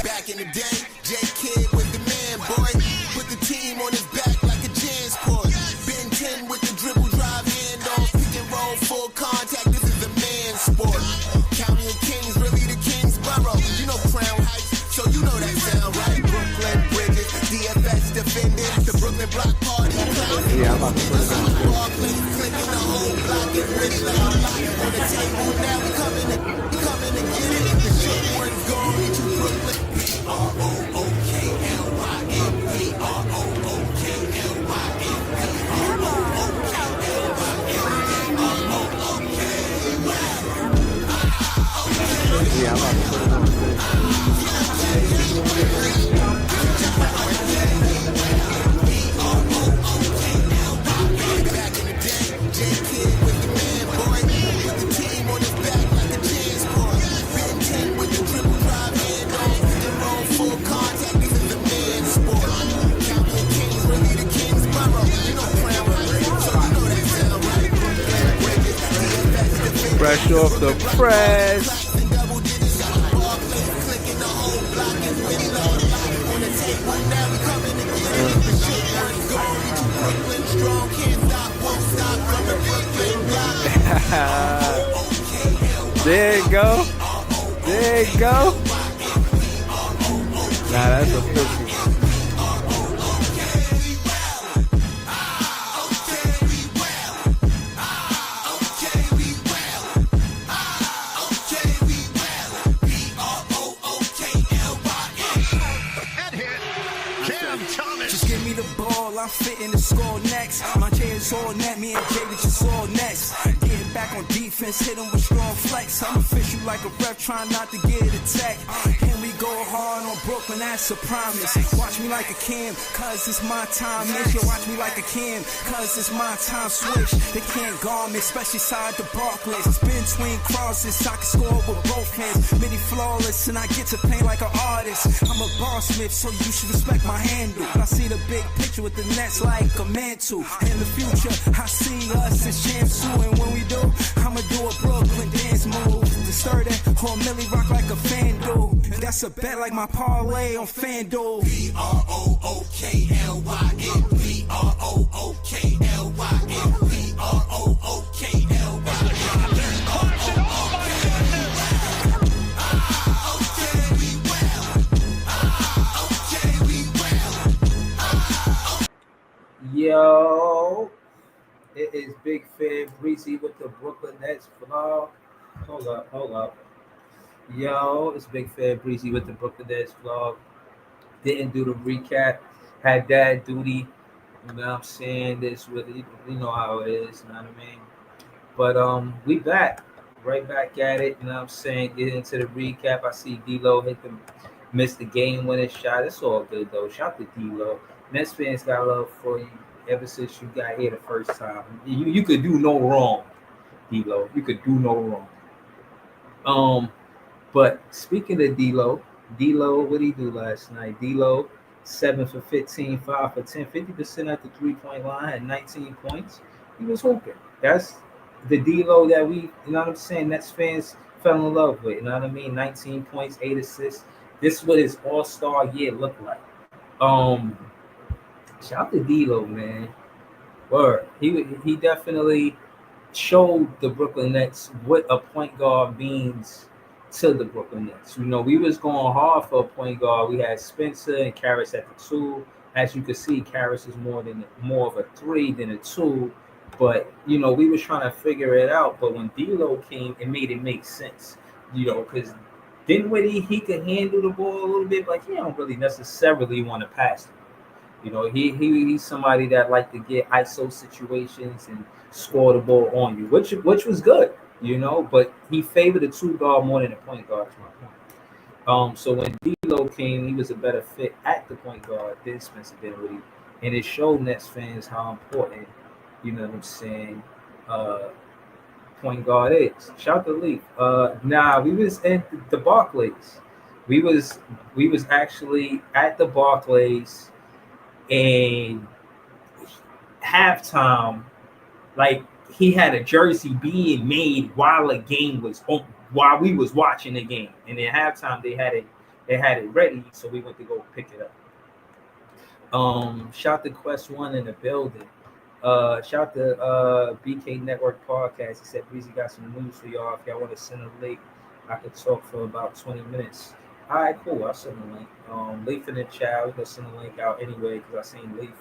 Back in the day, J Kid was the man, boy. Put the team on his back like a Jansport. Ben 10 with the dribble drive handoff, pick and roll, full contact. This is a man's sport. County of Kings, really the Kingsborough. You know Crown Heights, so you know that sound right. Brooklyn Bridges, DFS defending the Brooklyn Block Party. Yeah, I'm about to put it on. Clicking the whole block is ready like a lock on the table. Now we coming to get it. The short one's gonna reach you, Brooklyn. Yeah, I'm about to put it on. Back in the day, J Kid was the man, boy. Put the team on his back like a Jansport. Ben 10 with the dribble drive handoff, pick and roll, full contact. This is a man's sport. County of Kings, really the Kingsborough. You know Crown Heights, so you know that sound right. Brooklyn Bridges, DFS defending. Fresh off the press. There you go. There you go. Nah, that's a 50. Just give me the ball, I'm fitting the score next. My J is all net, me and Jay just all next. Getting back on defense, hit him with strong flex. I'm official like a ref, trying not to get attacked. And we go hard on Brooklyn, that's a promise. Watch me like a Cam, cause it's my time. You watch me like a Cam, cause it's my time. Switch, they can't guard me, especially side the Barclays. Spin between crosses, I can score with both hands. Midi flawless, and I get to play like an artist. I'm a boss smith, so you should respect my handle. I see the big picture with the Nets like a mantle. In the future, I see us as champs too. And when we do, I'ma do a Brooklyn dance move. The stir that or Millie rock like a fan do. That's a bet like my parlay on FanDuel. BROOKLYN, BROOKLYN, Yo, it is Big Fan Breezy with the Brooklyn Nets vlog. Hold up. Yo, it's Big Fan Breezy with the Brooklyn Nets vlog. Didn't do the recap, had dad duty. You know what I'm saying? This with you know how it is, you know what I mean? But we back. Right back at it, you know what I'm saying? Get into the recap. I see D-Lo missed the game winning shot. It's all good though. Shout to D-Lo. Nets fans got love for you ever since you got here the first time. You could do no wrong, D-Lo. You could do no wrong. But speaking of D-Lo, what did he do last night? D-Lo, 7 for 15, 5 for 10, 50% at the three-point line, had 19 points. He was hooping. That's the D-Lo that we, you know what I'm saying, Nets fans fell in love with. You know what I mean? 19 points, 8 assists. This is what his all-star year looked like. Shout out to D-Lo, man. Word. He definitely showed the Brooklyn Nets what a point guard means to the Brooklyn Nets. You know, we was going hard for a point guard. We had Spencer and Karras at the 2. As you can see, Karras is more of a 3 than a 2. But, you know, we was trying to figure it out. But when D-Lo came, it make sense. You know, because Dinwiddie, he could handle the ball a little bit, but he don't really necessarily want to pass it. You know, he's somebody that like to get ISO situations and score the ball on you, which was good, you know, but he favored the 2 guard more than the point guard, to my point. So when D-Lo came, he was a better fit at the point guard than Spencer Dinwiddie. And it showed Nets fans how important, you know what I'm saying, point guard is. Shout to Leaf. Nah, we was in the Barclays. We was actually at the Barclays, and halftime, like he had a jersey being made while a game was on, while we was watching the game, and then halftime they had it ready, so we went to go pick it up. Shout to Quest One in the building. Shout to BK Network Podcast. He said Breezy got some news for y'all. If y'all want to send a link, I could talk for about 20 minutes. All right, cool. I'll send a link. Leaf in the chat. We're gonna send a link out anyway because I seen Leaf.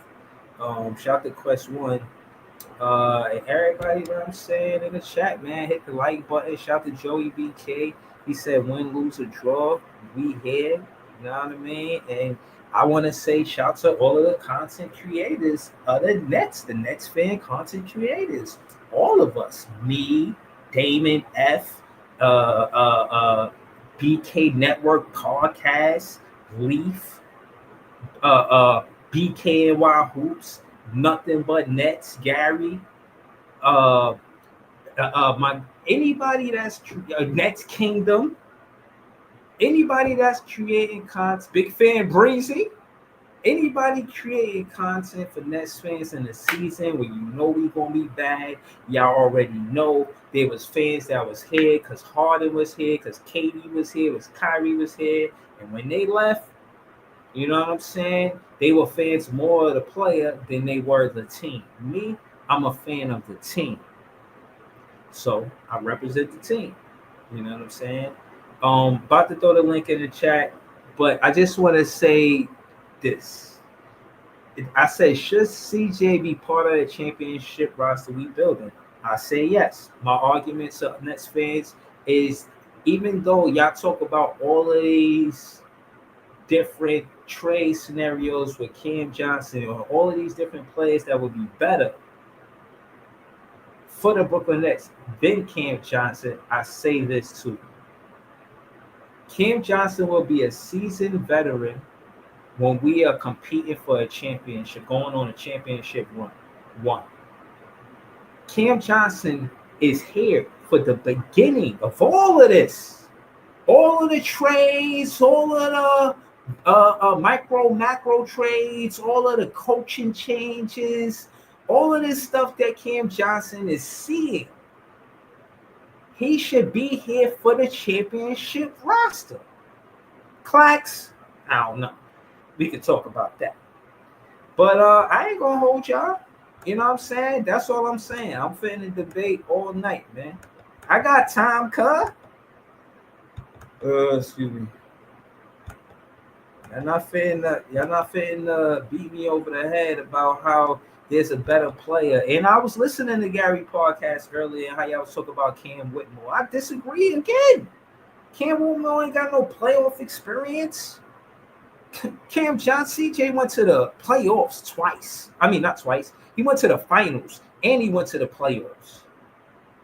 Shout to Quest One. And everybody, what I'm saying in the chat, man, hit the like button. Shout to Joey BK. He said, win, lose, or draw, we here. You know what I mean? And I want to say shout to all of the content creators of the Nets fan content creators. All of us. Me, Damon F, BK Network Podcast, Leaf, BKNY Hoops, Nothing But Nets, Gary, my anybody that's Nets Kingdom, anybody that's creating content, Big Fan Breezy, anybody creating content for Nets fans in the season when you know we gonna be bad. Y'all already know there was fans that was here because Harden was here, because KD was here, because Kyrie was here, and when they left, you know what I'm saying? They were fans more of the player than they were the team. Me, I'm a fan of the team. So I represent the team. You know what I'm saying? About to throw the link in the chat, but I just want to say this. I say, should CJ be part of the championship roster we building? I say yes. My argument to Nets fans is, even though y'all talk about all of these different trade scenarios with Cam Johnson or all of these different players that would be better for the Brooklyn Nets than Cam Johnson, I say this too. Cam Johnson will be a seasoned veteran when we are competing for a championship, going on a championship run. One. Cam Johnson is here for the beginning of all of this. All of the trades, all of the macro trades, all of the coaching changes, all of this stuff that Cam Johnson is seeing. He should be here for the championship roster. Clacks, I don't know. We could talk about that. But I ain't gonna hold y'all. You know what I'm saying? That's all I'm saying. I'm finna debate all night, man. I got time, cuz. Excuse me. Y'all not finna beat me over the head about how there's a better player. And I was listening to Gary podcast earlier and how y'all was talking about Cam Whitmore. I disagree again. Cam Whitmore ain't got no playoff experience. Cam Johnson, CJ went to the playoffs twice. I mean, not twice. He went to the finals and he went to the playoffs.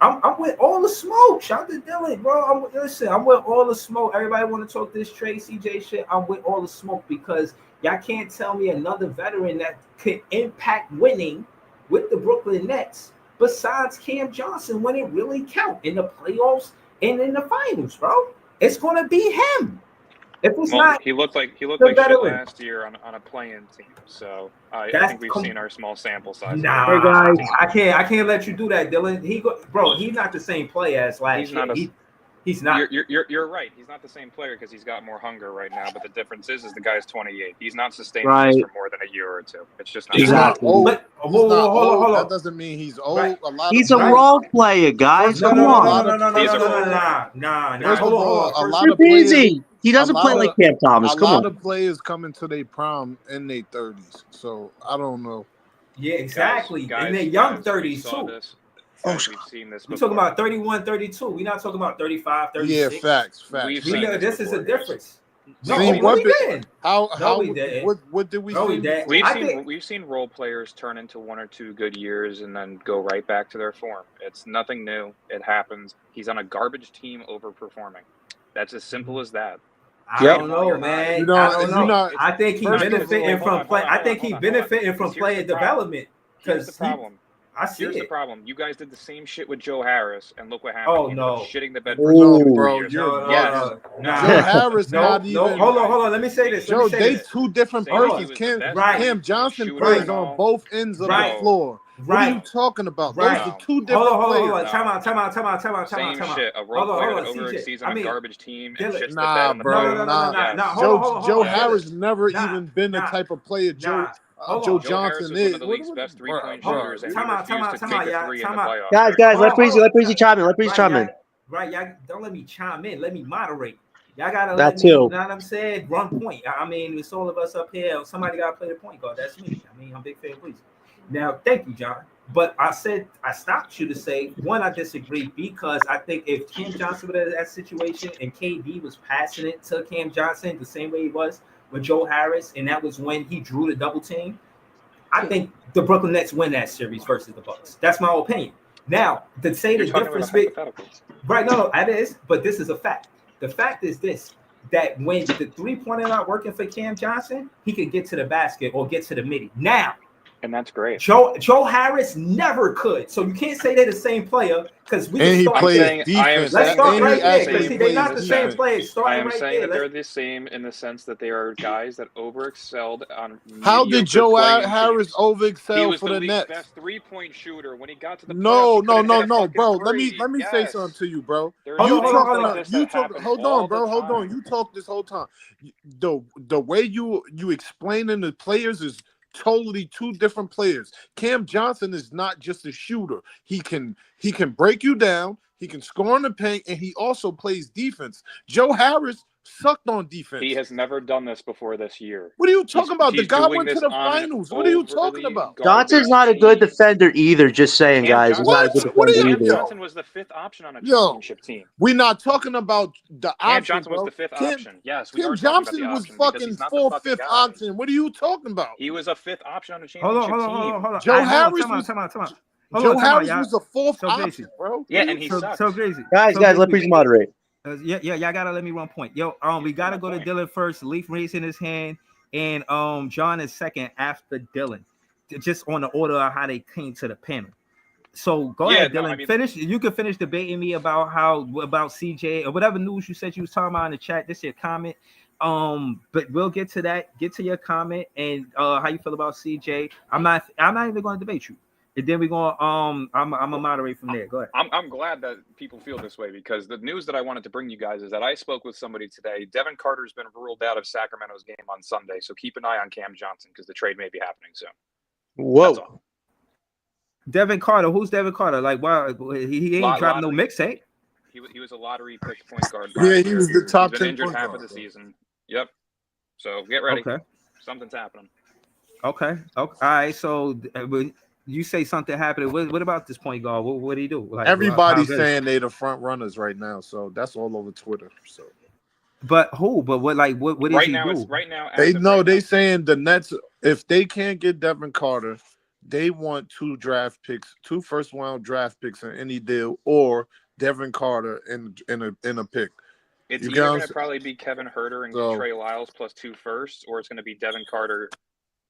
I'm with all the smoke. Shout out to Dylan, bro. I'm with all the smoke. Everybody want to talk this Trey CJ shit. I'm with all the smoke because y'all can't tell me another veteran that could impact winning with the Brooklyn Nets besides Cam Johnson when it really counts in the playoffs and in the finals, bro. It's gonna be him. If it's not, he looked like shit last year on a play-in team. So I think we've seen our small sample size. Nah, hey guys, I can't let you do that, Dylan. He's not the same player as last year. He's not. You're right. He's not the same player because he's got more hunger right now. But the difference is the guy's 28. He's not sustaining this for more than a year or two. It's just not. He's not old. Hold on. That doesn't mean he's old. Right. He's a role player, guys. Come on. Nah. Hold on. A lot of players. He doesn't play like Cam Thomas. Come on. A lot of players come into their prime in their 30s. So I don't know. Yeah, exactly. In their young 30s too. We've seen this before. We're talking about 31, 32. We're not talking about 35, 36. Yeah, facts. We know this is a difference. No, See, we didn't. We didn't. What did we see? We've seen role players turn into 1 or 2 good years and then go right back to their form. It's nothing new. It happens. He's on a garbage team overperforming. That's as simple as that. I don't know, man. I don't know. I think he's benefiting from play. I think he's benefiting from player development. Here's the problem. I see Here's the it. problem. You guys did the same shit with Joe Harris, and look what happened. Oh, He ended up no. shitting the bed Ooh. for No, 2 bro, years. you're Yes. Nah. Joe Harris No, not no. even. Hold on. Let me say this. Joe, they this. two different Saying he persons. was the best Cam Johnson shooter plays and on all. both ends of the Right. floor. What are you Right. talking about? Right. Those are two different Hold players. on. Time out. Same shit. A role player that overexceeds on a garbage team and shits the bed Nah, on the bro, floor. nah. Yes. Joe Yes. Harris never Nah, even been the nah, type of player Joe Hold Joe on. Harris Johnson was one is. of the league's best three-point Bro, shooters, and he Time out, refused to time make out, a yeah, three in the time out. playoffs. Guys, let Hold on. Breezy chime in. Let Breezy chime in. Right, y'all don't let me chime in. Let me moderate. Y'all gotta That let me, too. you know what I'm saying? Run point. I mean, it's all of us up here. Somebody gotta play the point guard. That's me. I mean, I'm a big fan of Breezy. Now, thank you, John. But I stopped you to say, one, I disagree because I think if Cam Johnson was in that situation and KD was passing it to Cam Johnson the same way he was with Joe Harris, and that was when he drew the double team, I think the Brooklyn Nets win that series versus the Bucks. That's my opinion. Now, to say You're the talking difference about hypotheticals. right, no, that is, but this is a fact. The fact is this, that when the three-pointer not working for Cam Johnson, he could get to the basket or get to the midi. Now, And that's great. Joe Harris never could. So you can't say they're the same player because we And can he start plays there. defense. Let's start And right he there actually because they're not the plays same defense. players. I Starting am right saying there. that they're the same in the sense that they are guys that overexcelled on How did mediocre Joe playing Harris teams. He overexcel was for the the league's Nets? best three-point shooter. When he got to the No, playoffs, he couldn't hit a fucking bro. Let three. me say Yes. something to you, bro. There's Hold things on, like this that happen Hold all on, bro. the Hold on. time. You talk this whole time. The way you explaining the players is totally two different players. Cam Johnson is not just a shooter. He can break you down. He can score in the paint, and he also plays defense. Joe Harris sucked on defense. He has never done this before this year. What are you talking about? The He's guy doing went to this the on an finals. What are you talking overly about? Johnson's garbage not a good team. defender either. Just saying, Cam guys, he's not a good Johnson, What are defender you- Cam either. Johnson was the fifth option on a Yo. championship team. We're not talking about the Cam option, Johnson was bro. the fifth option. Yes, we Kim are talking about Johnson the was option because fucking he's not the fucking fifth guy. option. What are you talking about? He was a fifth option on a Hold championship on. team. Joe Harris was Time out. Joe Harris y'all. was the fourth So option, Gracie. bro. Yeah, and he So sucks. crazy. Guys, So let crazy. Breezy moderate. Y'all gotta let me run point. Yo, we gotta go to Dylan first. Leaf raising his hand, and John is second after Dylan, just on the order of how they came to the panel. So go ahead, Dylan. Finish. You can finish debating me about CJ or whatever news you said you was talking about in the chat. This is your comment. But we'll get to that. Get to your comment and how you feel about CJ. I'm not even going to debate you. And then we're going I'm gonna moderate from there. Go ahead. I'm glad that people feel this way because the news that I wanted to bring you guys is that I spoke with somebody today. Devin Carter's been ruled out of Sacramento's game on Sunday, so keep an eye on Cam Johnson because the trade may be happening soon. Whoa. Devin Carter. Who's Devin Carter? Like, wow, he ain't dropping no mixtape. He was a lottery picked point guard. Yeah, he was the top 10 He's been injured point half guard, of the season. Yep. So get ready. Okay. Something's happening. Okay. All right. So you say something happened. What about this point guard? What do he do? Like, everybody's saying they the front runners right now, so that's all over Twitter. So, but who? But what? Like, what does he do? Right now, they saying the Nets, if they can't get Devin Carter, they want 2 first round draft picks in any deal, or Devin Carter in a pick. It's either going to probably be Kevin Huerter and Trey Lyles plus 2 firsts, or it's going to be Devin Carter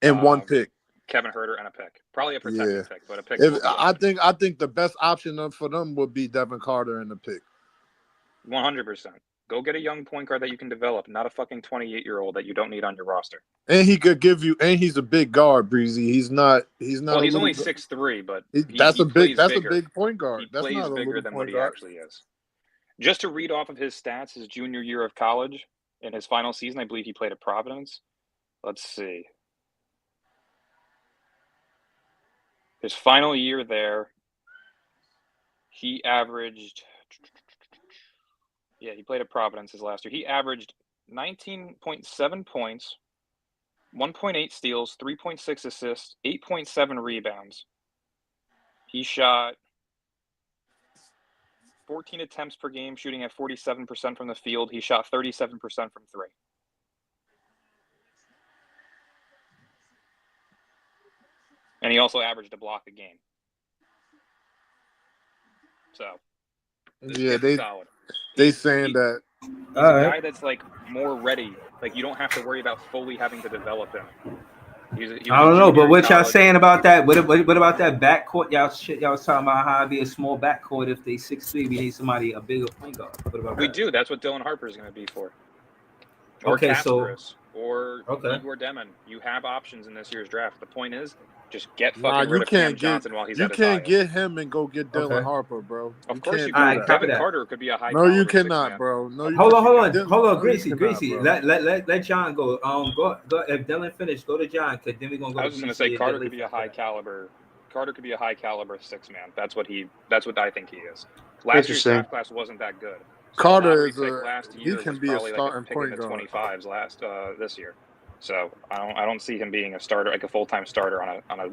and 1 pick. Kevin Huerter and a pick, probably a protected pick, but a pick. I think the best option for them would be Devin Carter and a pick. 100%. Go get a young point guard that you can develop, not a fucking 28-year-old that you don't need on your roster. And he could give you, and he's a big guard, Breezy. He's not. Well, he's only 6'3", but that's a big point guard. He that's plays not bigger than what he actually is. Just to read off of his stats, his junior year of college, in his final season, I believe he played at Providence. Let's see. His final year there, he averaged. Yeah, he played at Providence his last year. He averaged 19.7 points, 1.8 steals, 3.6 assists, 8.7 rebounds. He shot 14 attempts per game, shooting at 47% from the field. He shot 37% from 3. And he also averaged a block a game. So, yeah, solid. They saying that he's a guy that's like more ready. Like you don't have to worry about fully having to develop him. I don't know, but what y'all saying about that? What about that backcourt? Y'all was talking about how it'd be a small backcourt if they 6'3". We need somebody a bigger point guard. What about We that? do. That's what Dylan Harper is going to be for. Or Okay, so Kasparis, or okay. Igor Demon. You have options in this year's draft. The point is, just get Nah, fucking you rid of Cam can't get Johnson while he's you at his can't highest. get him and go get Dylan Okay. Harper, bro. Of course you can't can. do Alright, that. copy Devin that. Carter could be a high No, you caliber cannot, six-man. bro. No, you Hold cannot. on, No, you Greasy, cannot, Greasy. bro. Let John go. Go. If Dylan finish, go to John, cause then we're gonna go. I was just going to say Carter could be a high caliber. Carter could be a high caliber six-man. That's what I think he is. Last year's Interesting. draft class wasn't that good. So Carter the lottery is pick a last he year can was be a probably like a starting pick in point the guard. 25s this year. So I don't see him being a starter, like a full-time starter on a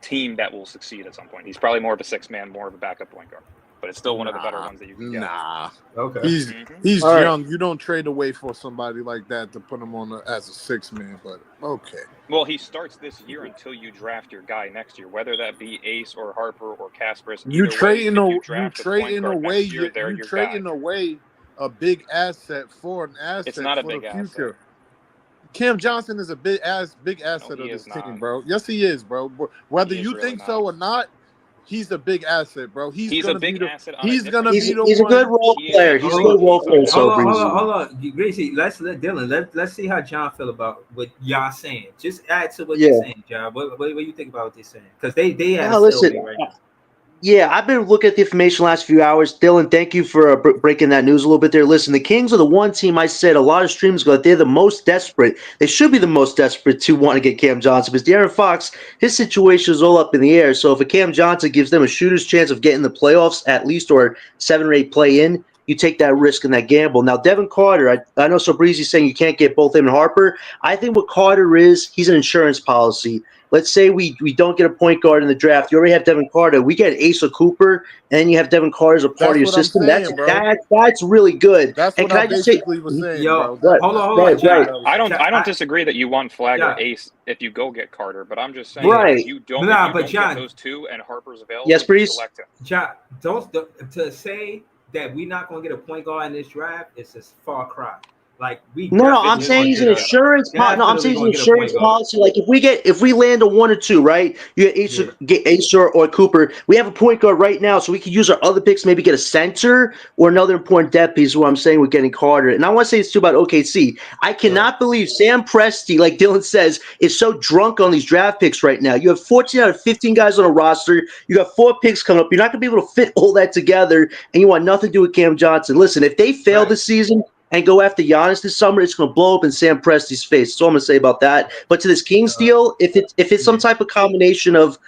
team that will succeed at some point. He's probably more of a six-man, more of a backup point guard. But it's still one of the better ones that you can get. Nah, Okay. he's All right. young. You don't trade away for somebody like that to put him on as a 6-man. But okay, Well, he starts this year until you draft your guy next year, whether that be Ace or Harper or Kasparis. you trading away year, they're you your trading guy. away a big asset for an asset It's not a for big the asset. future. Cam Johnson is a big asset No, of he this is team, not. bro. Yes, he is, bro. Whether He is you really think not. so or not, he's a big asset, bro. He's a big asset on a he's different gonna He's be the he's a one. good role He is player. a He's a great good role player. defense. So Hold Breezy. on, Greasy. Let's let Dylan. Let's see how John feel about what y'all saying. Just add to what Yeah. they're saying, John. What do you think about what they're saying? Because they have No, a listen. stalemate right now. Yeah, I've been looking at the information last few hours. Dylan, thank you for breaking that news a little bit there. Listen, the Kings are the one team I said a lot of streams ago that they're the most desperate. They should be the most desperate to want to get Cam Johnson because De'Aaron Fox, his situation is all up in the air. So if a Cam Johnson gives them a shooter's chance of getting the playoffs at least or 7 or 8 play in, you take that risk and that gamble. Now, Devin Carter, I know So Breezy's saying you can't get both him and Harper. I think what Carter is, he's an insurance policy. Let's say we don't get a point guard in the draft. You already have Devin Carter. We get Asa Cooper, and then you have Devin Carter as a part That's of your what I'm system. saying, bro. That's really good. That's And what can I I just say, basically was saying, Yo, bro. hold on, right, John. I don't John, disagree that you want Flag Yeah. or Ace if you go get Carter, but I'm just saying Right. if you don't, Nah, if you but don't John- get those two and Harper's available, Yes, you please. select him. John, don't to say that we're not gonna get a point guard in this draft is a far cry. Like we No, definitely I'm is saying what he's it an is. insurance. No, I'm Definitely saying he's an gonna get a insurance point guard. policy. Like if we land a 1 or 2, right? You get Ace or Cooper. We have a point guard right now, so we could use our other picks. Maybe get a center or another important depth piece. Is what I'm saying with getting Carter. And I want to say this too about OKC. I cannot believe Sam Presti, like Dylan says, is so drunk on these draft picks right now. You have 14 out of 15 guys on a roster. You got 4 picks coming up. You're not gonna be able to fit all that together, and you want nothing to do with Cam Johnson. Listen, if they fail this season and go after Giannis this summer, it's going to blow up in Sam Presti's face. That's all I'm going to say about that. But to this Kings deal, if it's some type of combination of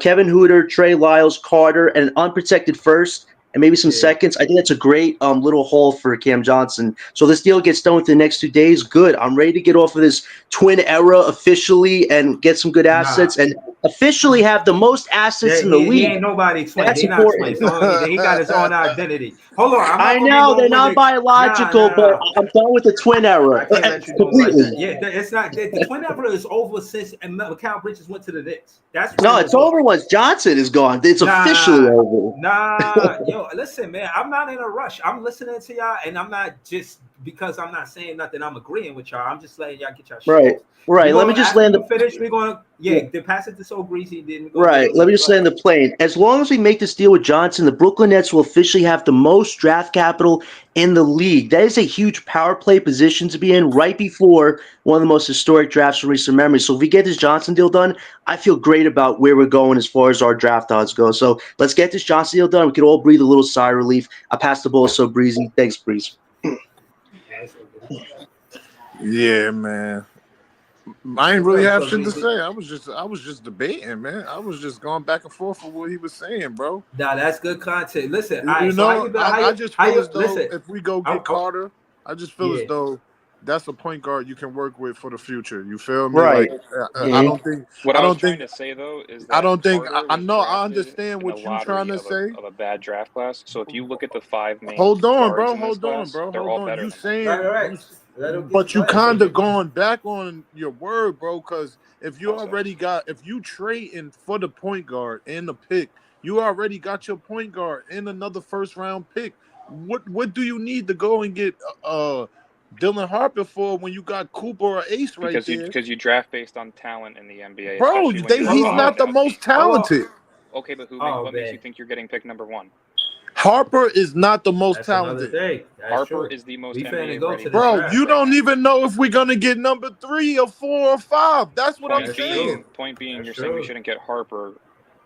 Kevin Huerter, Trey Lyles, Carter, and an unprotected first, and maybe some seconds, I think that's a great little haul for Cam Johnson. So this deal gets done within the next 2 days. Good. I'm ready to get off of this twin era officially and get some good assets and officially have the most assets in the league. He ain't nobody twin. That's He not important. twin. So he got his own identity. Hold on, I'm not I gonna be know going they're with not the- biological, Nah. but I'm done with the twin era. I can't let you go like Completely. that. Yeah, it's not. The twin era is over since Mikal Bridges went to the Knicks. That's when No, it it's was over once Johnson is gone. It's officially over. Nah, yo, listen, man. I'm not in a rush. I'm listening to y'all, and I'm not just because I'm not saying nothing. I'm agreeing with y'all. I'm just letting y'all get y'all shit. Right. off. Right. Let me just land the finish. We're gonna then pass it to So Greasy. Then go right. Let me just land the plane. As long as we make this deal with Johnson, the Brooklyn Nets will officially have the most draft capital in the league. That is a huge power play position to be in right before one of the most historic drafts from recent memory. So if we get this Johnson deal done, I feel great about where we're going as far as our draft odds go. So let's get this Johnson deal done. We can all breathe a little sigh of relief. I passed the ball So Breezy. Thanks, Breeze. Yeah, man. I ain't really have shit to say. I was just debating, man. I was just going back and forth with what he was saying, bro. Nah, that's good content. Listen, I just feel as though if we go get Carter, I just feel as though that's a point guard you can work with for the future. You feel me? Right. Like, I don't think. What I I don't was trying think. to say though is that I don't think. Carter I was know. I drafted understand in what a you're lottery trying to of say. of a bad draft class. So if you look at the 5 main Hold on, guards bro. in this class, they're all better You than him. saying, Right. but you kind of going back on your word, bro. Because if you if you trading for the point guard and the pick, you already got your point guard and another first round pick. What do you need to go and get Dylan Harper for when you got Cooper or Ace right there? Because you draft based on talent in the NBA. Bro, especially when you have he's a not the lockout most team. talented. Okay, but what makes man. you think you're getting pick number 1? Harper is not the most That's another talented. thing. That's Harper true. is the most We finna NBA go ready. to the Bro, draft you right don't now. even know if we're gonna get number 3 or 4 or 5. That's what I'm That's saying. Point being, That's you're saying we true. shouldn't get Harper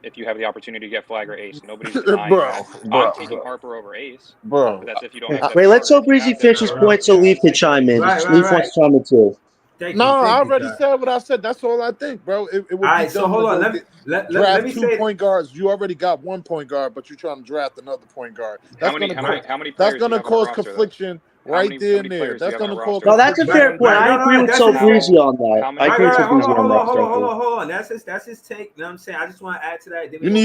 if you have the opportunity to get Flag or Ace. Nobody's denying Bro, that. bro, I'm taking Harper over Ace, bro. but that's if you don't have Wait, Devin let's Carter. hope Breezy If you have finishes Devin point so Carter, Leaf can chime in. Right. Leaf wants to chime in too. Thank No, you. I Thank you, already John. said what I said. That's all I think, bro. It would All be right, so dumb hold to on. go Let get- me draft say 2 it. point guards. You already got 1 point guard, but you're trying to draft another point guard. how That's many gonna players that's do you have gonna on a cause roster, though? confliction How right many there and there. players do you That's have on a gonna cause roster? No, that's a fair Right, point. right, I no, agree with that's So his Breezy on that. How I many- agree with So hold Breezy on that. Second. on. That's his take. You know what I'm saying? I just want to add to that. Then we you gonna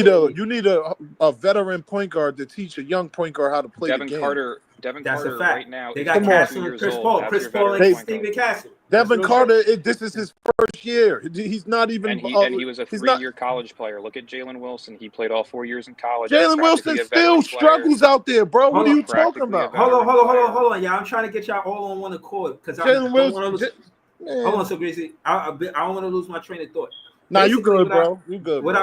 need go to Leaf. a veteran point guard to teach a young point guard how to play Devin the game. Carter That's Carter a fact. right now They is got 22 Castle and years Chris old. Paul. That's Chris your Paul veteran and point Steven guard. Castle. Devin That's real Carter, shit. this is his first year. He's not even. And he was a he's not. 3-year college player. Look at Jalen Wilson. He played all 4 years in college. Jalen Wilson still struggles out there, bro. What are you talking about? Hold on, y'all. I'm trying to get y'all all on one accord because I Jalen don't want to Wilson. lose. Hold on, so Greasy. I don't want to lose my train of thought. Nah, you Basically, good, bro. You good. What bro.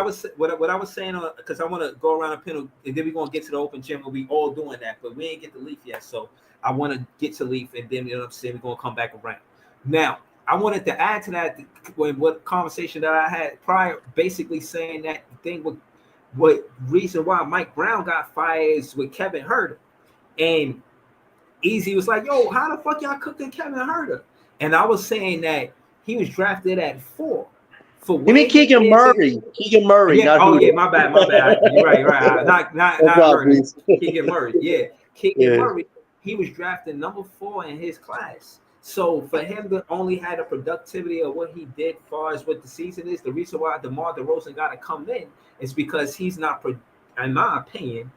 I was saying, because I want to go around a panel, and then we're gonna get to the open gym, and we all doing that, but we ain't get the Leaf yet. So I want to get to Leaf, and then you know what I'm saying, we're gonna come back around. Now, I wanted to add to that what conversation that I had prior, basically saying that the thing with what reason why Mike Brown got fired is with Kevin Huerter, and Easy was like, "Yo, how the fuck y'all cooking Kevin Huerter?" And I was saying that he was drafted at 4. For You mean Keegan Murray? Keegan Murray, yeah. not Oh Huerter. yeah, my bad. You're right. Not No problem, Huerter. please. Keegan Murray. Yeah, Keegan Yeah. Murray. He was drafted number 4 in his class. So for him to only had a productivity of what he did, far as what the season is, the reason why DeMar DeRozan got to come in is because he's not, in my opinion,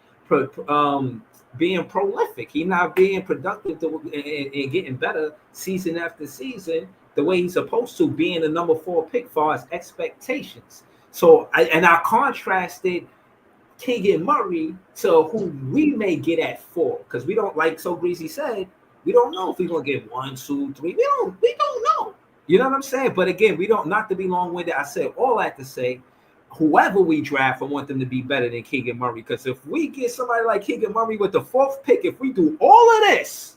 being prolific. He's not being productive and getting better season after season the way he's supposed to, being the number 4 pick far as expectations. So I contrasted Keegan Murray to who we may get at 4, because we don't, like So Breezy said, we don't know if we're gonna get 1, 2, 3. We don't know. You know what I'm saying? But again, we don't, not to be long-winded. I said all that to say, whoever we draft, I want them to be better than Keegan Murray. Because if we get somebody like Keegan Murray with the 4th pick, if we do all of this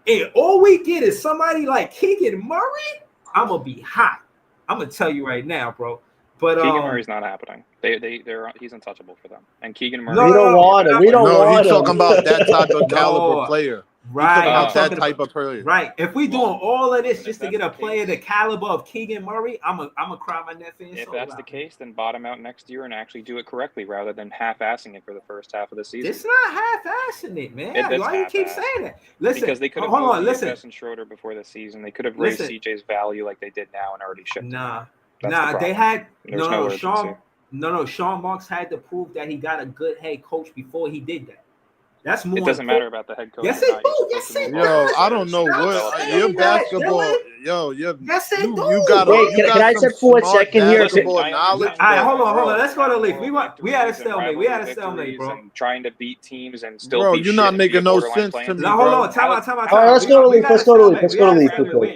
and all we get is somebody like Keegan Murray, I'm gonna be hot. I'm gonna tell you right now, bro. But Keegan Murray's not happening. He's untouchable for them. And Keegan Murray. We don't want him. We don't want he's him. talking about that type of caliber player. Right, I'm talking that type of player. Right. If we doing all of this And just if to get a that's the player the case- caliber of Keegan Murray, I'm a cry my nephew. If that's the case, then bottom out next year and actually do it correctly rather than half-assing it for the first half of the season. It's not half-assing it, man. It is Why you keep half-assed. saying that? Listen, Because they could have hold on, moved listen. DFS and Schroeder before the season. They could have raised Listen. CJ's value like they did now and already shipped him. Nah, That's the they problem. had There's no urgency. Sean Marks had to prove that he got a good head coach before he did that. That's more. It doesn't matter about the head coach. Yes, or it not. do. You're Yes, supposed to it move do. on. Yo, I don't know what your basketball. Yo, Yes, it you do. got Wait, you can I got some step for a smart second here? basketball Listen, I knowledge. understand All right, hold on. bro. Let's go to Leaf. Moral We had a victories and stalemate. We had a rivalry stalemate, victories bro. and trying to beat teams and still Bro, be you're shit not and be a making no borderline sense playing to team. me, Now, hold bro. on. Time out. All right, let's go to Leaf. Let's go to Leaf. Let's go to Leaf.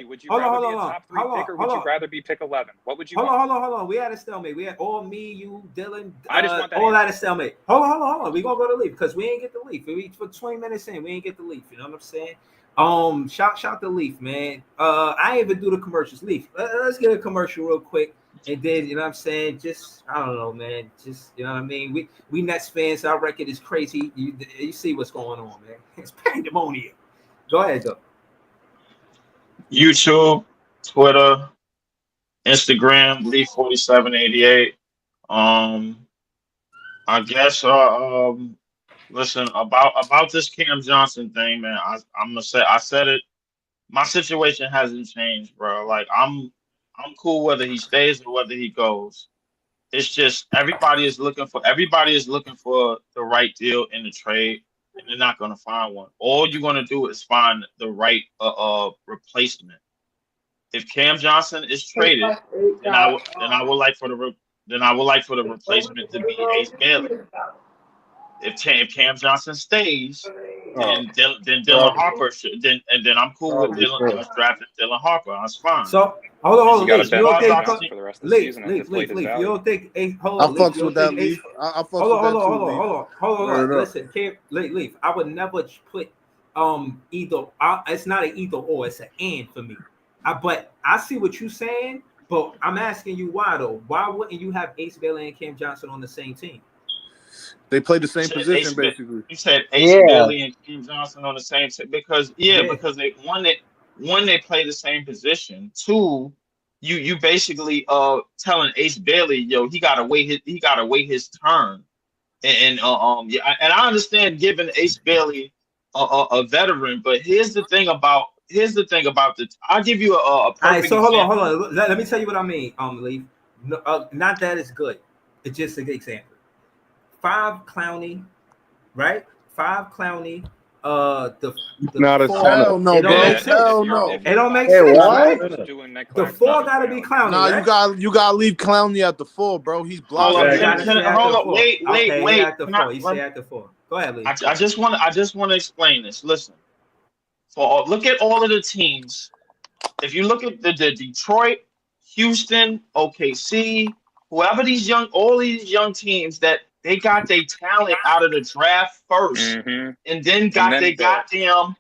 Would you rather be a top 3 pick or would you rather be pick 11? What would you want? Hold on. We had a stalemate. We had all me, you, Dylan. I just want that all answer. that a stalemate. Hold on. We gonna go to Leaf because we ain't get the Leaf. We for 20 minutes in, we ain't get the Leaf. You know what I'm saying? Shout the Leaf, man. I ain't even do the commercials. Leaf. Let's get a commercial real quick. And then, you know what I'm saying? Just, I don't know, man. Just, you know what I mean? We Nets fans, our record is crazy. You see what's going on, man. It's pandemonium. Go ahead, though. YouTube, Twitter, Instagram, Leaf4788. I guess listen, about this Cam Johnson thing, man. I'm gonna say I said it. My situation hasn't changed, bro. Like I'm cool whether he stays or whether he goes. It's just everybody is looking for the right deal in the trade, and they're not gonna find one. All you're gonna do is find the right replacement. If Cam Johnson is traded, then I would like for the replacement to be Ace Bailey. If Cam Johnson stays, then Dylan Harper should. Then I'm cool with us drafting Dylan Harper. That's fine. So hold on, You got to Leaf. bet You don't on think Johnson for the rest of the season and deflate his You value. don't think hold I on, Leaf, fucks you with don't that, think Leaf. I fucks hold with that too, on. Word up. Listen, Leaf. I would never put either. It's not an either or. It's an and for me. But I see what you're saying. But I'm asking you why though? Why wouldn't you have Ace Bailey and Cam Johnson on the same team? They play the same You said position, Ace- basically. You said Ace Yeah. Bailey and Cam Johnson on the same team because Yeah. because they they play the same position. Two, you basically telling Ace Bailey, yo, he gotta wait his turn. And I understand giving Ace Bailey a veteran, but here's the thing about I'll give you a All perfect right, so hold example. on. Let me tell you what I mean, Leaf. No, not that it's good. It's just an example. 5 Clowney, right? 5 Clowney. The Not a 4 center. Hell no, It don't bro. make sense. Hell no. It don't make Hey, sense, what? right? The 4 gotta be Clowney, Nah, right? you gotta leave Clowney at the 4, bro. He's Hold blocking. up, You gotta stay at hold the up, 4. wait. Okay, he at the Can 4. You stay at the 4. Go ahead, Leaf. I just want to explain this. Listen, look at all of the teams. If you look at the Detroit, Houston, OKC, all these young teams that they got their talent out of the draft first, and then got their goddamn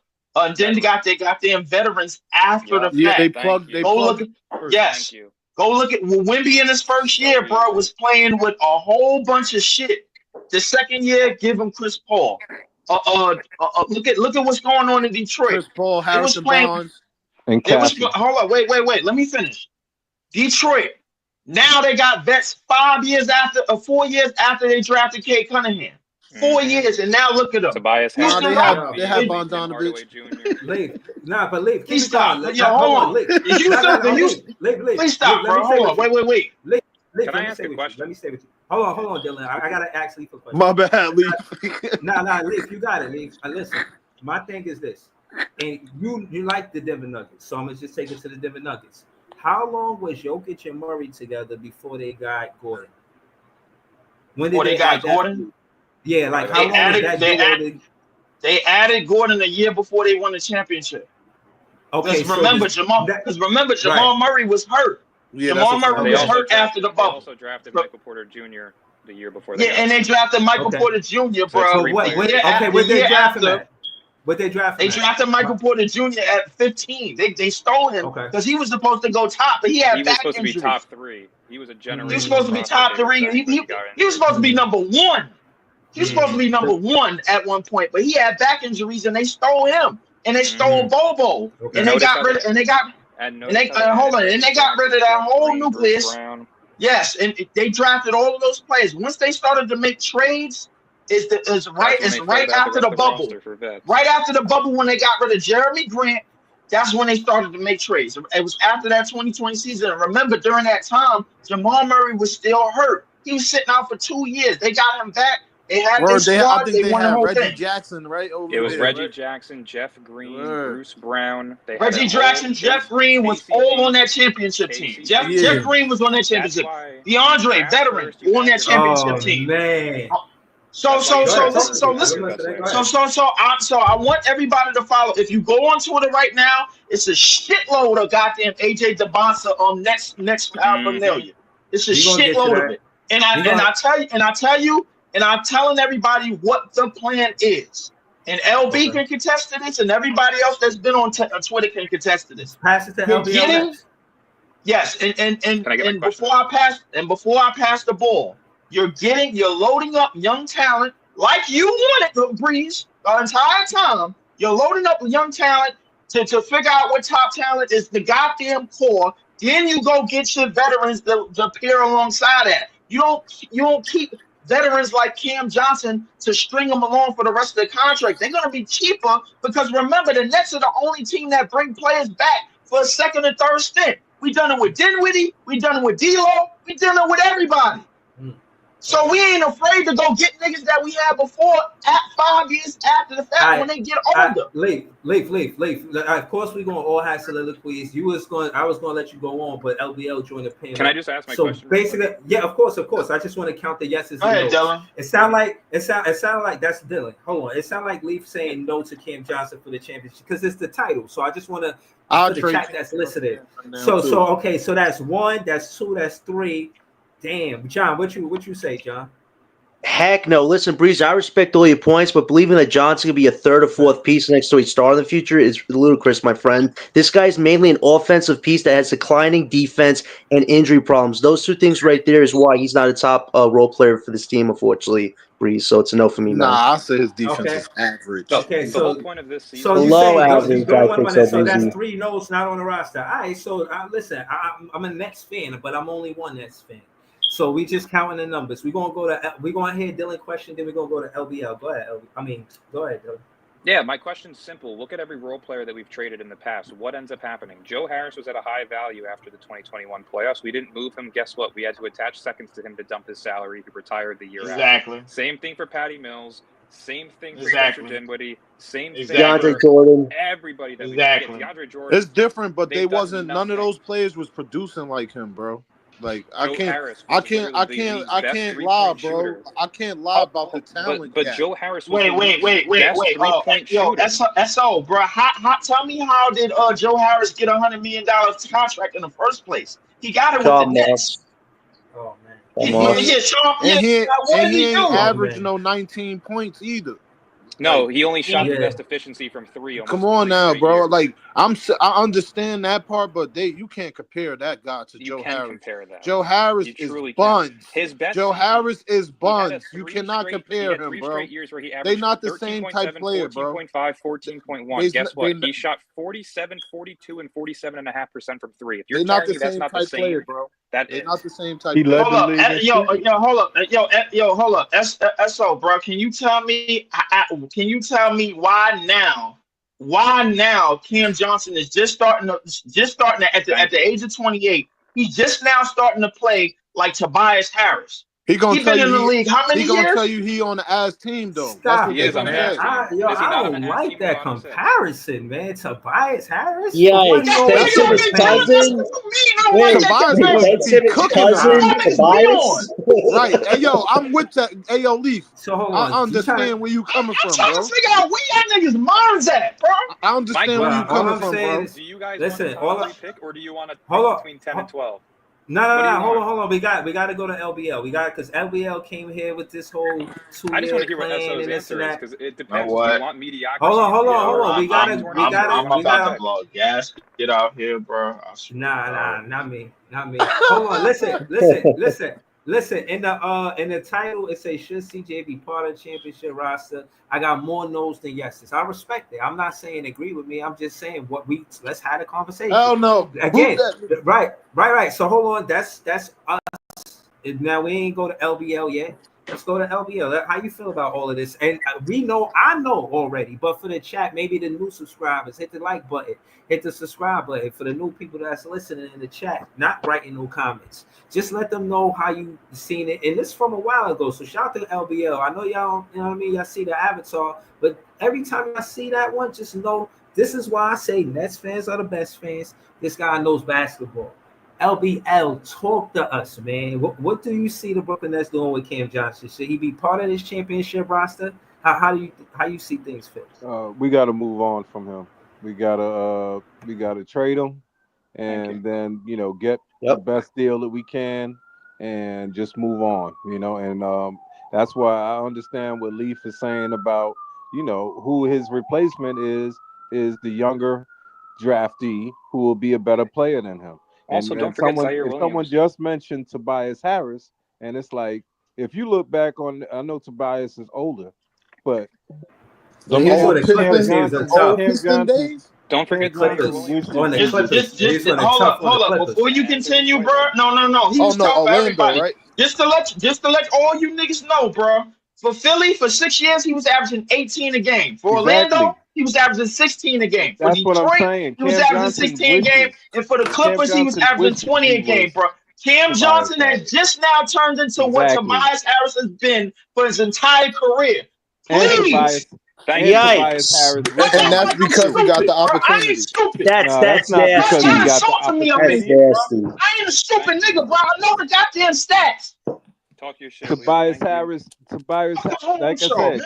veterans after the Yeah, fact. they plugged. They Go plugged. look. First. Yes. Thank you. Go look at Wemby in his first year, bro, was playing with a whole bunch of shit. The second year, give him Chris Paul. Look at what's going on in Detroit. Chris Paul, Harrison playing- Barnes. And It was Cassie. hold on, wait. Let me finish. Detroit. Now they got vets 4 years after they drafted Kate Cunningham. 4 years, and now look at them. Tobias Nah, Houston they Rockets. have Tim Bogdanovich. Leaf. Nah, but Leaf. Please keep it stop. going. Yo, hold on. Leaf. Leaf, please stop, bro. Hold on. Wait. Leaf, Can let I me ask stay a with question? you. Let me stay with you. Hold on, Dylan. I gotta ask Leaf a question. My bad, Leaf. Nah, Leaf, you got it, Leaf. Listen, my thing is this, and you like the Denver Nuggets, so I'm gonna just take it to the Denver Nuggets. How long was Jokic and Murray together before they got Gordon? When did Before they got add that- Gordon? Yeah, like They how long added- was that they duo? added- They added Gordon a year before they won the championship. Okay, Because remember, Jamal Murray was hurt. Yeah, Jamal that's a Murray They was also hurt after the They bubble. also drafted But- Michael Porter Jr. the year before. Yeah, and they drafted Michael Okay. Porter Jr., So bro. it's So what? players. Where they year draft him after- at? What they draft him They at? drafted Michael Porter Jr. at 15. They stole him Okay. because he was supposed to go top, but he had He was back supposed to be injuries. top 3. He was a generation. He was supposed to be top 3. He was supposed to be number 1. He was supposed to be number 1 at one point, but he had back injuries and they stole him. And they stole Bobo. Okay. And they got rid of And they got rid of that whole nucleus. Yes, and they drafted all of those players. Once they started to make trades, it's right after the bubble. Right after the bubble, when they got rid of Jeremy Grant, that's when they started to make trades. It was after that 2020 season. And remember, during that time, Jamal Murray was still hurt. He was sitting out for 2 years. They got him back. They had Word, this I squad. think they won the had whole Reggie thing. Jackson, right? Over It was there, Reggie right? Jackson, Jeff Green, Word. Bruce Brown. They had Reggie a Jackson, whole- Jeff Green was KCP. all on that championship team. Jeff Green was on that That's championship. why DeAndre, draft veteran, first, you on have that to- championship team. Man. So That's why you draft listen. first. So You have listen. your best player. So I want everybody to follow. If you go on Twitter right now, it's a shitload of goddamn AJ DeBonsa on next paraphernalia. It's a We gonna get to shitload that. of it. And I'm telling everybody what the plan is. And LB can contest to this, and everybody else that's been on Twitter can contest to this. Pass it to You're LBO getting- next. Yes, and Can I get my question? before I pass the ball, you're loading up young talent like you wanted, Breeze, the entire time. You're loading up young talent to figure out what top talent is the goddamn core. Then you go get your veterans to pair alongside that. You don't keep veterans like Cam Johnson to string them along for the rest of the contract. They're gonna be cheaper because remember the Nets are the only team that bring players back for a second and third stint. We done it with Dinwiddie, we done it with D'Lo, we done it with everybody. So we ain't afraid to go get niggas that we had before at 5 years after the fact when they get older. Leaf. Of course, we're gonna all have soliloquies. I was gonna let you go on, but LBL joined the panel. Can I just ask my so question? basically, yeah, of course. I just want to count the yeses Go and ahead, nos. Dylan. It sounded like that's Dylan. Hold on. It sounded like Leaf saying no to Cam Johnson for the championship because it's the title. So I just want to for the chat that's listening. So okay, so that's 1, that's 2, that's 3. Damn, John, what you say, John? Heck no. Listen, Breeze, I respect all your points, but believing that Johnson could be a third or fourth piece next to a star in the future is ludicrous, my friend. This guy's mainly an offensive piece that has declining defense and injury problems. Those two things right there is why he's not a top role player for this team, unfortunately, Breeze. So it's a no for me, man. Nah, I say his defense is average. Okay, The whole point of this season. So you Below saying average, you don't want I one think so so, that's Breezy. 3 no's not on the roster. All right, so listen, I'm a Nets fan, but I'm only one Nets fan. So we just counting the numbers. We're gonna hear Dylan question, then we're gonna go to LBL. Go ahead, go ahead, Dylan. Yeah, my question's simple. Look at every role player that we've traded in the past. What ends up happening? Joe Harris was at a high value after the 2021 playoffs. We didn't move him. Guess what? We had to attach seconds to him to dump his salary. He retired the year Exactly. after. Same thing for Patty Mills. Same thing for Exactly. Spencer Dinwiddie. Same Exactly. thing DeAndre Jordan. for everybody that Exactly. we DeAndre Jordan. It's different, but They've done none of nothing. those players was producing like him, bro. Like Joe Harris I was can't literally the league's best lie, bro. shooter. I can't lie about the talent. But gap. Joe Harris was Wait. best three-point Yo, shooter. SO, bro. Tell me how did Joe Harris get $100 million contract in the first place? He got it with Come the on. Nets. Oh man. Come on. And he what did he ain't do? average no 19 points either. No, he only shot the Yeah. best efficiency from 3. Come almost on 3 now, straight bro. years. Like I understand that part, but you can't compare that guy to You Joe can Harris. compare that. Joe Harris You is truly can. buns. His best Joe season, Harris is he had a buns. You 3 cannot straight- compare he had him, 3 bro. straight years where he They averaged not the same type 13.7, player, bro. 14.5, 14.1. They- Guess what? they- He shot 47, 42, and 47.5% from 3. If you're They're not telling the me that's same not the type same, player, bro. that They're is. not the same type. He player. led Hold the up, league in shooting. hold up, SO, bro. Can you tell me? Why now? Why now? Cam Johnson is just starting at the age of 28. He's just now starting to play like Tobias Harris. He gonna He's tell been in the you league how many he gonna years? tell you he on the ass team though. Stop That's what He they is on gonna the ass say. team. I Is he not don't on the ass like team? that Bob said. comparison, man. Tobias Harris. Yikes. Yo, Ben nigga, Simmons' I've been telling you cousin? this for me. I don't Wait, like that Tobias comparison. Ben Simmons' cooking cousin, Y'all niggas be Tobias? Right. Hey yo, I'm with that. Hey yo, Leaf. So hold I on. You understand trying where you coming I'm from, trying bro. to figure out where y'all niggas minds at, bro. I understand where you all coming I'm from, saying bro. is, Do you guys listen, want a all top I- 3 pick, or do you want to pick Hold on. between 10 and 12? No, What do you hold want? on. We got to go to LBL. Because LBL came here with this whole 2-year I just want to hear what plan SO's and this and answer is, that. because it You know depends. Do what? you want mediocrity? Hold on. or We gotta- I'm about to blow a gasket out here, bro. I swear. Nah, not me. Hold on, listen. In the title, it says should CJ be part of the championship roster? I got more no's than yeses. I respect it. I'm not saying agree with me. I'm just saying let's have a conversation. Hell no. Again, Who's that? right. So hold on. That's us. Now we ain't go to LBL yet. Let's go to LBL. How you feel about all of this? And I know already, but for the chat, maybe the new subscribers, hit the like button, hit the subscribe button. For the new people that's listening in the chat, not writing no comments, just let them know how you seen it. And this from a while ago, so shout out to LBL. I know y'all, you know what I mean? Y'all see the avatar, but every time I see that one, just know this is why I say Nets fans are the best fans. This guy knows basketball. LBL, talk to us, man. What do you see the Brooklyn Nets doing with Cam Johnson? Should he be part of this championship roster? How do you see things fit? We got to move on from him. We gotta trade him, Thank and then get the best deal that we can, and just move on. And that's why I understand what Leaf is saying about who his replacement is the younger draftee who will be a better player than him. Also, don't forget Zaire Williams. Someone just mentioned Tobias Harris, and it's like, if you look back on, I know Tobias is older, but The He's old one of the Clippers Pistons- days are old tough. Piston days? Don't forget Zaire Williams. On the Clippers. He's one of the Hold tough on the up. Clippers. Before you continue, bro. No. He Oh was no, tough for Orlando, everybody. right? Just to let all you niggas know, bro. For Philly, for 6 years, he was averaging 18 a game. For Orlando, Exactly. he was averaging 16 a game. For That's what I'm Detroit, saying. he was Cam averaging Johnson 16 a game. wishes. And for the Clippers, he was Johnson averaging wishes 20 he a game, was. bro. Cam Johnson has just now turned into what Tobias Harris has been for his entire career. Please. Yikes. And that's because he got the opportunity. I ain't stupid. That's not because he got the opportunity. That's nasty. I ain't a stupid nigga, bro. I know the goddamn stats. Talk your shit. Tobias Harris, like I said,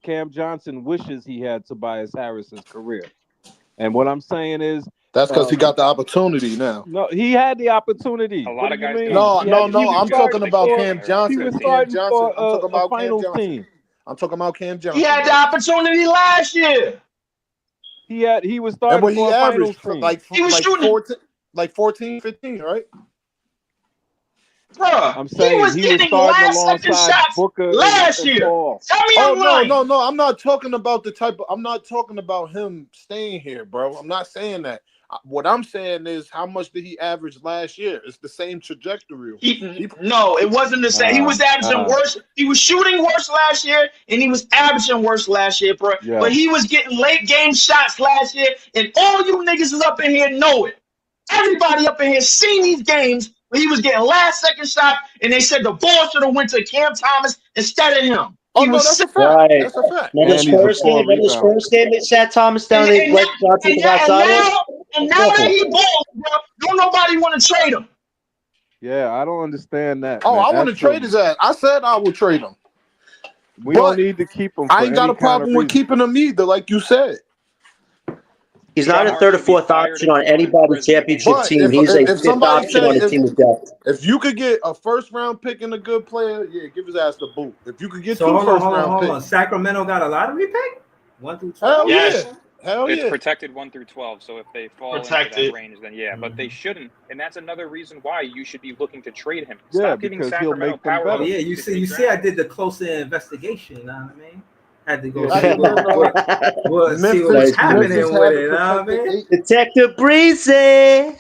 Cam Johnson wishes he had Tobias Harris's career. And what I'm saying is that's because he got the opportunity now. No, he had the opportunity. A lot of guys. No. I'm talking about Cam Johnson. He was starting for I'm talking about finals Cam Johnson. team. I'm talking about Cam Johnson. He had the opportunity last year. He was starting for a finals team. He was shooting 14, 15, right? Bruh, I'm saying he was getting last-second shots Booker last year. Tell me I'm lying. No. I'm not talking about I'm not talking about him staying here, bro. I'm not saying that. What I'm saying is, how much did he average last year? It's the same trajectory. No, it wasn't the same. He was averaging worse. He was shooting worse last year, and he was averaging worse last year, bro. Yeah. But he was getting late game shots last year, and all you niggas is up in here know it. Everybody up in here seen these games where he was getting last-second shot, and they said the ball should have went to Cam Thomas instead of him. That's a fact. Right. That's a fact. Remember his first game, they sat Thomas down. They let Johnson to outside. And now that he balls, bro, don't nobody want to trade him. Yeah, I don't understand that. Oh, man. I want to trade his ass. I said I would trade him. We don't need to keep him. I ain't got a problem with keeping him either, like you said. He's not a third or fourth option on anybody's championship team. He's a fifth option on a team with depth. If you could get a first-round pick and a good player, yeah, give his ass the boot. If you could get two first-round picks. Sacramento got a lottery pick? 1 through 12? It's protected 1 through 12. So if they fall into that range, then but they shouldn't. And that's another reason why you should be looking to trade him. Stop giving Sacramento power. Oh, yeah, you see, I did the closer investigation. You know what I mean? Had to go see what's happening with it. You know what I mean? Detective Breezy.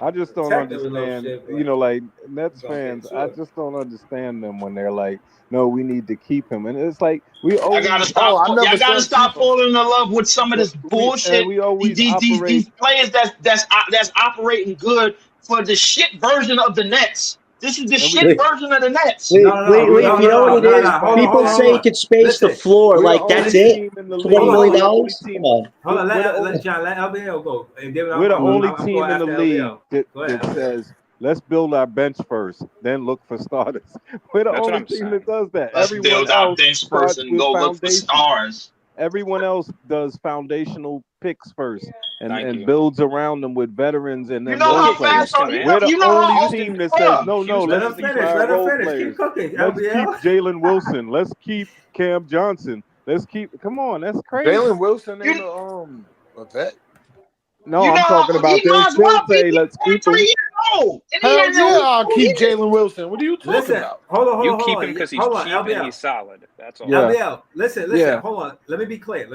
I just don't understand. Like Nets fans, I just don't understand them when they're like, "No, we need to keep him," and it's like we always. Y'all gotta stop falling in love with some of this bullshit. These players that's operating good for the shit version of the Nets. This is the shit version of the Nets. You know what it is? People say he can space the floor. Like, that's it? $20 million? Come on. Hold on, let John, let LBL go. We're the only team in the league that says, let's build our bench first, then look for starters. We're the only team that does that. Let's build our bench first and go look for stars. Everyone else does foundational picks first and builds around them with veterans and then role players. We're the only team that says, no, let's keep our role players. Let's keep Jalen Wilson. Let's keep Cam Johnson. Come on, that's crazy. Jalen Wilson ain't a vet. No, I'm talking about they still say let's keep him. Hell yeah, I'll keep Jalen Wilson. What are you talking about? Hold on. You keep him because he's cheap and he's solid. That's all. LBL, listen. Hold on. Let me be clear.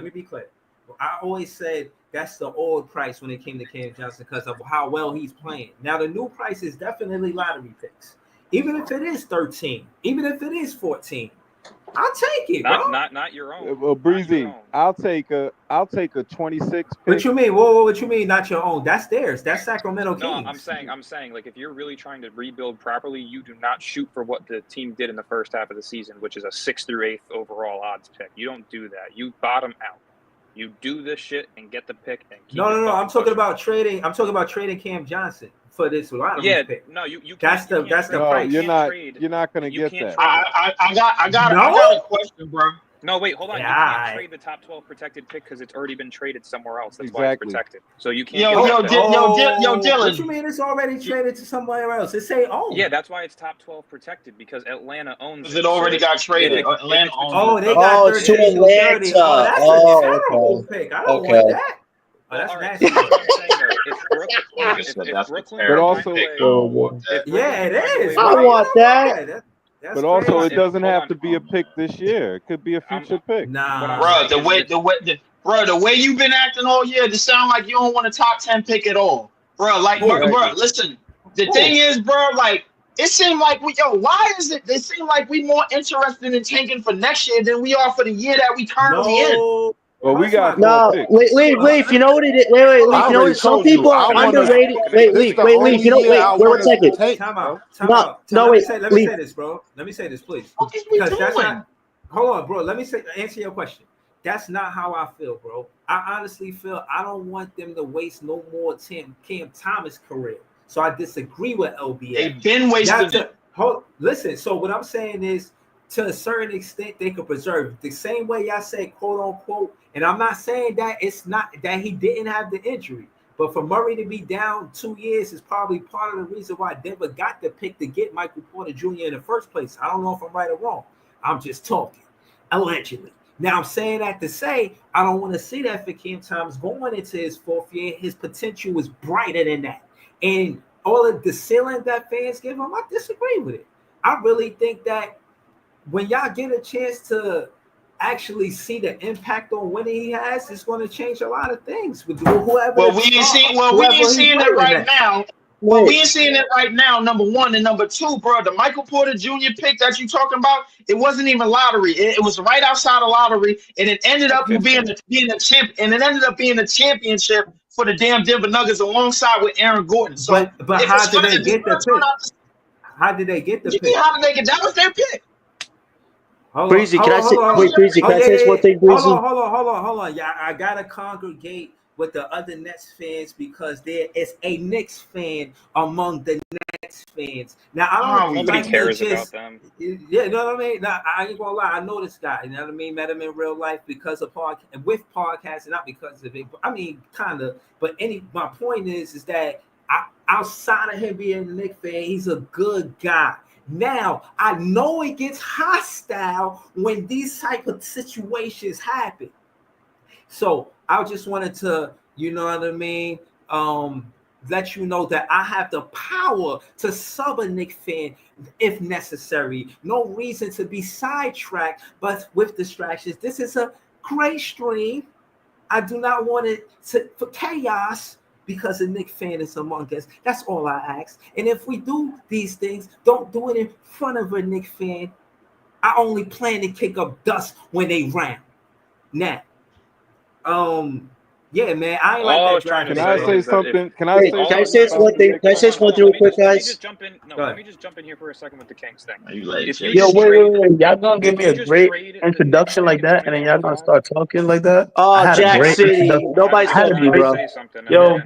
I always said that's the old price when it came to Cam Johnson because of how well he's playing. Now the new price is definitely lottery picks. Even if it is 13, even if it is 14, I'll take it, bro. Not your own. Well, Breezy, I'll take a 26 pick. What you mean? Whoa, what you mean? Not your own? That's theirs. That's Sacramento Kings. No, I'm saying, like if you're really trying to rebuild properly, you do not shoot for what the team did in the first half of the season, which is a 6th through 8th overall odds pick. You don't do that. You bottom out. You do this shit and get the pick and keep No. I'm talking about trading. I'm talking about trading Cam Johnson for this lottery pick. No, you. That's the price. You're not gonna get that. I got a question, bro. No, wait, hold on. You can't trade the top 12 protected pick because it's already been traded somewhere else. That's why it's protected. So you can't. Yo, Dylan. What you mean it's already traded to somewhere else? It say own. Yeah, that's why it's top 12 protected because Atlanta owns it. It already got traded. Atlanta owns it. They got 30. It's to Atlanta. That's a terrible pick. I don't want that. That's nasty. It's Brooklyn. But also, yeah, it is. I want that. But also, it doesn't have to be a pick this year. It could be a future pick. Nah, bro. The way you've been acting all year, to sound like you don't want a top 10 pick at all, bro. Like, bro, listen. The thing is, bro, like it seemed like why is it? It seemed like we more interested in tanking for next year than we are for the year that we currently in. Well, we got No, four picks. Leaf. You know what it is? Wait, Leaf. I You know already what? Some told you, people I are wanna- underrated. This Leaf. the Leaf. only You know, year I wait 1 wanna second. take. Time bro. out. Time No, out. no, Let me wait, say Leaf. this, bro. Let me say this, please. What is we Because that's doing? not. Hold on, bro. Let me answer your question. That's not how I feel, bro. I honestly feel I don't want them to waste no more Cam Thomas' career. So I disagree with LBA. They've been wasting it. Listen, so what I'm saying is, to a certain extent, they could preserve the same way y'all say, quote unquote. And I'm not saying that it's not that he didn't have the injury, but for Murray to be down 2 years is probably part of the reason why Denver got the pick to get Michael Porter Jr. in the first place. I don't know if I'm right or wrong. I'm just talking, allegedly. Now I'm saying that to say I don't want to see that for Cam Thomas going into his fourth year. His potential is brighter than that, and all of the ceiling that fans give him, I disagree with it. I really think that when y'all get a chance to actually see the impact on winning he has, it's going to change a lot of things with whoever. Well, we ain't seeing it right now. Well, we ain't seeing it right now, number one. And number two, bro, the Michael Porter Jr. pick that you talking about, it wasn't even lottery. It was right outside of lottery, and it ended up being a champ, and it ended up being a championship for the damn Denver Nuggets alongside with Aaron Gordon. So, but how did they get the pick? How did they get the pick? How did they get that? Was their pick. Breezy, can I say this one thing, Breezy? Hold on. Yeah, I gotta congregate with the other Nets fans because there is a Knicks fan among the Nets fans. Now I don't. Nobody cares about them. Yeah, you know what I mean. Now I ain't gonna lie. I know this guy. You know what I mean. Met him in real life because of podcasting, not because of it. I mean, kind of. But my point is that outside of him being a Knicks fan, he's a good guy. Now, I know it gets hostile when these type of situations happen. So I just wanted to, you know what I mean, let you know that I have the power to sub a Knicks fan if necessary. No reason to be sidetracked, but with distractions. This is a great stream. I do not want it for chaos. Because a Knicks fan is among us. That's all I ask. And if we do these things, don't do it in front of a Knicks fan. I only plan to kick up dust when they round. Now, yeah, man, I ain't like that draft. Can I say something? Can I say one thing? Can I say something real quick, guys? Let me just jump in. No, let me just jump in here for a second with the Kings thing. Yo, wait. Y'all gonna give me a great introduction like that, and then y'all gonna start talking like that? Oh, Jack City. Nobody's told you, bro. Yo,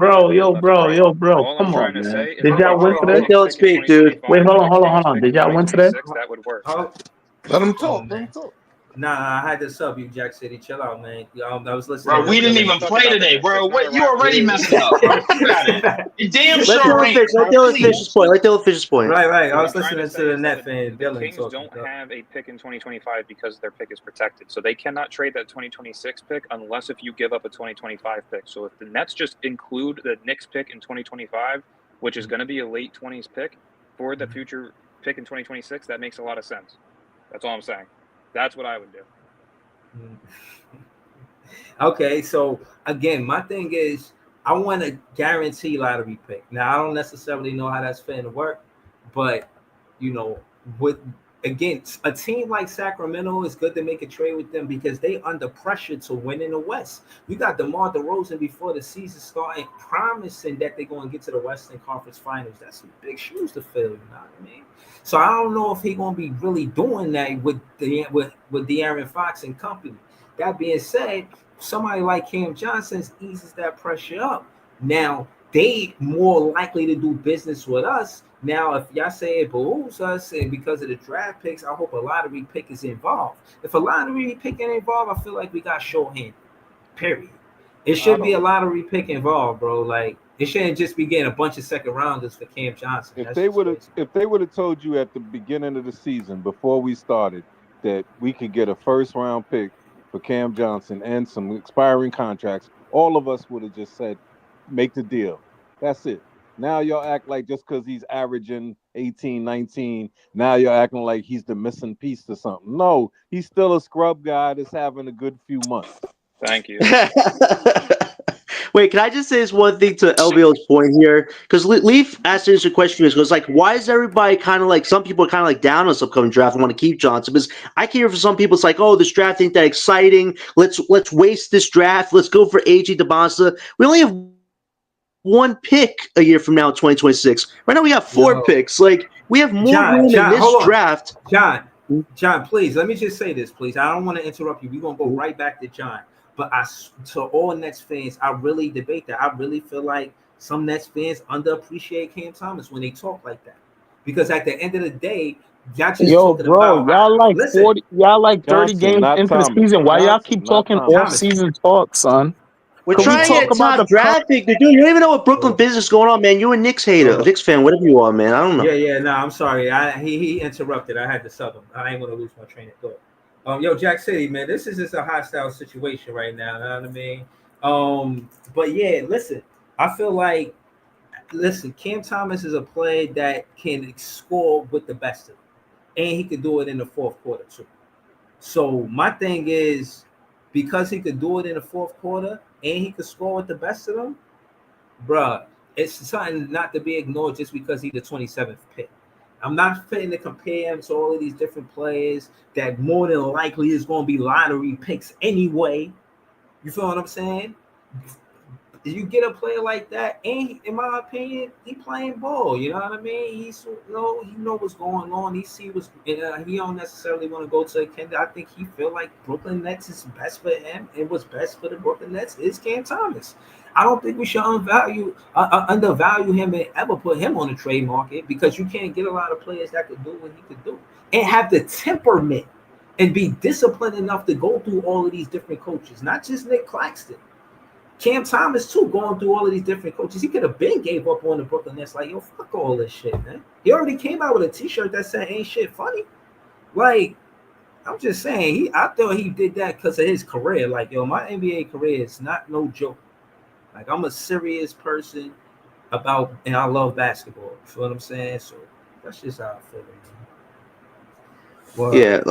bro. Come on, man. Did y'all win today? Don't speak, dude. Wait, hold on. Did y'all win today? That would work. Let him talk. Nah, I had to sub you, Jack City. Chill out, man. I was listening. Bro, we didn't even play today, bro. What you already messing up, bro. You damn sure ain't. Let Dylan finish his point. Right. I was listening to the net fan. The Kings don't have a pick in 2025 because their pick is protected. So they cannot trade that 2026 pick unless if you give up a 2025 pick. So if the Nets just include the Knicks pick in 2025, which is going to be a late 20s pick for the future pick in 2026, that makes a lot of sense. That's all I'm saying. That's what I would do. Okay, so again, my thing is I want a guarantee lottery pick. Now, I don't necessarily know how that's going to work, but, you know, again, a team like Sacramento is good to make a trade with them because they under pressure to win in the West. You got DeMar DeRozan before the season started promising that they're going to get to the Western Conference Finals. That's some big shoes to fill, you know what I mean? So I don't know if he's going to be really doing that with De'Aaron Fox and company. That being said, somebody like Cam Johnson eases that pressure up. Now, they more likely to do business with us. Now, if y'all say it behooves us and because of the draft picks, I hope a lottery pick is involved. If a lottery pick ain't involved, I feel like we got shorthand, period. It should be a lottery pick involved, bro. Like, it shouldn't just be getting a bunch of second rounders for Cam Johnson. If they would have told you at the beginning of the season before we started that we could get a first round pick for Cam Johnson and some expiring contracts, all of us would have just said, make the deal. That's it. Now y'all act like just because he's averaging 18, 19, now you're acting like he's the missing piece to something. No, he's still a scrub guy that's having a good few months. Thank you. Wait, can I just say this one thing to LBO's point here? Because Leaf asked this question, because like, why is everybody kind of like, some people are kind of like down on this upcoming draft and want to keep Johnson? Because I can hear from some people, it's like, oh, this draft ain't that exciting. Let's waste this draft. Let's go for AJ DeBonsa. We only have one pick a year from now in 2026. Right now we have four picks. Like, we have more room in this draft. John, please, let me just say this, please. I don't want to interrupt you. We're going to go right back to John. But to all Nets fans, I really debate that. I really feel like some Nets fans underappreciate Cam Thomas when they talk like that. Because at the end of the day, y'all just talking about y'all like 40, y'all like 30 games into the season. Why y'all keep talking off-season talk, son? We're trying to get top draft pick. Dude, you don't even know what Brooklyn business is going on, man. You're a Knicks hater, Knicks fan, whatever you are, man. I don't know. Yeah. No, I'm sorry. He interrupted. I had to sub him. I ain't going to lose my train of thought. Jack City, man, this is just a hostile situation right now. You know what I mean? But yeah, listen, I feel like, Cam Thomas is a player that can score with the best of them, and he could do it in the fourth quarter too. So my thing is, because he could do it in the fourth quarter and he could score with the best of them, bruh, it's something not to be ignored just because he's the 27th pick. I'm not fitting to compare him to all of these different players that more than likely is going to be lottery picks anyway. You feel what I'm saying? You get a player like that, and in my opinion, he playing ball. You know what I mean? He know what's going on. He see what's. He don't necessarily want to go to a Kendall. I think he feel like Brooklyn Nets is best for him, and what's best for the Brooklyn Nets is Cam Thomas. I don't think we should undervalue him and ever put him on the trade market, because you can't get a lot of players that could do what he could do and have the temperament and be disciplined enough to go through all of these different coaches, not just Nick Claxton. Cam Thomas, too, going through all of these different coaches. He could have been gave up on the Brooklyn Nets. Like, yo, fuck all this shit, man. He already came out with a T-shirt that said, ain't shit funny. Like, I'm just saying, I thought he did that because of his career. Like, yo, my NBA career is not no joke. Like, I'm a serious person and I love basketball. You feel what I'm saying? So, that's just how I feel, man. Well, yeah,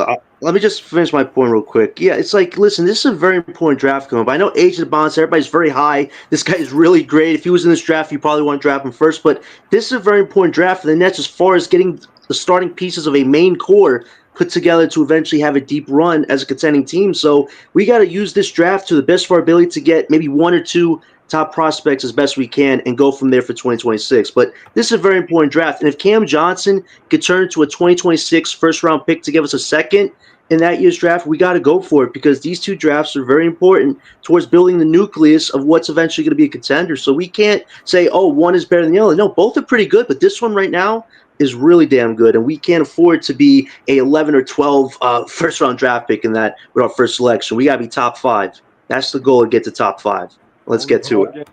let me just finish my point real quick. Yeah, it's like, listen, this is a very important draft coming up. I know AJ DeBonsa, everybody's very high. This guy is really great. If he was in this draft, you probably want to draft him first. But this is a very important draft for the Nets as far as getting the starting pieces of a main core put together to eventually have a deep run as a contending team. So we got to use this draft to the best of our ability to get maybe one or two top prospects as best we can and go from there for 2026. But this is a very important draft. And if Cam Johnson could turn into a 2026 first-round pick to give us a second in that year's draft, we got to go for it, because these two drafts are very important towards building the nucleus of what's eventually going to be a contender. So we can't say, oh, one is better than the other. No, both are pretty good, but this one right now is really damn good, and we can't afford to be a 11 or 12 first-round draft pick in that with our first selection. We got to be top 5. That's the goal, to get to top 5. Let's get to it.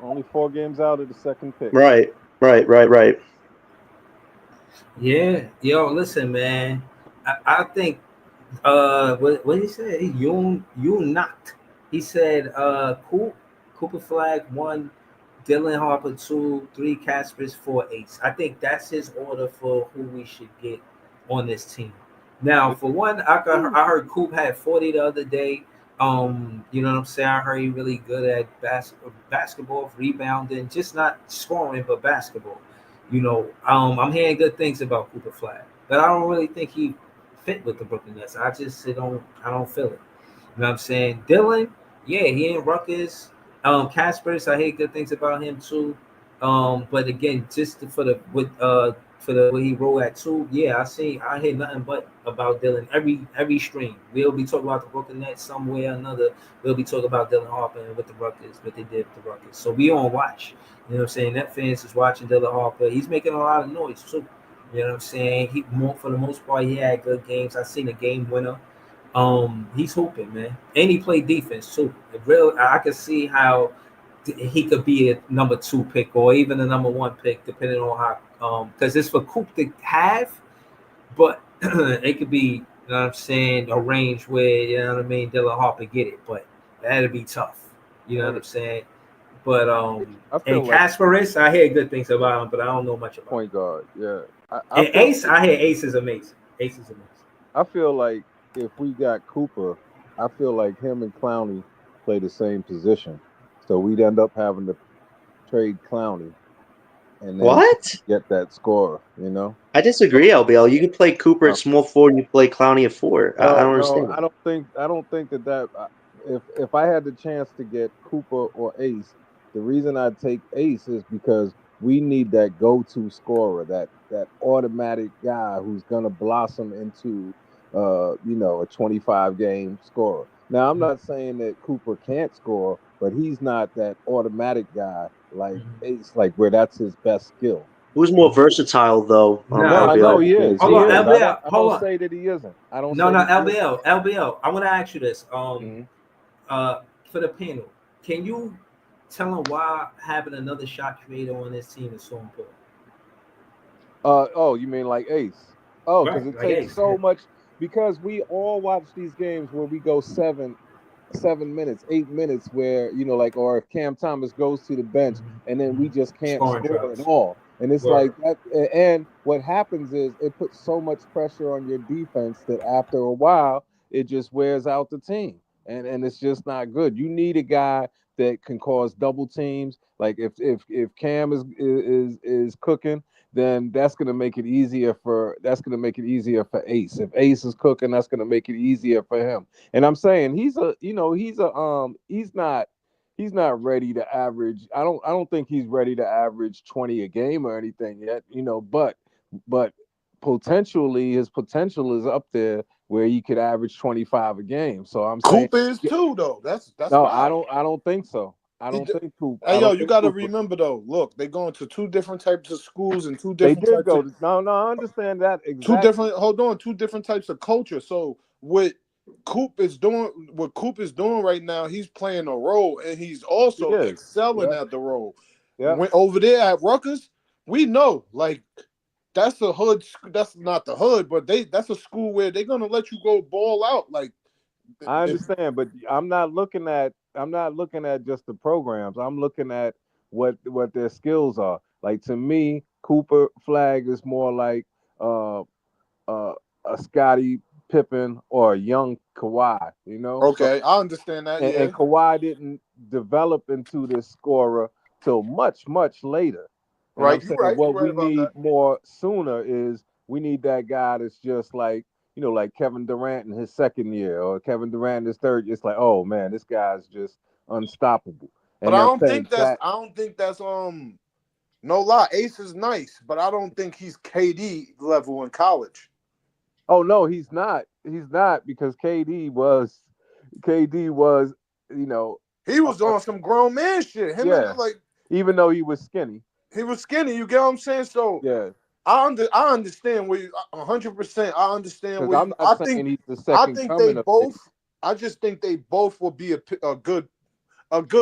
Only 4 games out of the second pick. Right. Yeah. Yo, listen, man. I think what did he say? You not. He said Cooper Flag 1, Dylan Harper 2, 3 Caspers, 4 Ace. I think that's his order for who we should get on this team. Now, for one, I heard Coop had 40 the other day. You know what I'm saying? I heard he really good at basketball, rebounding, just not scoring, but basketball. You know, I'm hearing good things about Cooper Flag, but I don't really think he fit with the Brooklyn Nets. I don't feel it. You know what I'm saying? Dylan, yeah, he ain't Rutgers. Caspers, I hear good things about him too. But again, just for the way he roll at 2, yeah, I hear nothing but about Dylan every stream. We'll be talking about the Brooklyn Nets somewhere or another. We'll be talking about Dylan Harper and with the Rutgers, what they did with the Rutgers. So we on watch. You know what I'm saying? Net fans is watching Dylan Harper. He's making a lot of noise too. You know what I'm saying? For the most part, he had good games. I seen a game winner. He's hooping, man, and he played defense too. I could see how he could be a number 2 pick or even a number 1 pick, depending on how. Because it's for Coop to have, but it could be, you know what I'm saying, a range where, you know what I mean, Dylan Harper get it, but that'd be tough. You know what I'm saying? But and Casparis, I hear good things about him, but I don't know much about point guard. Yeah, and Ace, I hear Ace is amazing. I feel like if we got Cooper, I feel like him and Clowney play the same position. So we'd end up having to trade Clowney and then What? get that scorer. You know. I disagree, LBL. You can play Cooper at small forward, and you play Clowney at 4. I don't understand. I don't think that if I had the chance to get Cooper or Ace, the reason I'd take Ace is because we need that go-to scorer, that automatic guy who's gonna blossom into a 25 game scorer. Now I'm not saying that Cooper can't score, but he's not that automatic guy like Ace, like where that's his best skill. Who's more versatile though? No, I know he is. Hold on, LBL. I don't say that he isn't. I don't. No, LBL. I want to ask you this. For the panel, can you tell them why having another shot creator on this team is so important? You mean like Ace? Oh, because it takes so much. Because we all watch these games where we go 7 minutes, 8 minutes, where or if Cam Thomas goes to the bench and then we just can't score at all. And it's like that. And what happens is it puts so much pressure on your defense that after a while it just wears out the team, and it's just not good. You need a guy that can cause double teams. Like if Cam is cooking, then that's gonna make it easier for Ace. If Ace is cooking, that's gonna make it easier for him. And I'm saying he's not ready to average. I don't think he's ready to average 20 a game or anything yet, but potentially his potential is up there where he could average 25 a game. So I'm saying Coop is too though. That's no, fine. I don't think so. I don't think Coop. Hey yo, you got to remember though. Look, they're going to 2 different types of schools and 2 different. They did go. No, I understand that exactly. 2 different types of culture. So what Coop is doing right now, he's playing a role and he's also excelling at the role. Yeah. When over there at Rutgers, we know like that's a hood. That's not the hood, but that's a school where they're gonna let you go ball out. Like I understand, but I'm not looking at just the programs. I'm looking at what their skills are. Like to me, Cooper Flag is more like a Scottie Pippen or a young Kawhi, Okay, I understand that. And Kawhi didn't develop into this scorer till much later. And right, you're right. What we need more sooner is we need that guy that's just like like Kevin Durant in his second year or Kevin Durant in his third year. It's like, oh man, this guy's just unstoppable. And but I don't think that's no lie. Ace is nice, but I don't think he's KD level in college. Oh no, he's not. He's not because KD was he was on some grown man shit. Even though he was skinny. He was skinny, you get what I'm saying? So yeah. I understand where you 100%. I understand where I think he's the second they both. I just think they both will be a good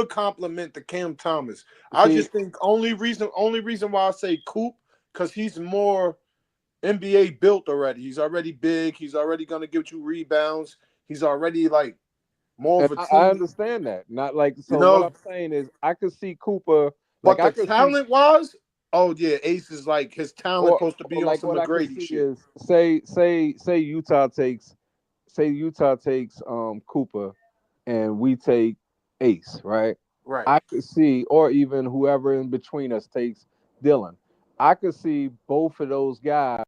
compliment to Cam Thomas. I just think only reason why I say Coop because he's more NBA built already. He's already big. He's already gonna give you rebounds. He's already like more of a team. I understand that. Not like so. What I'm saying is I could see Cooper. But the talent wise. Oh yeah, Ace is like his talent supposed to be on some McGrady shit. Say Utah takes Cooper, and we take Ace, right? Right. I could see, or even whoever in between us takes Dylan. I could see both of those guys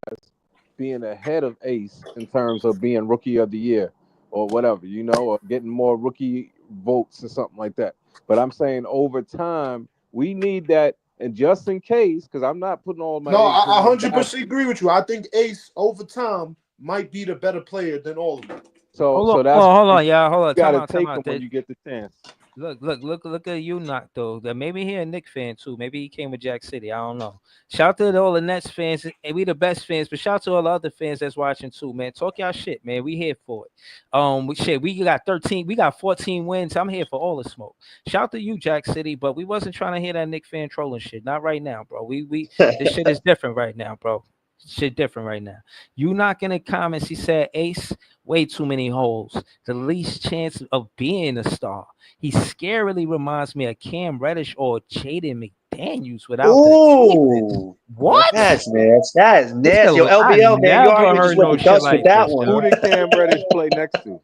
being ahead of Ace in terms of being rookie of the year or whatever, or getting more rookie votes or something like that. But I'm saying over time we need that. And just in case, because I'm not putting all my. No, I 100% agree with you. I think Ace over time might be the better player than all of them. So hold on, y'all. Hold on. You gotta take him when you get the chance. Look at you, knock though. Maybe he a Knicks fan too. Maybe he came with Jack City. I don't know. Shout out to all the Nets fans, and we the best fans. But shout out to all the other fans that's watching too, man. Talk y'all shit, man. We here for it. We got 13. We got 14 wins. I'm here for all the smoke. Shout out to you, Jack City. But we wasn't trying to hear that Knicks fan trolling shit. Not right now, bro. We this shit is different right now, bro. Shit different right now. You not in the comments. He said Ace, way too many holes. The least chance of being a star. He scarily reminds me of Cam Reddish or Jaden McDaniels without the what? That's nasty. Yo, LBL, man, you already just went dust with that one. Who did Cam Reddish play next to?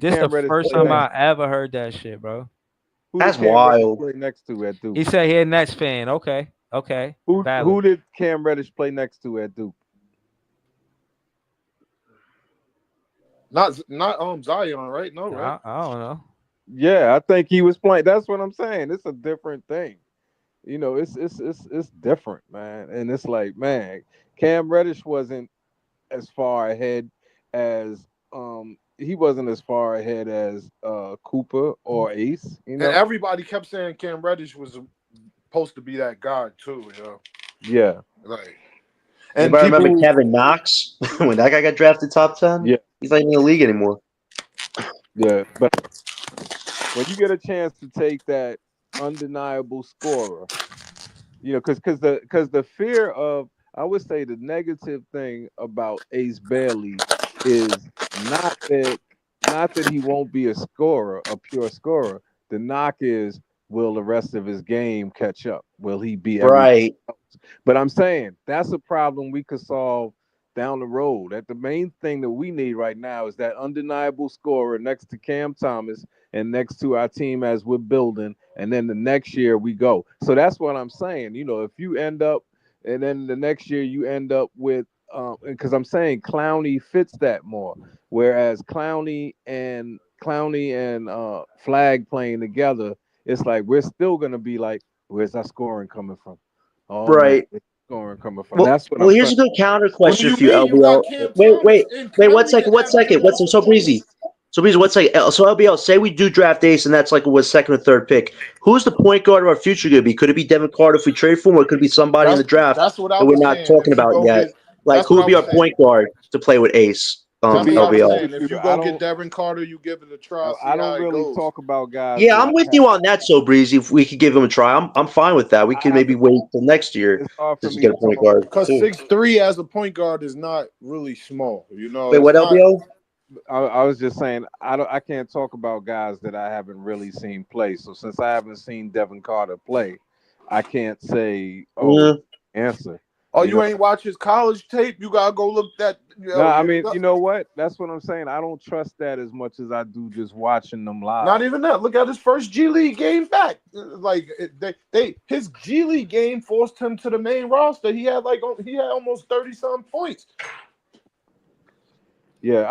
This the first time I ever heard that shit, bro. Who That's did Cam Reddish wild. play next to at Duke? He said he a Nets fan. Okay. Who did Cam Reddish play next to at Duke? Not Zion, right? No, right? I don't know. Yeah, I think he was playing. That's what I'm saying. It's a different thing. You know, it's different, man. And it's like, man, Cam Reddish wasn't as far ahead as he wasn't as far ahead as Cooper or Ace. You know, And everybody kept saying Cam Reddish was supposed to be that guy too. You know, yeah. like. And And remember people, Kevin Knox when that guy got drafted top 10? Yeah. He's not in the league anymore. Yeah, but when you get a chance to take that undeniable scorer, you know, because the fear of, I would say the negative thing about Ace Bailey is not that he won't be a scorer, a pure scorer. The knock is, will the rest of his game catch up? Will he be Right? But I'm saying that's a problem we could solve down the road. That the main thing that we need right now is that undeniable scorer next to Cam Thomas and next to our team as we're building, and then the next year we go. So that's what I'm saying. You know, if you end up, and then the next year you end up with, because I'm saying Clowney fits that more, whereas Clowney and Flag playing together, it's like we're still gonna be like, where's our scoring coming from? Oh man, Right. where's scoring coming from? Well, That's what well, I'm here's a saying. good counter what do question you for you, mean? You LBL. got Cam Wait, Thomas and one Clowney second. averaging What's double so breezy? doubles. So breezy, one second. So LBL, say we do draft Ace, and that's like was second or third pick. Who's the point guard of our future going to be? Could it be Devin Carter if we trade for him, or could it be somebody in the draft That's what I that we're was not saying. talking If you about go yet? get, Like, that's who what would I be was our saying. point guard to play with Ace? That's what I was LBL. saying. If you I go don't get Devin Carter, you give it a try. See I how don't it really goes. talk about guys. Yeah, that I'm I with have. you on that. So breezy, if we could give him a try, I'm fine with that. We I could maybe haven't. wait till next year It's hard to for me get to a point talk. guard Because too. 6'3" as a point guard is not really small. You know, Wait, it's what, not. LBL? I was just saying I can't talk about guys that I haven't really seen play. So since I haven't seen Devin Carter play, I can't say answer. Oh, You you know, ain't watch his college tape? You gotta go look that. no, I mean, you know what? That's what I'm saying. I don't trust that as much as I do just watching them live. Not even that. Look at his first G League game back. Like his G League game forced him to the main roster. He had almost 30-some points. Yeah,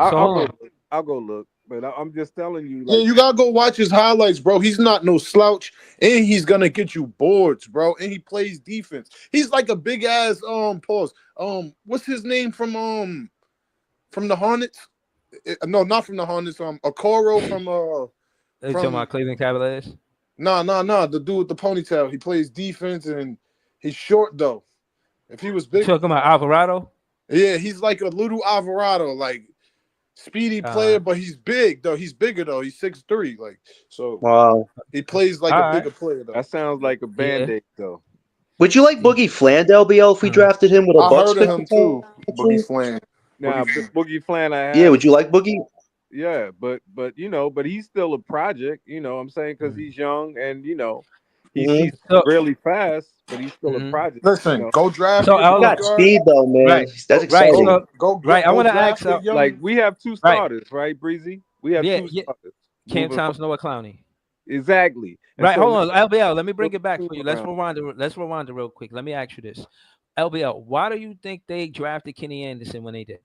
I'll go look. But I'm just telling you, like, Yeah, you gotta go watch his highlights, bro. He's not no slouch, and he's gonna get you boards, bro. And he plays defense. He's like a big ass pause. What's his name from the Hornets? No, not from the Hornets. Okoro from You talking about Cleveland Cavaliers? No. The dude with the ponytail. He plays defense and he's short though. If he was big, You talking about Alvarado? yeah, he's like a little Alvarado, like speedy player, but he's big though. He's bigger though. He's 6'3", like so. Wow. He plays like a bigger player though. That sounds like a band-aid though. Would you like Boogie Fland, LBL, if we drafted him with a I Bucks heard of pick? him too. Boogie Fland. Now, Boogie Fland, I have. Yeah, would you like Boogie? Yeah, but you know, but he's still a project. You know, what I'm saying because he's young and you know, he's really fast, but he's still a project. Listen, you know? go draft. So he got speed though, man. Right. That's exciting. I want to ask. Like we have two starters, right, Breezy? We have two starters. Cam Thomas, Noah Clowney. Exactly. And Right. so Hold on, LBL. Let me bring it back for you. Let's around. rewind it real quick. Let me ask you this, LBL. Why do you think they drafted Kenny Anderson when they did?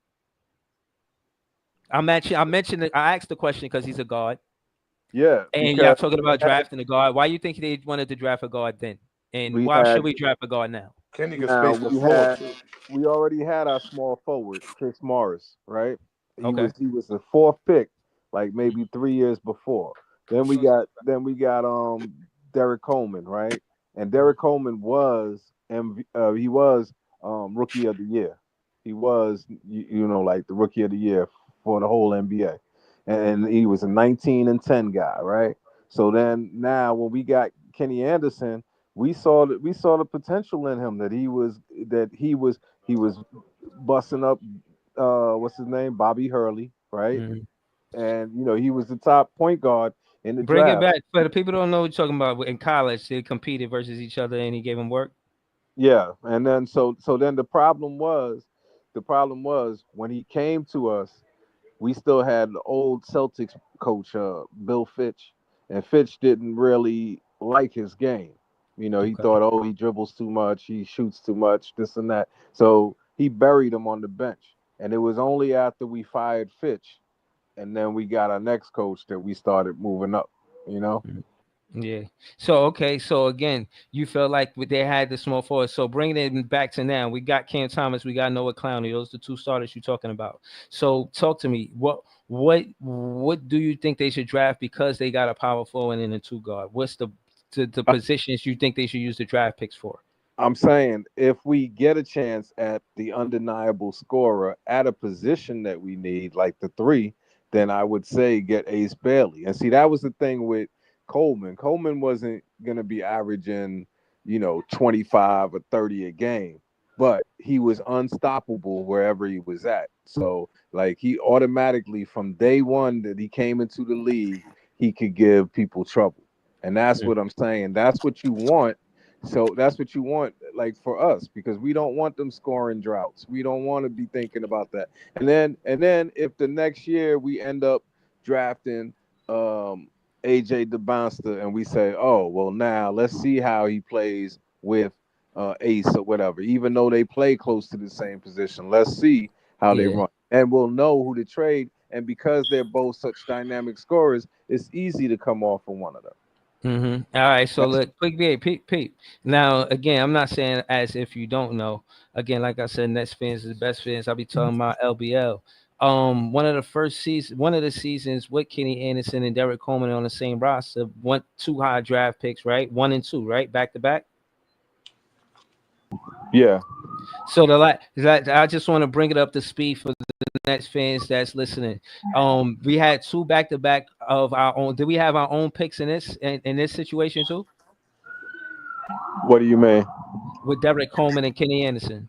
I mentioned it. I asked the question because he's a guard. Yeah. And y'all talking about drafting a guard. Why do you think they wanted to draft a guard then? And why should we draft a guard now? Kenny can Now, space the floor. we already had our small forward, Chris Morris, right? He Okay. was the fourth pick, like maybe 3 years before. Then we got Derek Coleman, right? And Derek Coleman was rookie of the year. He was like the rookie of the year for the whole NBA. And he was a 19-10 guy, right? So then now when we got Kenny Anderson, we saw the potential in him that he was busting up what's his name? Bobby Hurley, right? Mm-hmm. And he was the top point guard in the Bring draft. it back for the people who don't know what you're talking about. In college, they competed versus each other, and he gave them work. Yeah, and then so then the problem was when he came to us, we still had the old Celtics coach Bill Fitch, and Fitch didn't really like his game. You know, he Okay. thought, oh, he dribbles too much, he shoots too much, this and that. So he buried him on the bench. And it was only after we fired Fitch and then we got our next coach that we started moving up, you know? Yeah. So okay. So again, you felt like they had the small forward. So bringing it back to now, we got Cam Thomas, we got Noah Clowney. Those are the two starters you're talking about. So talk to me. What do you think they should draft because they got a power forward and a two guard? What's the positions you think they should use the draft picks for? I'm saying if we get a chance at the undeniable scorer at a position that we need, like the 3, then I would say get Ace Bailey. And see, that was the thing with Coleman. Coleman wasn't going to be averaging, 25 or 30 a game, but he was unstoppable wherever he was at. So, like, he automatically, from day one that he came into the league, he could give people trouble. And that's what I'm saying. That's what you want. So that's what you want, like, for us, because we don't want them scoring droughts. We don't want to be thinking about that. And then if the next year we end up drafting AJ DeBonster and we say, oh, well, now let's see how he plays with Ace or whatever, even though they play close to the same position. Let's see how they run. And we'll know who to trade. And because they're both such dynamic scorers, it's easy to come off of one of them. Mm-hmm. All right, so look, quick peep. Now, again, I'm not saying as if you don't know. Again, like I said, Nets fans is the best fans. I'll be talking about LBL. One of the seasons with Kenny Anderson and Derek Coleman on the same roster, 2 high draft picks, right? 1 and 2, right? Back to back. Yeah. So I just want to bring it up to speed for the Nets fans that's listening. We had 2 back to back of our own. Did we have our own picks in this situation too? What do you mean? With Derek Coleman and Kenny Anderson.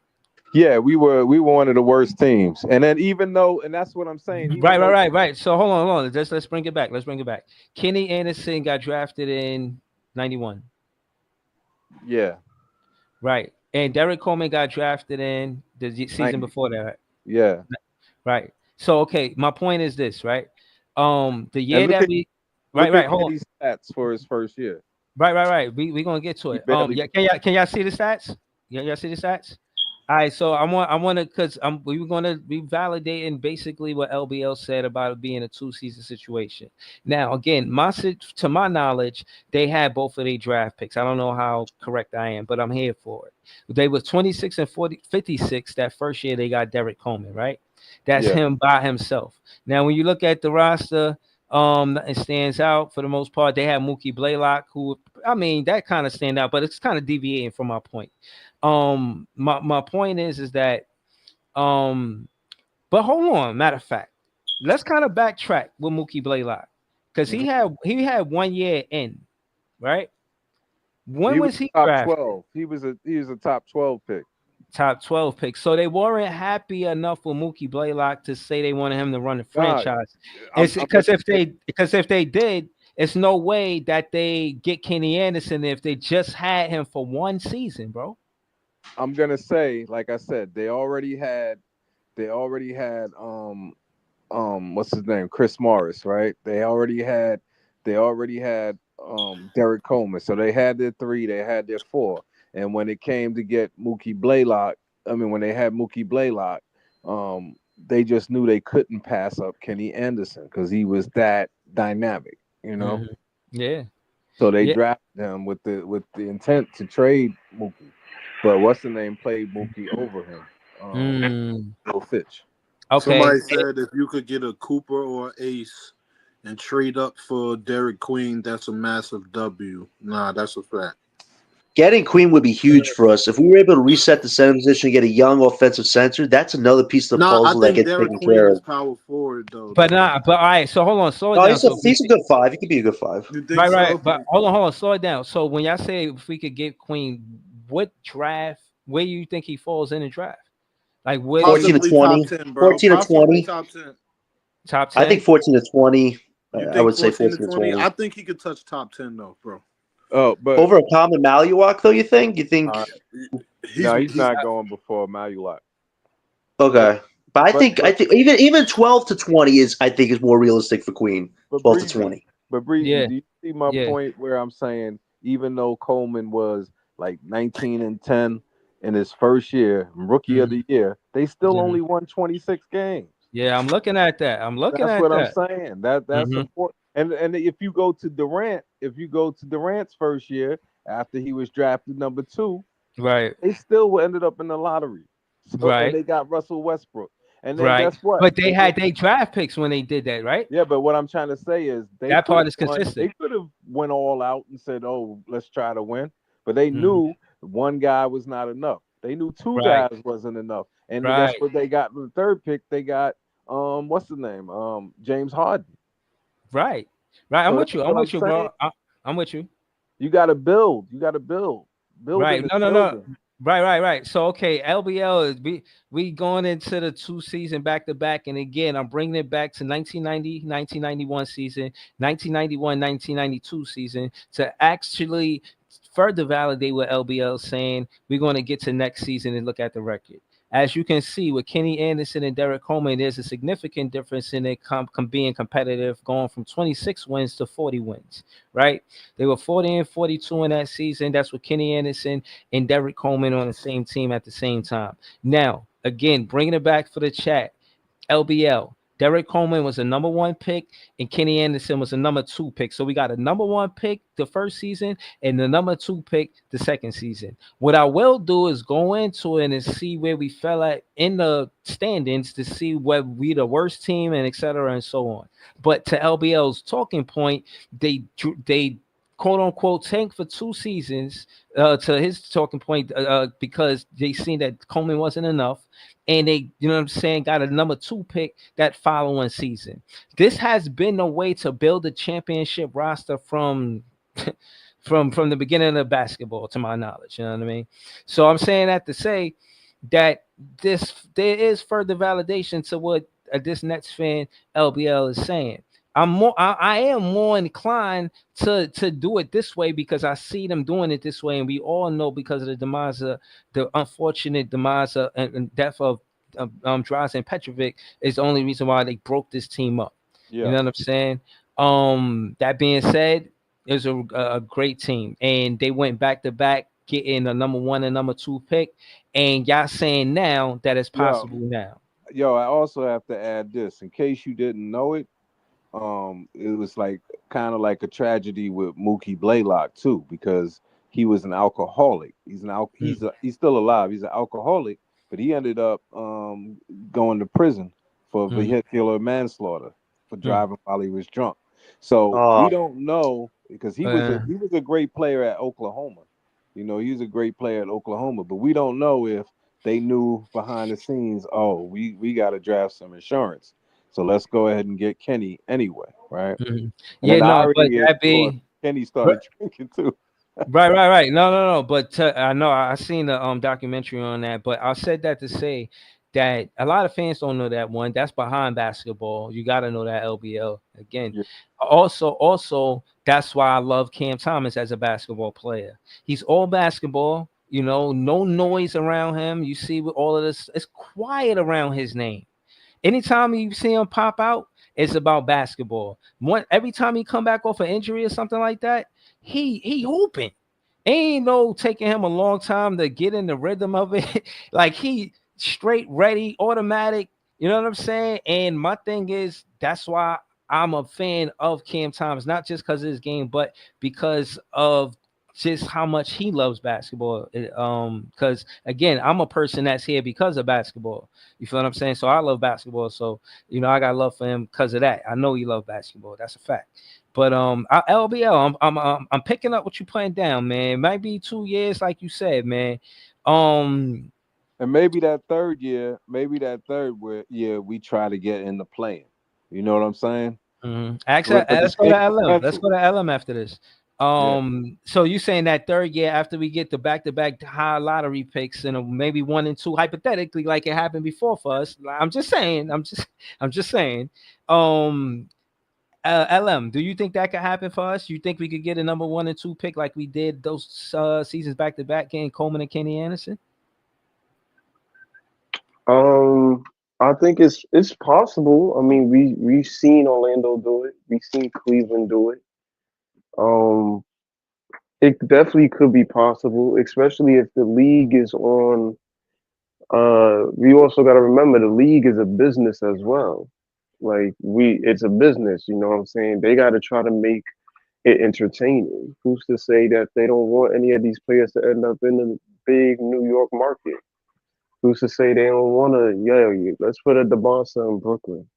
Yeah, we were one of the worst teams. And then and that's what I'm saying. Right. So hold on. Let's bring it back. Kenny Anderson got drafted in 91. Yeah. Right. And Derek Coleman got drafted in the season before that. Yeah. Right. So okay, my point is this, right? The year that we hold on. Stats for his first year. Right. We're gonna get to it. Can y'all see the stats? Y'all see the stats? All right, so I want to, because we were going to be validating basically what LBL said about it being a 2-season situation. Now, again, to my knowledge, they had both of their draft picks. I don't know how correct I am, but I'm here for it. They were 26 and 56 that first year. They got Derek Coleman, right? That's him by himself. Now, when you look at the roster, it stands out for the most part. They have Mookie Blaylock, who, I mean, that kind of stand out, but it's kind of deviating from my point. My point is that but hold on, matter of fact, let's kind of backtrack with Mookie Blaylock, because he had 1 year in, right? When was he top drafted? 12? He was a top 12 pick. Top 12 pick. So they weren't happy enough with Mookie Blaylock to say they wanted him to run the franchise. Because if they did, it's no way that they get Kenny Anderson if they just had him for 1 season, bro. I'm gonna say, like I said, they already had what's his name, Chris Morris, right? They already had Derek Coleman, so they had their 3, they had their 4, and when it came to get Mookie Blaylock, when they had Mookie Blaylock, they just knew they couldn't pass up Kenny Anderson because he was that dynamic, you know. Mm-hmm. Yeah. So they drafted him with the intent to trade Mookie. But what's the name played Mookie over him? Bill Fitch. Okay. Somebody said if you could get a Cooper or Ace and trade up for Derek Queen, that's a massive W. Nah, that's a fact. Getting Queen would be huge for us. If we were able to reset the center position and get a young offensive center, that's another piece of the puzzle that gets taken care of. Power forward, though. But all right, so hold on, slow it down. He's a good 5. He could be a good 5. Right. But hold on, slow it down. So when y'all say if we could get Queen, what draft? Where do you think he falls in the draft? Like 14 to 20. 14 to 20. Top 10. Top 10. I think 14 to 20. I would say 14 to 20. I think he could touch top 10 though, bro. Oh, but over a common Maluak, though, you think? he's not going before Maluak. Okay. But I think even 12 to 20 is more realistic for Queen. 12 to 20. But Breezy, see my point where I'm saying even though Coleman was like 19-10 in his first year, rookie of the year, they still only won 26 games. Yeah, I'm looking at that. That's what I'm saying. That's important. And if you go to Durant's first year after he was drafted number 2, right, they still ended up in the lottery. So, right. And they got Russell Westbrook. And then Right. guess what? But they had their draft picks when they did that, right? Yeah, but what I'm trying to say is that part is consistent. They could have went all out and said, "Oh, let's try to win," but they knew one guy was not enough. They knew two guys wasn't enough, and guess what they got with the third pick? They got what's the name? James Harden. Right. I'm So with you. I'm with you, bro. I'm with you. You got to build. You got to build. Right. No. Right. So okay, LBL is we going into the 2 season back to back, and again I'm bringing it back to 1990, 1991 season, 1991, 1992 season to actually further validate what LBL is saying. We're going to get to next season and look at the record. As you can see with Kenny Anderson and Derek Coleman, there's a significant difference in it being competitive, going from 26 wins to 40 wins, right? They were 40 and 42 in that season. That's with Kenny Anderson and Derek Coleman on the same team at the same time. Now, again, bringing it back for the chat, LBL. Derek Coleman was a number 1 pick, and Kenny Anderson was a number 2 pick. So we got a number 1 pick the first season and the number 2 pick the second season. What I will do is go into it and see where we fell at in the standings to see whether we the worst team and et cetera and so on. But to LBL's talking point, they quote unquote tank for 2 seasons to his talking point because they seen that Coleman wasn't enough. And they, you know what I'm saying, got a number 2 pick that following season. This has been a way to build a championship roster from the beginning of basketball, to my knowledge. You know what I mean? So I'm saying that to say that there is further validation to what this Nets fan LBL is saying. I am more inclined to do it this way because I see them doing it this way, and we all know because of the unfortunate demise and death of Drazen Petrovic is the only reason why they broke this team up. Yeah. You know what I'm saying? That being said, it was a great team, and they went back to back getting a number 1 and number 2 pick, and y'all saying now that it's possible now. Yo, I also have to add this in case you didn't know it. It was like kind of like a tragedy with Mookie Blaylock too, because he was an alcoholic. He's still alive. He's an alcoholic, but he ended up going to prison for vehicular manslaughter for driving while he was drunk. So we don't know because he was a great player at Oklahoma. You know, he was a great player at Oklahoma, but we don't know if they knew behind the scenes. Oh, we got to draft some insurance. So let's go ahead and get Kenny anyway, right? Yeah, no, but that be Kenny started drinking too. Right. No. But I know I seen the documentary on that. But I said that to say that a lot of fans don't know that one. That's behind basketball. You got to know that LBL again. Yeah. Also, that's why I love Cam Thomas as a basketball player. He's all basketball. You know, no noise around him. You see with all of this, it's quiet around his name. Anytime you see him pop out, it's about basketball. Every time he come back off an injury or something like that, he hooping. Ain't no taking him a long time to get in the rhythm of it. Like he straight ready, automatic. You know what I'm saying? And my thing is that's why I'm a fan of Cam Thomas, not just because of his game, but because of just how much he loves basketball. Because again, I'm a person that's here because of basketball. You feel what I'm saying? So I love basketball. So you know, I got love for him because of that. I know he loves basketball. That's a fact. But LBL, I'm picking up what you're putting down, man. It might be 2 years, like you said, man. And maybe that third year, we try to get in the play. You know what I'm saying? Actually, let's go to LM. Let's go to LM after this. So you saying that third year after we get the back-to-back high lottery picks and maybe 1 and 2 hypothetically like it happened before for us. I'm just saying. LM, do you think that could happen for us? You think we could get a number 1 and 2 pick like we did those seasons back-to-back getting Coleman and Kenny Anderson? I think it's possible. I mean, we've seen Orlando do it. We've seen Cleveland do it. It definitely could be possible, especially if the league is on. We also got to remember the league is a business as well. Like it's a business. You know what I'm saying? They got to try to make it entertaining. Who's to say that they don't want any of these players to end up in the big New York market? Who's to say they don't want to? Yeah, let's put a DeBonsa in Brooklyn.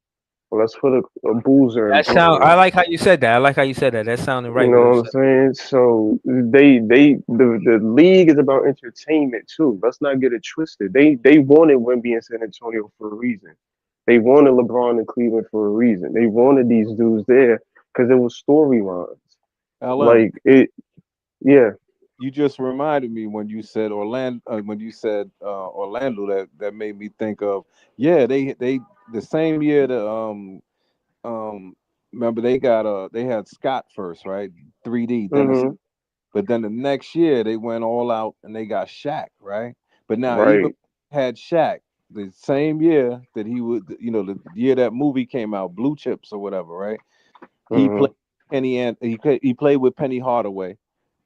Or let's put a Boozer in That sound. I Brooklyn. like how you said that. I like how you said that. That sounded You right. know Will. what I'm saying? So the league is about entertainment too. Let's not get it twisted. They wanted Wemby in San Antonio for a reason. They wanted LeBron in Cleveland for a reason. They wanted these dudes there because it was storylines. LM, Like it, yeah. you just reminded me when you said Orlando. Orlando, that made me think of, yeah, they the same year that um remember they had Scott first, right? 3D, Dennis. Hmm. But then the next year they went all out and they got Shaq, right? But now even Right. had Shaq the same year that he would, the year that movie came out, Blue Chips or whatever, right? He Hmm. played he played with Penny Hardaway,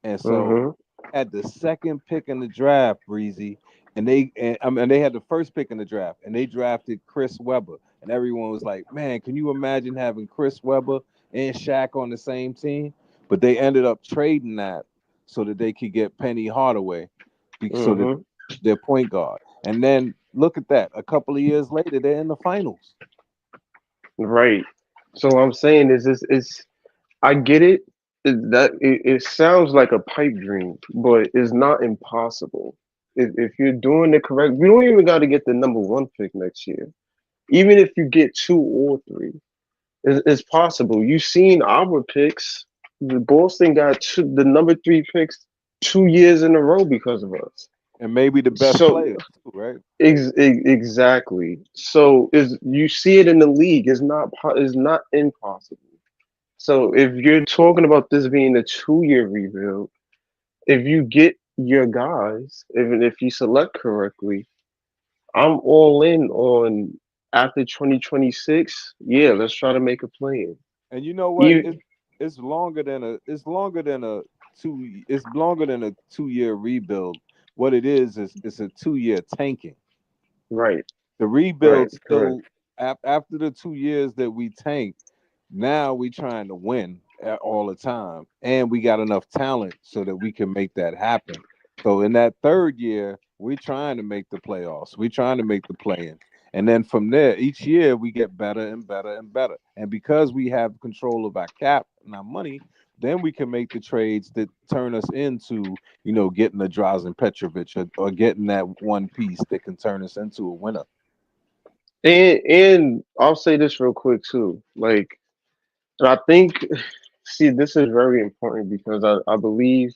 and so Hmm. had the second pick in the draft, Breezy, and they had the first pick in the draft, and they drafted Chris Webber, and everyone was like, "Man, can you imagine having Chris Webber and Shaq on the same team?" But they ended up trading that so that they could get Penny Hardaway, so that Hmm. their point guard. And then look at that, a couple of years later, they're in the finals. Right. So what I'm saying is, it's I get it. It sounds like a pipe dream, but it's not impossible. If you're doing the correct, we don't even got to get the number one pick next year. Even if you get two or three, it's possible. You've seen our picks. The Boston got the number three picks 2 years in a row because of us. And maybe the best So players too, right? exactly. So is you see it in the league. It's not impossible. So if you're talking about this being a 2 year rebuild, if you get your guys, even if you select correctly, I'm all in on after 2026. Yeah, let's try to make a plan. And you know what? You It's longer than a it's longer than a 2 year rebuild. What it is it's a 2 year tanking. right, The right, rebuild correct. still after the 2 years that we tanked, now we trying to win all the time, and we got enough talent so that we can make that happen. So in that third year, we're trying to make the playoffs. We're trying to make the play-in, and then from there, each year we get better and better and better. And because we have control of our cap and our money, then we can make the trades that turn us into, getting a Drazen Petrovic or getting that one piece that can turn us into a winner. And I'll say this real quick too. Like, and I think, see, this is very important because I believe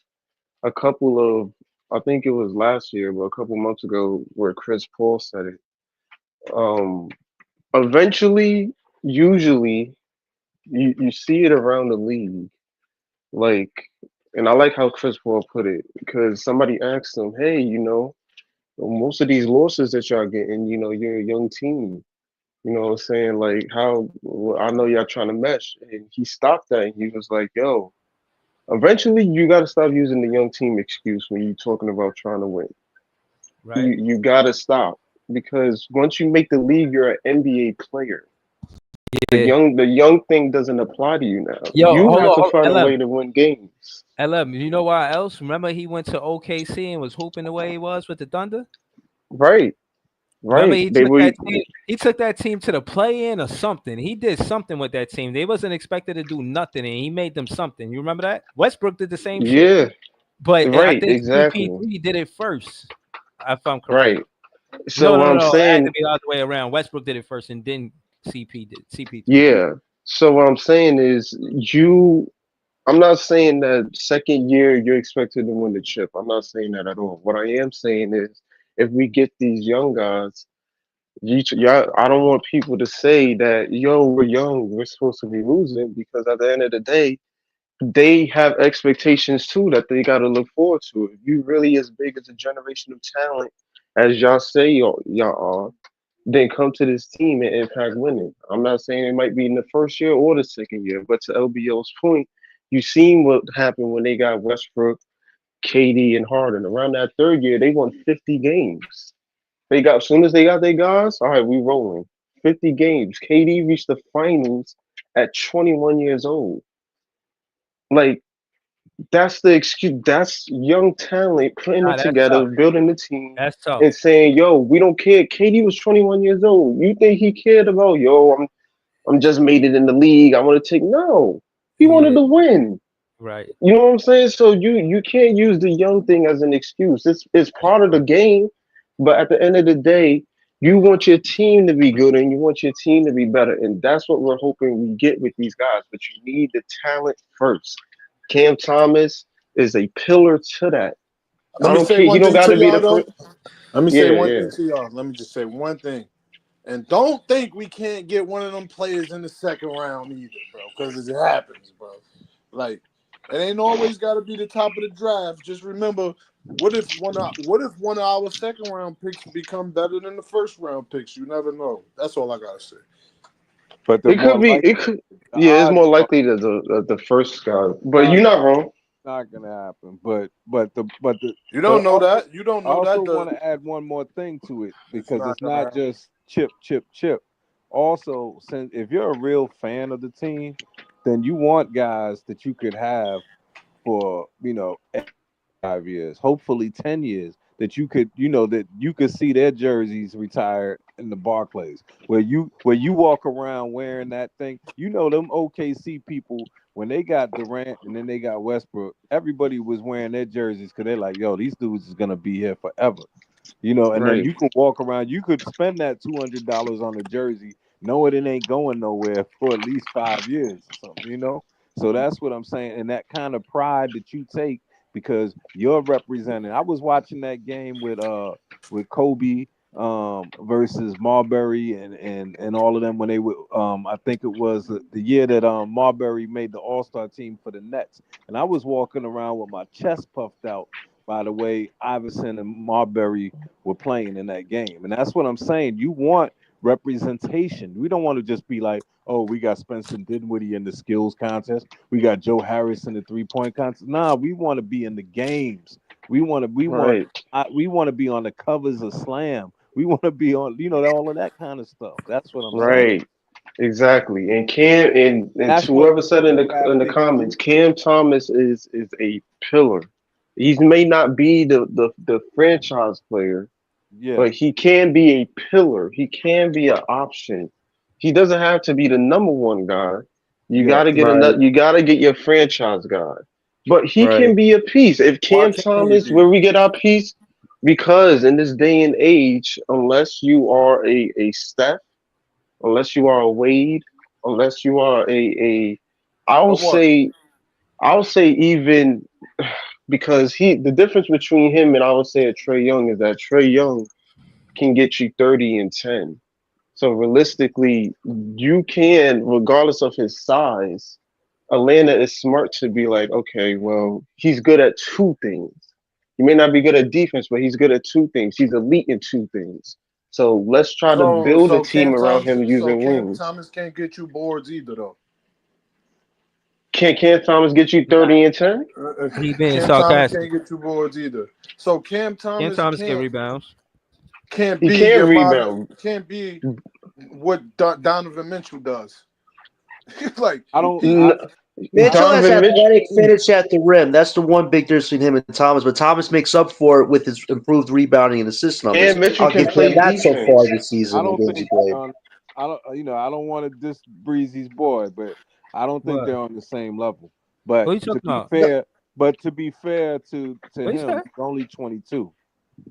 a couple of, I think it was last year, but a couple months ago, where Chris Paul said it. Um, Eventually, usually, you see it around the league. Like, and I like how Chris Paul put it because somebody asked him, "Hey, most of these losses that y'all getting, you're a young team. You know what I'm saying? Like, I know y'all trying to mesh." And he stopped that and he was like, "Yo, eventually, you got to stop using the young team excuse when you're talking about trying to win. Right. You got to stop because once you make the league, you're an NBA player. Yeah. The young thing doesn't apply to you now. Yo, You hold have on, to hold find a on. way to win games." LM, you know why else? Remember he went to OKC and was hooping the way he was with the Thunder? Right, Remember right. They were he took that team to the play-in or something. He did something with that team. They wasn't expected to do nothing, and he made them something. You remember that? Westbrook did the same shit, yeah, but I right, think exactly. CP3 did it first, if I'm correct. Right. No, So no, what no, I'm no. It had to saying, be the other way around. Westbrook did it first, and then CP3 did. yeah. So what I'm saying is I'm not saying that second year you're expected to win the chip. I'm not saying that at all. What I am saying is if we get these young guys, I don't want people to say that, yo, we're young, we're supposed to be losing because at the end of the day, they have expectations too that they got to look forward to. If you really as big as a generation of talent as y'all say y'all are, then come to this team and impact winning. I'm not saying it might be in the first year or the second year, but to LBO's point, You seen what happened when they got Westbrook, KD, and Harden. Around that third year, they won 50 games. As soon as they got their guys, all right, we rolling. 50 games. KD reached the finals at 21 years old. Like, that's the excuse. That's young talent putting Nah, it that's together, tough. building the team, That's tough. and saying, "Yo, we don't care." KD was 21 years old. You think he cared about? Yo, I'm just made it in the league. I want to take. No, he wanted to win. Right. You know what I'm saying? So you can't use the young thing as an excuse. It's part of the game, but at the end of the day, you want your team to be good and you want your team to be better, and that's what we're hoping we get with these guys. But you need the talent first. Cam Thomas is a pillar to that. Let I me don't say care. He one don't thing got to to be the y'all though. first. Let me say Yeah, one yeah. thing to y'all. Let me just say one thing. And don't think we can't get one of them players in the second round either, bro, because it happens, bro. Like, it ain't always got to be the top of the draft. Just remember, what if one of our second round picks become better than the first round picks? You never know. That's all I gotta say. But the It could more be. likely, It could. the Yeah, it's odds more are likely that the first guy. But not you're not wrong. not gonna happen. But You don't know also that. You don't I know also that. want to add one more thing to it It's because not it's gonna not happen. just chip. Also, since if you're a real fan of the team, then you want guys that you could have for 5 years, hopefully 10 years, that you could, that you could see their jerseys retired in the Barclays, where you walk around wearing that thing. Them OKC people, when they got Durant and then they got Westbrook, everybody was wearing their jerseys because they're like, yo, these dudes is gonna be here forever. And then Right. you can walk around, you could spend that $200 on a jersey, knowing it ain't going nowhere for at least 5 years or something. So that's what I'm saying. And that kind of pride that you take because you're representing. I was watching that game with Kobe versus Marbury and all of them when they were I think it was the year that Marbury made the All-Star team for the Nets. And I was walking around with my chest puffed out by the way Iverson and Marbury were playing in that game. And that's what I'm saying. You want representation. We don't want to just be like, oh, we got Spencer Dinwiddie in the skills contest. We got Joe Harris in the three-point contest. Nah, we want to be in the games. We want to be on the covers of Slam. We want to be on, all of that kind of stuff. That's what I'm saying. Right. Exactly. And Cam and That's to what whoever said in the drafting. comments, Cam Thomas is a pillar. He may not be the franchise player, Yeah. but he can be a pillar. He can be an option. He doesn't have to be the number one guy. You Yeah. gotta get Right. you gotta get your franchise guy. But he Right. can be a piece. If Why Cam can't he Thomas, be? where we get our piece, because in this day and age, unless you are a Steph, unless you are a Wade, unless you are a I'll But what? say even because the difference between him and I would say a Trey Young is that Trey Young can get you 30 and 10. So realistically, you can, regardless of his size, Atlanta is smart to be like, okay, well, he's good at two things. He may not be good at defense, but he's good at two things. He's elite in two things. So let's try to build a team around him using Cam wings. Thomas can't get you boards either though. Can Cam Thomas get you 30 and 10? He being Cam Thomas sarcastic. can't get you boards either. So Cam Cam Thomas Thomas get rebounds. can't He be can your rebound. can't be what Donovan Mitchell does. Like I don't. Mitchell has Donovan athletic finish at the rim. That's the one big difference between him and Thomas. But Thomas makes up for it with his improved rebounding and assist numbers. And Mitchell I'll can give play him that so defense. far this season. I don't the games think he played. I don't. I don't want to diss Breezy's boy, but I don't think What? they're on the same level. But What you to talking be about? fair, to What he him, said? he's only 22.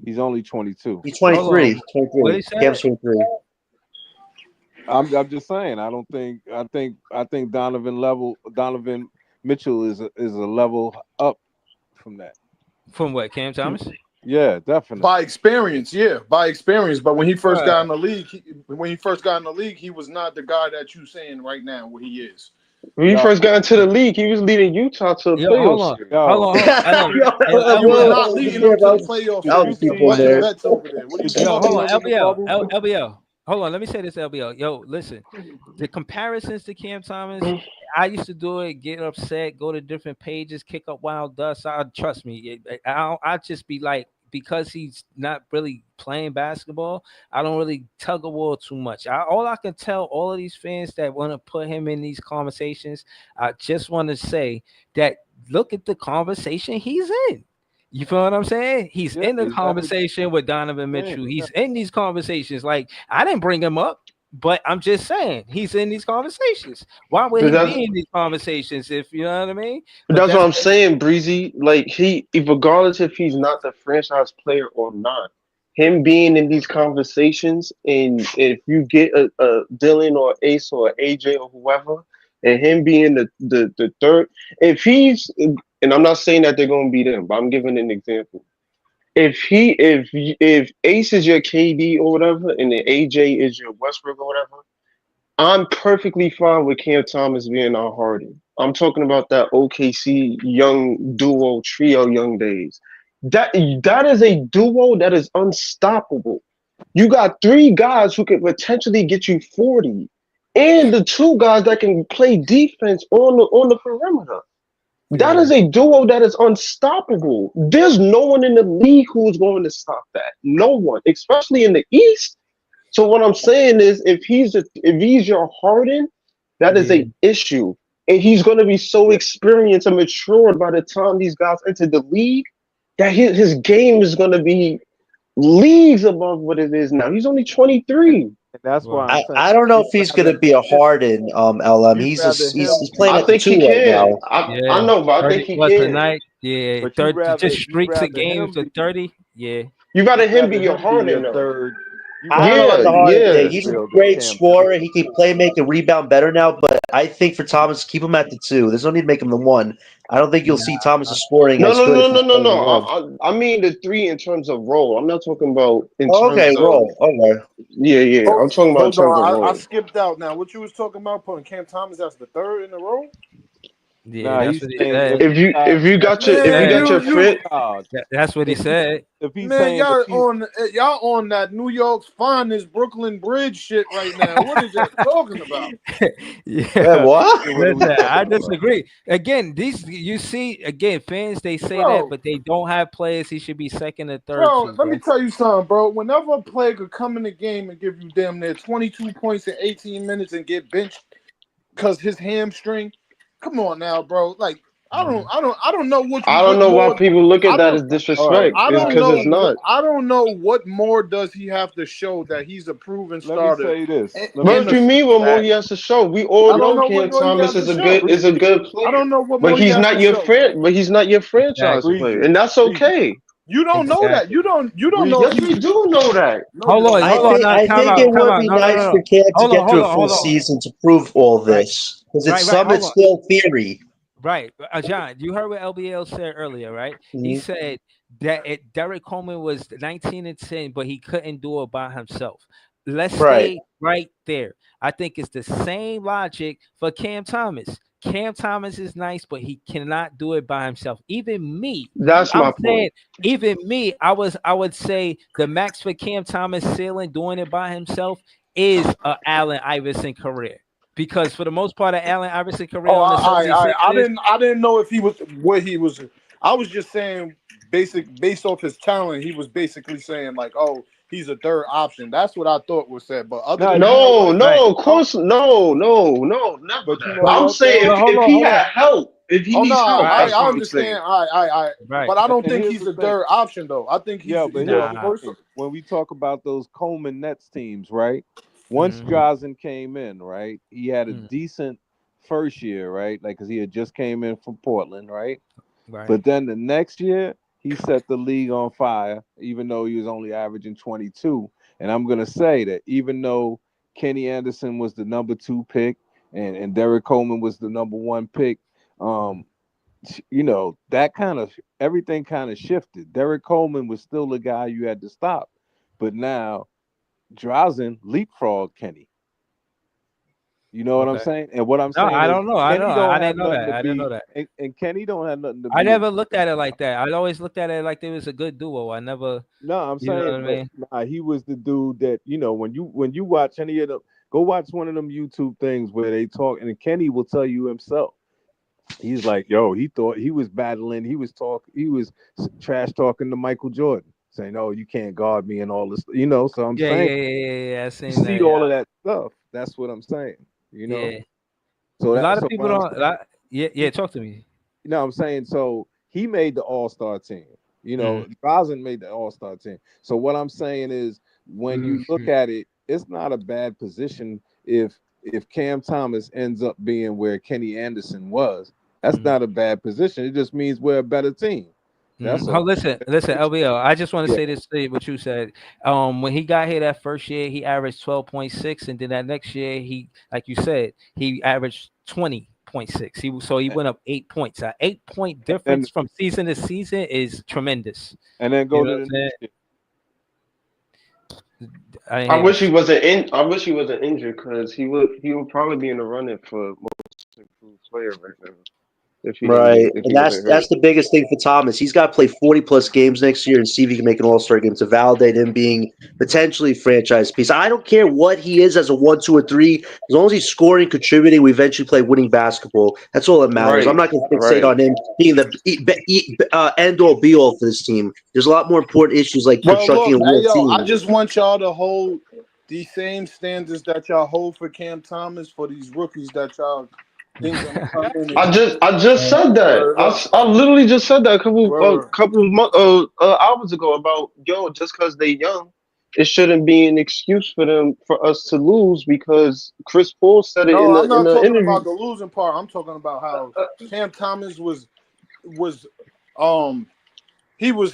He's only 22. He's Hold 23. on. What he 23. said? Cam's 23. I'm just saying. I think Donovan Mitchell is a level up from that. From what? Cam Thomas? Yeah, definitely. by experience, yeah, by experience. But when he first Right. got in the league, he was not the guy that you saying right now what he is. When he first got into the league, he was leading Utah to the Yo, hold playoffs. on. Hold on. He was not leading them to the playoffs. He was busting vets over there. What are you Yo, talking hold on. about? LBL. hold on. Let me say this, LBL. Yo, listen. The comparisons to Cam Thomas, I used to do it, get upset, go to different pages, kick up wild dust. Trust me. I just be like, because he's not really playing basketball, I don't really tug of war too much. All I can tell all of these fans that want to put him in these conversations, I just want to say that look at the conversation he's in. You feel what I'm saying? He's in the conversation with Donovan Mitchell. He's in these conversations. Like, I didn't bring him up, but I'm just saying he's in these conversations. Why would he be in these conversations if you know what I mean? But that's what I'm saying, Breezy. Like regardless if he's not the franchise player or not, him being in these conversations, and if you get a Dylan or Ace or AJ or whoever, and him being the third, if he's, and I'm not saying that they're gonna beat him, but I'm giving an example. If Ace is your KD or whatever, and then AJ is your Westbrook or whatever, I'm perfectly fine with Cam Thomas being our Harden. I'm talking about that OKC young duo trio young days. That is a duo that is unstoppable. You got 3 guys who could potentially get you 40, and the 2 guys that can play defense on the perimeter. That is a duo that is unstoppable. There's no one in the league who's going to stop that. No one, especially in the East. So what I'm saying is, if he's your Harden, that is an issue, and he's going to be so experienced and matured by the time these guys enter the league that his game is going to be leagues above what it is now. He's only 23. And that's why I don't know if he's going to be a Harden, LM. He's playing at the 2 right now. I know, but I think he can. Tonight? Yeah, But 30, just streaks of games of 30. Yeah, you rather him be your Harden though. Third. I don't know about the Harden thing. He's a great scorer. He can play, make the rebound better now. But I think for Thomas, keep him at the 2. There's no need to make him the 1. I don't think you'll see Thomas scoring. No. I mean the 3 in terms of role. I'm not talking about in terms of role. Okay. Yeah. I'm talking about in terms of role. I skipped out now. What you was talking about putting Cam Thomas as the 3rd in the role? Yeah, that's what he said. If you got your fit, that's what he said. Man, y'all on that New York's finest Brooklyn Bridge shit right now. What is y'all talking about? What? Listen, I disagree. Again, you see, fans they say that, but they don't have players. He should be 2nd or 3rd. Bro, let me tell you something, bro. Whenever a player could come in the game and give you damn near 22 points in 18 minutes and get benched because his hamstring. Come on now, bro. Like I don't know what. I don't know why people look at that as disrespect. It's because it's not. I don't know what more does he have to show that he's a proven starter. Let me say this. What do you mean? What more he has to show? We all know Cam Thomas is a good player. I don't know what. But he's not your friend. But he's not your franchise player, and that's okay. You don't know that. You don't know. Yes, we do know that. Hold on. I think it would be nice for Cam to get through a full season to prove all this. Because some it's still theory. Right. John, you heard what LBL said earlier, right? Mm-hmm. He said that Derek Coleman was 19-10, but he couldn't do it by himself. Let's stay right there. I think it's the same logic for Cam Thomas. Cam Thomas is nice, but he cannot do it by himself. Even me. That's my point. Even me, I would say the max for Cam Thomas ceiling doing it by himself is a Allen Iverson career. Because for the most part of Allen Iverson career, I didn't know if he was what he was. I was just saying, based off his talent, he was basically saying like, oh, he's a 3rd option. That's what I thought was said. But of course, no, never. I'm saying if he had help, if he needs help, I understand. But I don't think he's a 3rd option though. I think he's when we talk about those Coleman Nets teams, right? Once Drazen came in, right, he had a decent first year, right? Like, because he had just came in from Portland, right? But then the next year, he set the league on fire, even though he was only averaging 22. And I'm going to say that even though Kenny Anderson was the number 2 pick and Derek Coleman was the number 1 pick, that kind of, everything kind of shifted. Derek Coleman was still the guy you had to stop. But now, Drazen leapfrogged Kenny. You know what I'm Okay. saying? And what I'm No, saying I is don't know. I Kenny know. don't I have didn't know nothing that. to I didn't know be, that. and Kenny don't have nothing to I be. never looked at it like that. I always looked at it like there was a good duo. I never, No, I'm you know what I saying, but mean? nah, he was the dude that when you watch any of them, go watch one of them YouTube things where they talk, and Kenny will tell you himself. He's like, yo, he thought he was battling, he was trash talking to Michael Jordan, saying, "Oh, you can't guard me," and all this, So I'm Yeah, saying, yeah, yeah, yeah, yeah. I you seen see that. all of that stuff. That's what I'm saying. Yeah. So A lot that, of so people what I'm don't. saying, Yeah. Talk to me. I'm saying, so he made the All-Star team. Mhm. Drazen made the All-Star team. So what I'm saying is, when you look Mhm. at it, it's not a bad position if Cam Thomas ends up being where Kenny Anderson was. That's Mhm. not a bad position. It just means we're a better team. That's Oh, all. listen, LBL. I just want to Yeah. say this to you, what you said. When he got here that first year, he averaged 12.6, and then that next year, he, like you said, he averaged 20.6. He went up 8 points. An 8 point And difference from season to season is tremendous. and then You go know to what the I'm saying? next year. I didn't I hear wish what he you wasn't in. I wish he wasn't injured because he would probably be in the running for most improved player right now Right, if and he wasn't that's hurt. the biggest thing for Thomas. He's got to play 40+ games next year and see if he can make an All-Star game to validate him being potentially franchise piece. I don't care what he is as a 1, 2, or 3, as long as he's scoring, contributing. We eventually play winning basketball. That's all that matters. I'm Right, not going to fixate right. on him being the end all be all for this team. There's a lot more important issues like Bro, constructing look, a hey real yo, I team. just want y'all to hold the same standards that y'all hold for Cam Thomas for these rookies that y'all think gonna come in and I just said that. word up, I literally just said that a word. couple of hours ago about just because they young, it shouldn't be an excuse for us to lose because Chris Paul said it No, I'm in not the talking interview. about the losing part. I'm talking about how Cam Thomas was um he was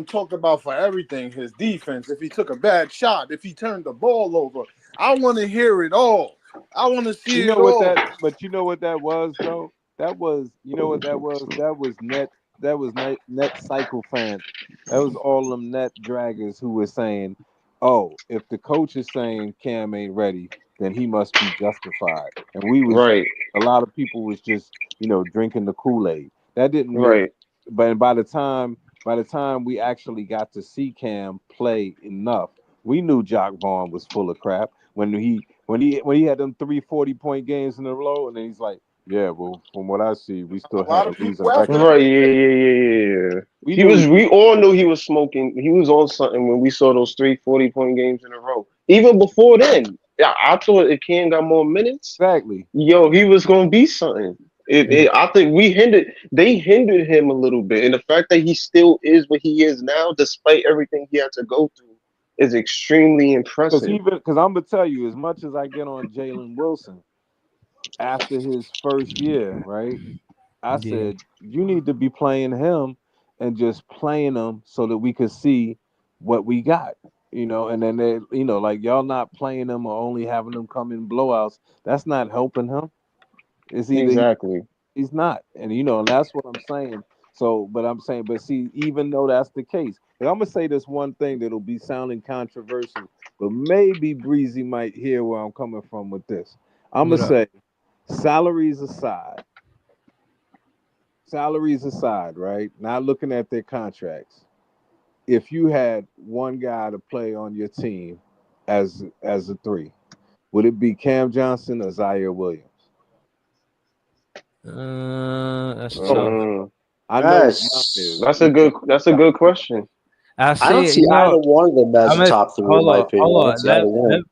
talked about for everything. His defense, if he took a bad shot, if he turned the ball over. I want to hear it all. I want to see it all. But you know what that was though? That was, you know what that was? That was net cycle fans. That was all them net draggers who were saying, "Oh, if the coach is saying Cam ain't ready, then he must be justified." And Right, a lot of people was just, drinking the Kool-Aid. That didn't really, right. but by the time we actually got to see Cam play enough, we knew Jock Vaughn was full of crap when he had them 340-point games in a row, and then he's like, "Yeah, well, from what I see, we A still lot have a of losing people after record." that. Right, yeah. We knew he was. We all knew he was smoking. He was on something when we saw those 340-point games in a row. Even before then, yeah, I thought if Ken got more minutes, Exactly. he was gonna be something. I think they hindered him a little bit, and the fact that he still is what he is now, despite everything he had to go through, is extremely impressive. Because I'm gonna tell you, as much as I get on Jalen Wilson after his first year, right? I Yeah. said you need to be playing him and just playing him so that we could see what we got. And then they, like y'all not playing him or only having him come in blowouts. That's not helping him. It's either Exactly. he's not, and that's what I'm saying. So, but I'm saying, but see, even though that's the case, and I'm gonna say this one thing that'll be sounding controversial, but maybe Breezy might hear where I'm coming from with this. I'm gonna What up? say, salaries aside, right? Not looking at their contracts. If you had one guy to play on your team as a 3, would it be Cam Johnson or Zaire Williams? That's tough. Mm, I know what mine Yes. is. that's a good question. I I don't see it. see either one of them as I'm a at, top 3, in hold my on, opinion. hold I don't on. see either one.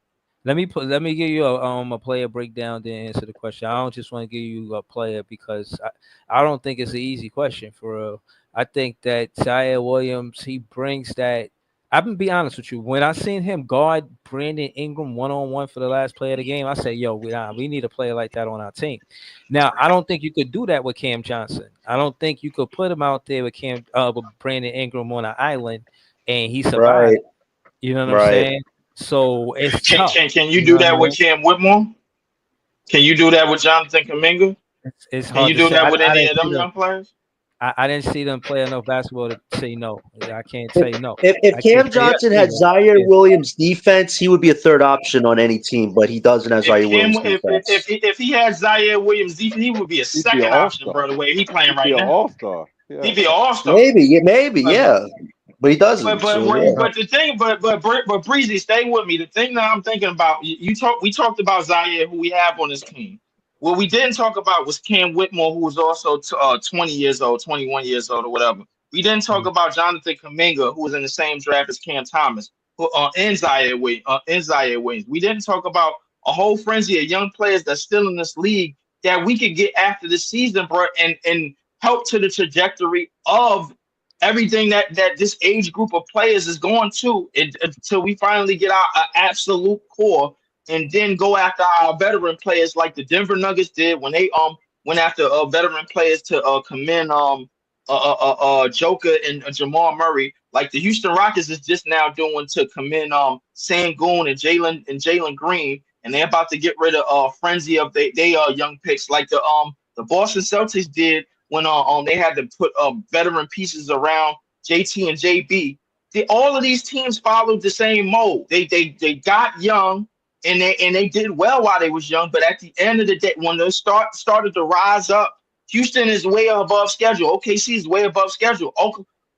Let me give you a player breakdown to answer the question. I don't just want to give you a player because I don't think it's an easy question for real. I think that Zaire Williams, he brings that. I'm gonna be honest with you. When I seen him guard Brandon Ingram 1-on-1 for the last play of the game, I said, "Yo, we need a player like that on our team." Now, I don't think you could do that with Cam Johnson. I don't think you could put him out there with with Brandon Ingram on an island and he survived. Right, You know what I'm right. saying? So it's Can tough. can can you You know do what I that with mean? Cam Whitmore? Can you do that with Jonathan Kaminga? It's Can hard you to do say. that I, with I any didn't of see them the young players? I didn't see them play enough basketball to say no. I can't say no. If I Cam can't say Johnson yes. had Zaire Williams defense, he would be a third option on any team, but he doesn't have Zaire Williams defense. If he had Zaire Williams defense, he would be a second option, bro. The way he playing right now, all-star. Yeah. He'd be an all-star. Maybe, yeah. But he doesn't. But the thing, but Breezy, stay with me. The thing that I'm thinking about, we talked about Zaire, who we have on this team. What we didn't talk about was Cam Whitmore, who was also 20 years old, 21 years old, or whatever. We didn't talk about Jonathan Kuminga, who was in the same draft as Cam Thomas, and Zaire Williams. We didn't talk about a whole frenzy of young players that's still in this league that we could get after the season, bro, and help to the trajectory of everything that this age group of players is going to until we finally get our absolute core, and then go after our veteran players like the Denver Nuggets did when they went after veteran players to come in Joker and Jamal Murray, like the Houston Rockets is just now doing to come in Sengun and Jalen Green, and they're about to get rid of frenzy of they young picks like the Boston Celtics did when they had to put veteran pieces around JT and JB. All of these teams followed the same mold. They got young and they did well while they was young, but at the end of the day, when they started to rise up, Houston is way above schedule. OKC is way above schedule.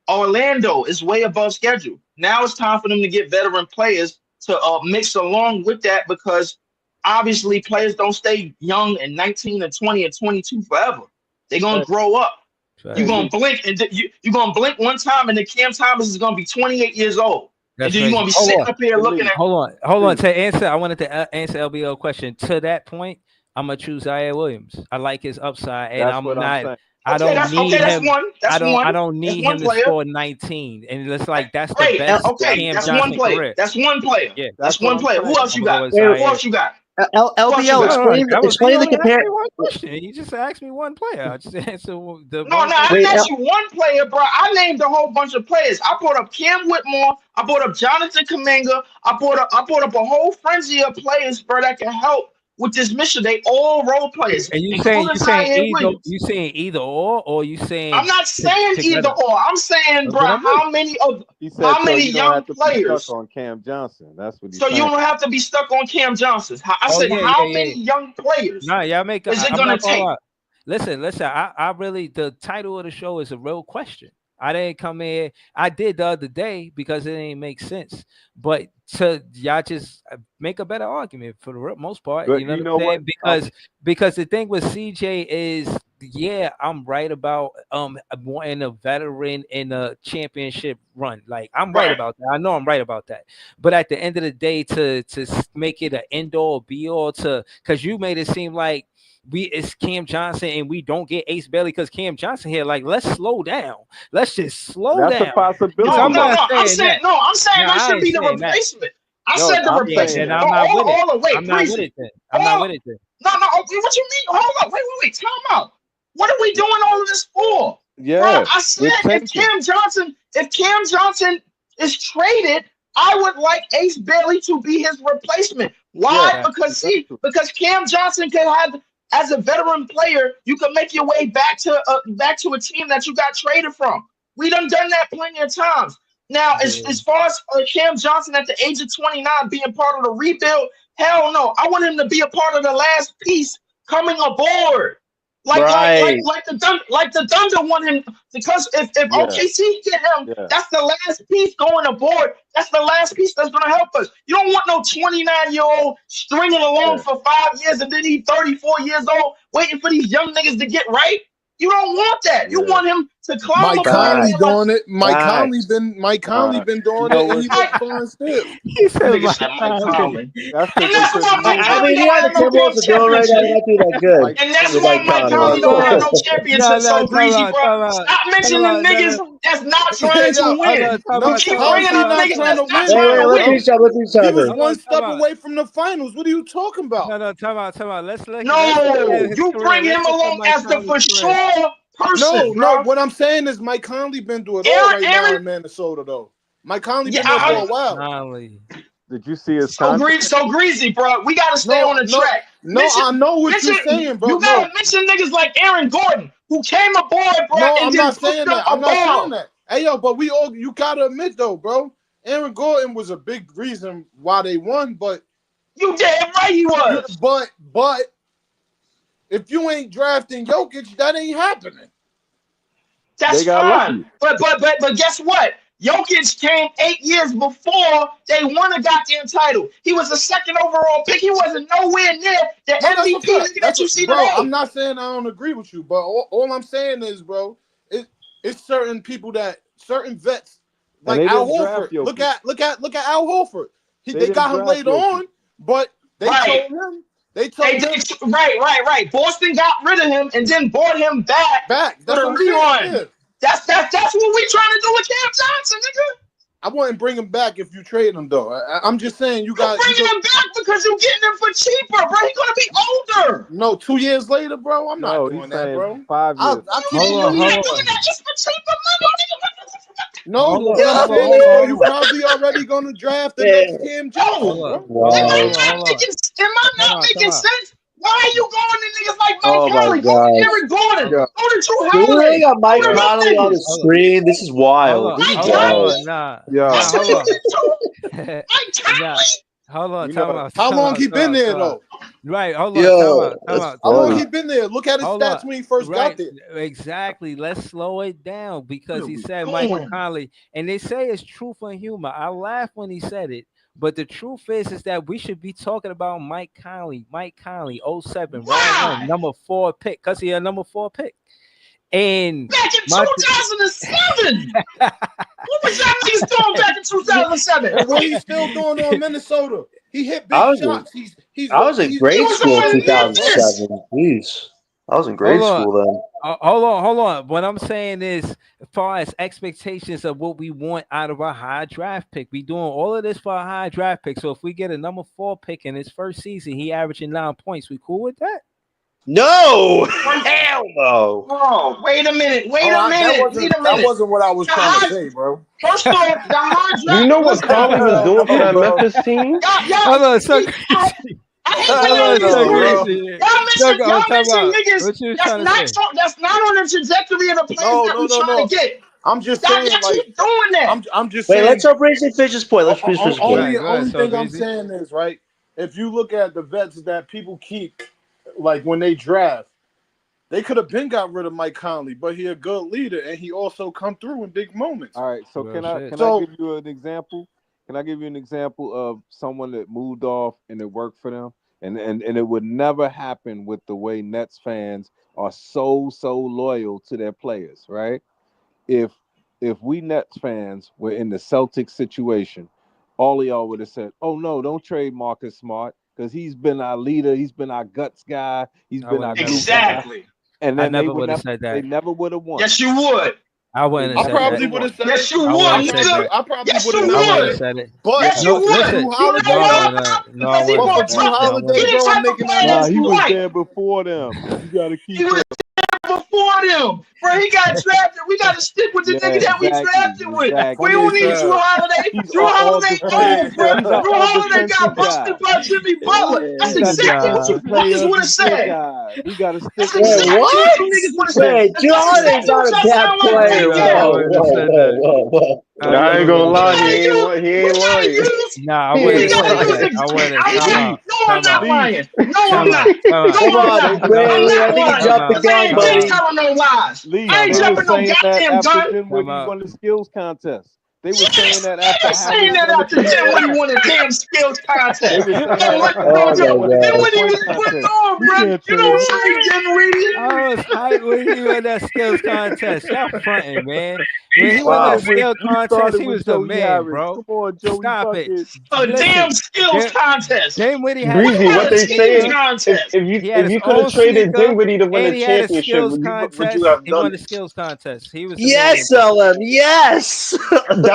Orlando is way above schedule. Now it's time for them to get veteran players to mix along with that, because obviously players don't stay young and 19 and 20 and 22 forever. They're gonna grow up. Right. You're gonna blink and you're gonna blink one time, and then Cam Thomas is gonna be 28 years old. That's and then you're gonna be sitting up here looking at. Hold on. To answer, I wanted to answer LBO question. To that point, I'm gonna choose Zaire Williams. I like his upside, and I don't need him. I don't need him to score 19, and it's like that's the best. Okay, that's one player. Career. That's one player. Yeah, that's one player. Who else you got? Who else you got? LBL, explain the comparison. You just asked me one player. I just answered the. No, I didn't ask you one player, bro. I named a whole bunch of players. I brought up Cam Whitmore. I brought up Jonathan Kuminga. I brought up a whole frenzy of players, bro, that can help with this mission. They all role players. And you saying either or you saying? I'm not saying either or. I'm saying, bro, how many young players on Cam Johnson? That's what. So you don't have to be stuck on Cam Johnson. I said, how many young players? Nah, y'all make. Is it gonna take? Listen. I really, the title of the show is a real question. I didn't come in. I did the other day because it didn't make sense. But to y'all just make a better argument for the most part. But you know what I'm saying? Because the thing with CJ is, yeah, I'm right about wanting a veteran in a championship run. Like I'm right about that. I know I'm right about that. But at the end of the day, to make it an end all be all, because you made it seem like it's Cam Johnson and we don't get Ace Bailey because Cam Johnson here. Like, let's slow down. Let's just slow down. That's a possibility. I'm saying that should be the replacement. I said the replacement. I'm not with it then. No. What you mean? Hold on. Wait. Time out. What are we doing all of this for? Yeah. Bro, I said if Cam Johnson is traded, I would like Ace Bailey to be his replacement. Why? Yeah, because Cam Johnson can have. As a veteran player, you can make your way back to a team that you got traded from. We done that plenty of times. Now, as far as Cam Johnson at the age of 29 being part of the rebuild, hell no. I want him to be a part of the last piece coming aboard. Like the Thunder want him, because if OKC get him, that's the last piece going aboard. That's the last piece that's gonna help us. You don't want no 29-year-old stringing along for 5 years and then he's 34 years old waiting for these young niggas to get right. You don't want that. You want him to climb. Mike Conley doing it. Mike Conley been doing it. And he looked fine still. He said Mike Conley. I mean, he had the Timberwolves to do right now. Not do that good. And that's why Mike Conley don't have no championship. So greasy, bro. Stop mentioning them niggas that's not trying to win. You keep bringing up niggas that's not trying to win. He was one step away from the finals. What are you talking about? No, time out. No, you bring him along as the for sure person. No. What I'm saying is Mike Conley been doing it all right now in Minnesota, though. Mike Conley been there for a while. Did you see his so greasy, bro? We gotta stay on the track. I know what you're saying, bro. You gotta mention niggas like Aaron Gordon. who came aboard, bro, No, and I'm then not saying hooked that. up I'm a not saying ball. that. Hey, yo, but you gotta admit though, bro. Aaron Gordon was a big reason why they won, but you damn right he was. But if you ain't drafting Jokic, that ain't happening. That's fine. But guess what? Jokic came 8 years before they won a goddamn title. He was the second overall pick. He wasn't nowhere near the MVP nigga that you see bro, today. I'm not saying I don't agree with you, but all I'm saying is, bro, it's certain people certain vets like Al Horford. Look at Al Horford. They got him later on, but they told him. Right. Boston got rid of him and then bought him back for the rerun. Yeah. That's what we trying to do with Cam Johnson, nigga. I wouldn't bring him back if you trade him though. I'm just saying you got bringing him back because you're getting him for cheaper, bro. He's gonna be older. No, 2 years later, bro. I'm not doing that, bro. 5 years. You're not doing that just for cheaper money, nigga. No, what I'm saying is you probably already gonna draft the next Cam Johnson, bro. Am I not making sense? Why are you going to niggas like Mike Conley? Go to Eric Gordon. Go to Drew We Holiday. really got Mike Conley on the screen. This is wild. This is wild. Hold on. How long he been there though? Right. Hold on. Time out. How long he been there? Look at his stats when he first got there. Exactly. Let's slow it down because he said Michael Conley, and they say it's truth and humor. I laughed when he said it, but the truth is that we should be talking about Mike Conley, 07, round 1, number 4 pick, because he a number 4 pick. And back in 2007. What was that niggas doing back in 2007? And what he's still doing on Minnesota? He hit big shots. I was in grade school in 2007. Jeez. I was in grade school then. Hold on. What I'm saying is, as far as expectations of what we want out of a high draft pick, we doing all of this for a high draft pick. So if we get a number 4 pick in his first season, he averaging 9 points. We cool with that? No, hell no. Oh, wait a minute. That wasn't what I was trying to say, bro. First of all, the high draft. You know what Conley was doing for that Memphis team? Hold on, so crazy. Y'all mention niggas that's not on the trajectory of the players that we trying to get. I'm just saying, like, keep doing that. I'm just saying. Wait, let's help Bracey finish his point. Let's finish his point. Only thing I'm saying is, right, if you look at the vets that people keep, like when they draft, they could have been got rid of Mike Conley, but he a good leader and he also come through in big moments. All right, so can I give you an example? Can I give you an example of someone that moved off and it worked for them? And it would never happen with the way Nets fans are so loyal to their players, right? If we Nets fans were in the Celtics situation, all of y'all would have said, "Oh no, don't trade Marcus Smart because he's been our leader, he's been our guts guy, he's been our exactly." Guy. And then I never would have said that. They never would have won. Yes, you would. I wouldn't have said probably would have said yes, you it. would. I probably would have said it. But yes, you would. Drew Holiday, I'm making that. He was there before them. You gotta keep. He was there before them, bro. He got drafted. We got to stick with the nigga that we drafted with. We don't need Drew Holiday. Drew Holiday old, bro. Drew Holiday got busted by Jimmy Butler. That's exactly what you niggas would have said. We gotta stick. That's exactly what you niggas would have said. Wait, Drew Holiday's not a bad player. Whoa. I ain't gonna lie, he ain't lying. Nah, I wouldn't say that. No, I'm not lying. No, I'm not. Come on, Brady. I think you jumped the gun, buddy. I ain't telling no lies. I ain't jumping no goddamn gun. When he won the skills contest. They were saying that after saying that after Dinwiddie won a damn skills contest. Then when he was putting on, bro, you don't say Dinwiddie. I was hyped when he won that skills contest. Y'all fronting, man. When he won that skills contest, he was the man, bro. Come on, Joey. Stop it. A damn skills contest. Dinwiddie had Breezy, what they saying? If you could have traded Dinwiddie to win the championship, would you have he done won the it? skills contest. He was Yes, LM. Yes.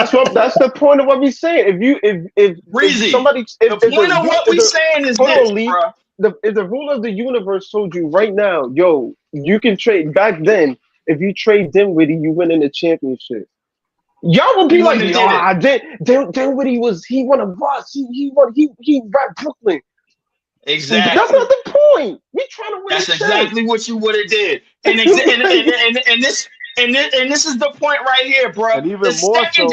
That's the point of what we're saying. If somebody, the point of what we're saying is this, bro. If the rule of the universe told you right now, yo, you can trade back then. If you trade Dinwiddie, you win in the championship. Y'all would be like, nah, Dinwiddie he won a bus. He rapped Brooklyn. Exactly. That's not the point. We trying to win. That's exactly what you would have did. And this is the point right here, bro. And even The second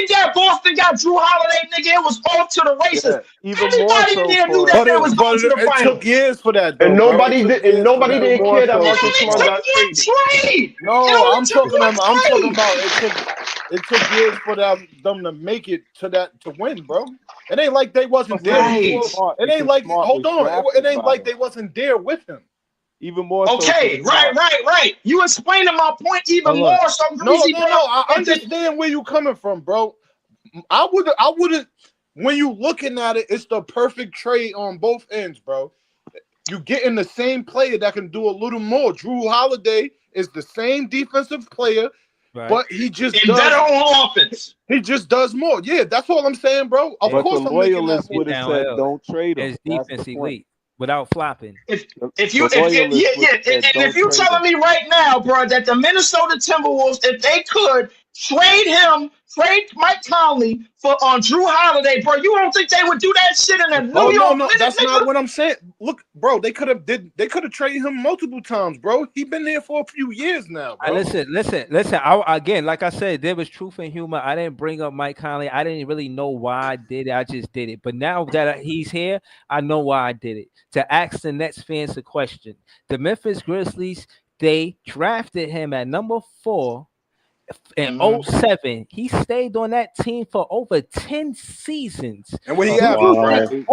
that Boston got Drew Holiday, nigga, it was off to the races. Everybody in there knew that they was going to the it final. took years for that, though, And bro. nobody didn't care that Marcus Smart got traded. No, I'm talking about it took years for them to make it to win, bro. It ain't like they wasn't there. It ain't like it ain't like they wasn't there with him. Even more. Okay, right. You explaining my point even more. So no. I understand where you coming from, bro. I would. When you looking at it, it's the perfect trade on both ends, bro. You getting the same player that can do a little more. Drew Holiday is the same defensive player, but he just does better on offense. He just does more. Yeah, that's all I'm saying, bro. Of course, the loyalists would have said, "Don't trade him." His defense elite without flopping. If you telling me right now, bro, that the Minnesota Timberwolves, if they could trade Mike Conley for Drew Holiday, bro, you don't think they would do that shit in a New York? No, that's not what I'm saying. Look, bro, they could have traded him multiple times, bro. He's been there for a few years now, bro. Listen. Again, like I said, there was truth and humor. I didn't bring up Mike Conley. I didn't really know why I did it. I just did it. But now that he's here, I know why I did it. To ask the Nets fans a question. The Memphis Grizzlies, they drafted him at number 4 in 07. He stayed on that team for over 10 seasons. And when he hold on.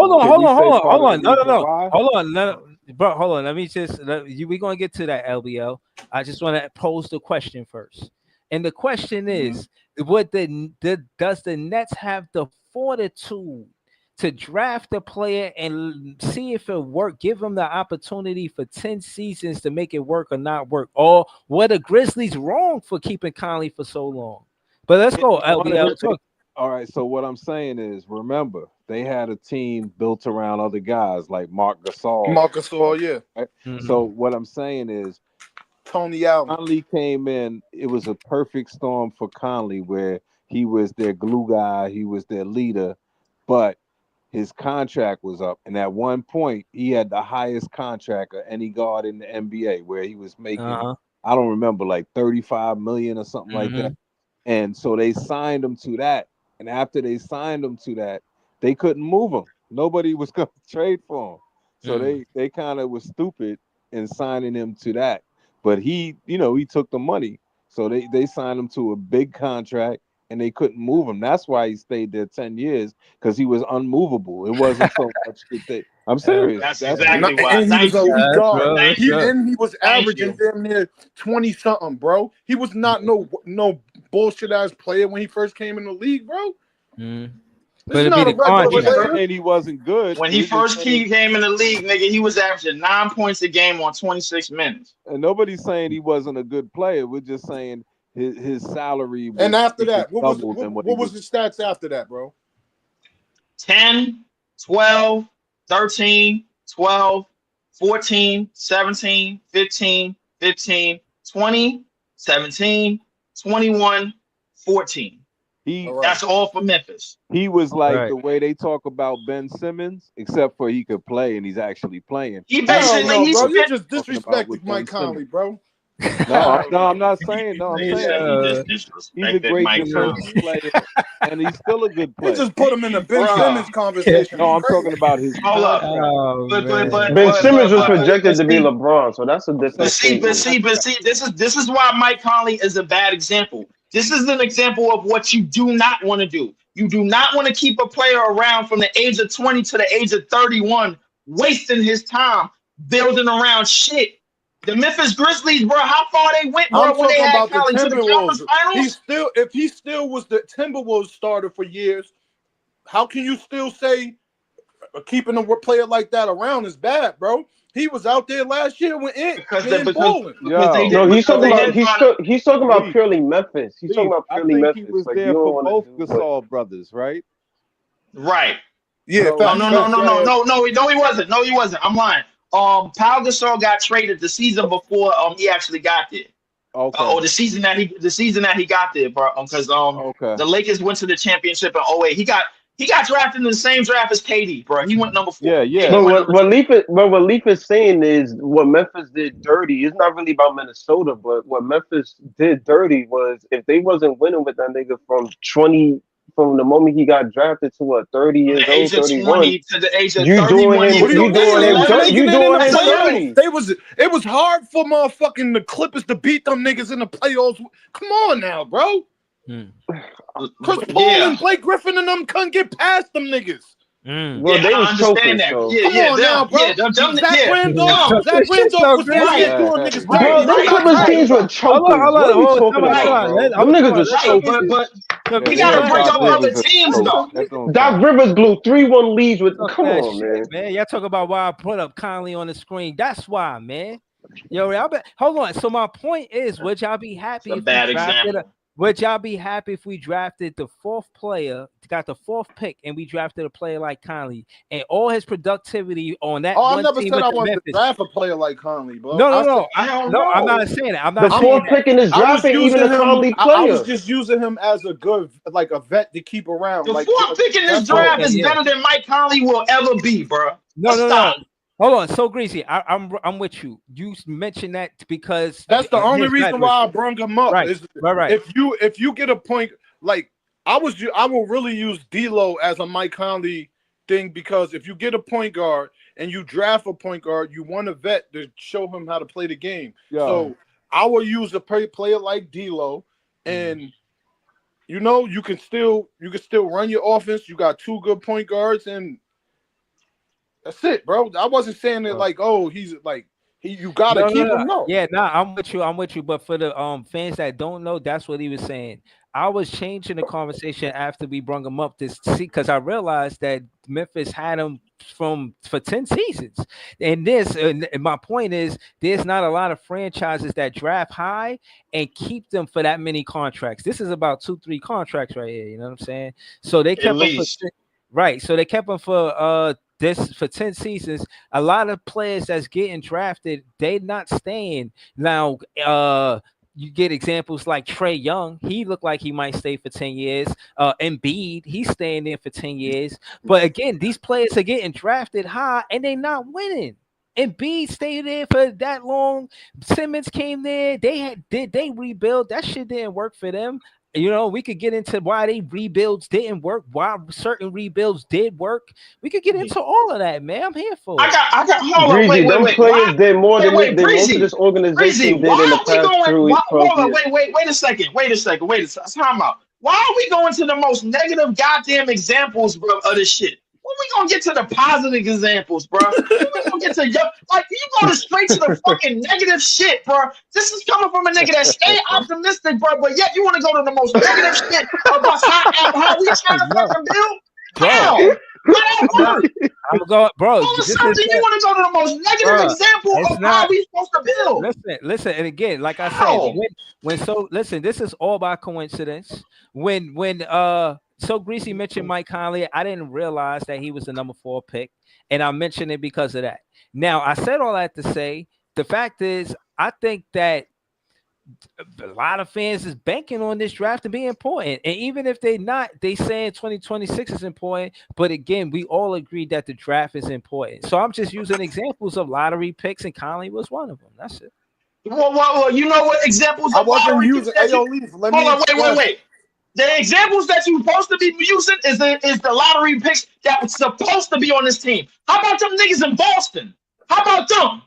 No. Bro, hold on. Let me just we're gonna get to that, LBL. I just want to pose the question first. And the question is, does the Nets have the fortitude to draft a player and see if it work, give them the opportunity for 10 seasons to make it work or not work? Or were the Grizzlies wrong for keeping Conley for so long? But let's go, LBL. All right, so what I'm saying is, remember, they had a team built around other guys like Marc Gasol. Yeah. Right? So what I'm saying is, Tony Allen. Conley came in. It was a perfect storm for Conley where he was their glue guy. He was their leader, but his contract was up, and at one point he had the highest contract of any guard in the NBA, where he was making I don't remember, like 35 million or something like that. And so they signed him to that, and after they signed him to that, they couldn't move him. Nobody was going to trade for him, so they kind of was stupid in signing him to that. But he took the money, so they signed him to a big contract. And they couldn't move him. That's why he stayed there 10 years, because he was unmovable. It wasn't so much that they. I'm serious. That's exactly why. And he was averaging damn near 20 something, bro. He was not no bullshit ass player when he first came in the league, bro. But not a regular player. And he wasn't good. When he first came in the league, nigga, he was averaging 9 points a game on 26 minutes. And nobody's saying he wasn't a good player. We're just saying his salary was, and after that, what was the stats after that, bro? 10, 12, 13, 12, 14, 17, 15, 15, 20, 17, 21, 14. That's all for Memphis. He was like the way they talk about Ben Simmons, except for he could play and he's actually playing. He basically, bro, you just disrespected Mike Conley, bro. No, I'm not saying. No, I'm saying he's a great defensive player, and he's still a good player. You just put him in the Ben Simmons conversation. No, I'm talking about his. Hold up. Ben Simmons was projected to be LeBron, so that's a different. But see, this is why Mike Conley is a bad example. This is an example of what you do not want to do. You do not want to keep a player around from the age of 20 to the age of 31, wasting his time building around shit. The Memphis Grizzlies, bro, how far they went, bro, when they had Conley to the conference finals? If he still was the Timberwolves starter for years, how can you still say keeping a player like that around is bad, bro? He was out there last year when he's talking about purely Memphis. He's talking about purely Memphis. He was there for both Gasol brothers, right? Right. Yeah. No, he wasn't. No, he wasn't. I'm lying. Pau Gasol got traded the season before he actually got there. Okay. Or the season that he got there, bro. Because the Lakers went to the championship in 08. He got drafted in the same draft as KD, bro. He went number 4. Yeah. But what Leaf is saying is what Memphis did dirty. It's not really about Minnesota, but what Memphis did dirty was if they wasn't winning with that nigga from the moment he got drafted to 30 years old, 31 to the age of you 31. You doing him dirty. It was hard for motherfucking the Clippers to beat them niggas in the playoffs. Come on now, bro. Chris Paul and Blake Griffin and them couldn't get past them niggas. Well, they was choking, so. Come on now, bro. Zach Randolph was doing niggas. Bro, them Clippers teams were choking. What are we talking about? Them niggas was choking. But we gotta break up other teams, though. Doc Rivers blew 3-1 leads with. Come on, man. Y'all talk about why I put up Conley on the screen. That's why, man. Yo, hold on. So my point is, would y'all be happy if we drafted Would y'all be happy if we drafted the 4th player, got the 4th pick, and we drafted a player like Conley and all his productivity on that? I never said I wanted to draft a player like Conley, bro. No. I'm not saying that. I'm not the 4th pick in his draft ain't even a Conley player. I was just using him as a good, like a vet to keep around. The 4th pick in this draft is better than Mike Conley will ever be, bro. No. Hold on, so Greasy, I'm with you. You mentioned that because that's the only reason why I brought him up. Right. If you get a point, like I will really use D'Lo as a Mike Conley thing, because if you get a point guard and you draft a point guard, you want a vet to show him how to play the game. Yeah. So I will use a player like D'Lo, and you can still run your offense. You got 2 good point guards, and that's it, bro. I wasn't saying it like, oh, he's like you gotta keep him. No. Yeah, I'm with you. But for the fans that don't know, that's what he was saying. I was changing the conversation after we brought him up to see, because I realized that Memphis had him for 10 seasons. And my point is, there's not a lot of franchises that draft high and keep them for that many contracts. This is about 2-3 contracts right here. You know what I'm saying? So they kept him So they kept him for 10 seasons. A lot of players that's getting drafted, they not staying. Now, you get examples like Trae Young. He looked like he might stay for 10 years. Embiid, he's staying there for 10 years. But again, these players are getting drafted high and they're not winning. Embiid stayed there for that long. Simmons came there. They rebuild. That shit didn't work for them. You know, we could get into why they rebuilds didn't work, why certain rebuilds did work. We could get into all of that, man. I'm here for it. I got hold on, wait. Players did more than most of this organization did in the past 2 weeks. Hold on, wait a second. Time out. Why are we going to the most negative goddamn examples, bro, of this shit? When we gonna get to the positive examples, bro? When we gonna get to you go straight to the fucking negative shit, bro. This is coming from a nigga that stay optimistic, bro, but yet you want to go to the most negative shit about how we trying to fucking build? How? I'm going, bro. You want to go to the most negative example of how we supposed to build? Listen, and again, like I said, this is all by coincidence. So Greasy mentioned Mike Conley. I didn't realize that he was the number 4 pick, and I mentioned it because of that. Now, I said all that to say, the fact is, I think that a lot of fans is banking on this draft to be important. And even if they're not, they saying 2026 is important. But again, we all agree that the draft is important. So I'm just using examples of lottery picks, and Conley was one of them. That's it. Well, you know what examples of lottery picks? Hold on, wait. The examples that you're supposed to be using is the lottery picks that was supposed to be on this team. How about them niggas in Boston? How about them?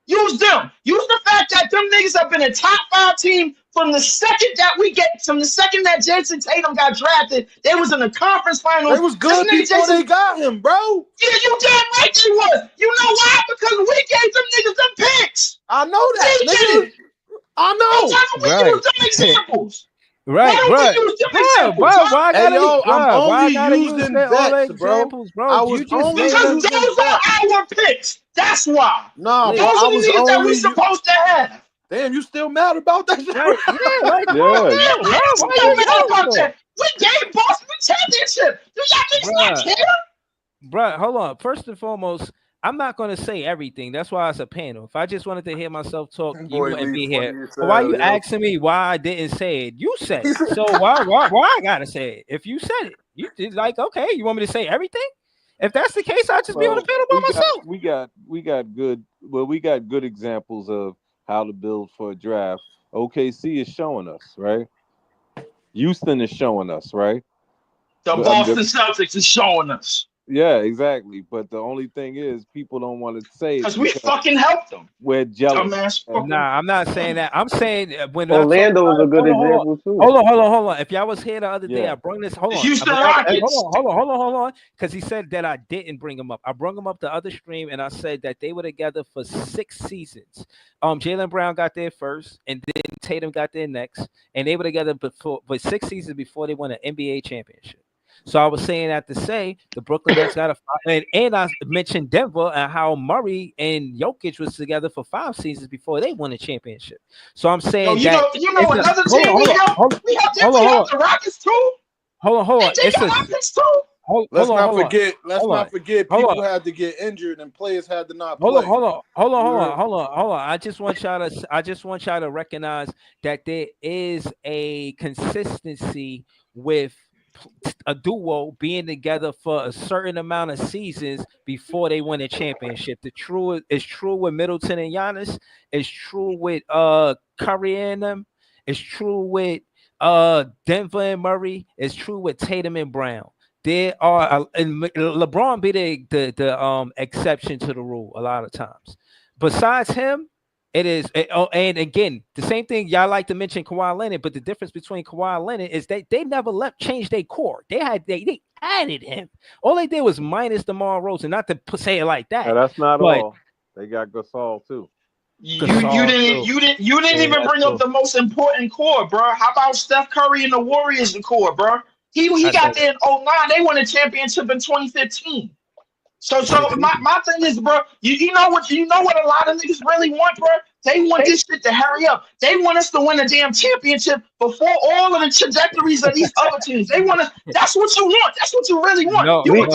Use them. Use the fact that them niggas have been a top 5 team from the second that Jason Tatum got drafted. They was in the conference finals. They was good before they got him, bro. Yeah, you damn right they was. You know why? Because we gave them niggas them picks. I know that, nigga. I know. Why don't we use them examples? Right. Why I'm only using vets, bro. I was only because those are our picks. That's why. Nah, those are the niggas that we supposed to have. Damn, you still mad about that? We gave Boston the championship. Do y'all niggas not care? Bro, hold on. First and foremost, I'm not gonna say everything. That's why it's a panel. If I just wanted to hear myself talk, you Boy, wouldn't be Lee, here. funny as But why hell, you yo. asking me why I didn't say it? You said it. So why I gotta say it? If you said it, you it's like, okay, you want me to say everything? If that's the case, I'll just be on the panel by myself. We got good examples of how to build for a draft. OKC is showing us, right? Houston is showing us, right? The Boston Celtics is showing us. Yeah, exactly. But the only thing is, people don't want to say it because we fucking helped them. We're jealous. Nah, I'm not saying that. I'm saying when Orlando is a good example too. Hold on. If y'all was here the other day, I brought this. Hold on. Houston Rockets. Hold on. Because he said that I didn't bring him up. I brought him up the other stream, and I said that they were together for 6 seasons. Jaylen Brown got there first, and then Tatum got there next, and they were together for 6 seasons before they won an NBA championship. So I was saying that to say the Brooklyn Nets got and I mentioned Denver and how Murray and Jokic was together for 5 seasons before they won a championship. So I'm saying you know another team we helped the Rockets too. Hold on. It's the Rockets too. Let's not forget people had to get injured and players had to not play. Hold on. I just want y'all to recognize that there is a consistency with a duo being together for a certain amount of seasons before they win a championship. It's true with Middleton and Giannis. It's true with Curry and them. It's true with Denver and Murray. It's true with Tatum and Brown. There are and LeBron be the exception to the rule a lot of times. Besides him, it is, and again, the same thing. Y'all like to mention Kawhi Leonard, but the difference between Kawhi Leonard is that they never change their core. They added him. All they did was minus DeMar DeRozan. Not to say it like that. Yeah, that's not all. They got Gasol too. You didn't even bring up the most important core, bro. How about Steph Curry and the Warriors? The core, bro. He got there in 2009. They won a championship in 2015. So my thing is, bro, you know what a lot of niggas really want, bro? They want this shit to hurry up. They want us to win a damn championship before all of the trajectories of these other teams. They want us. That's what you want. That's what you really want. You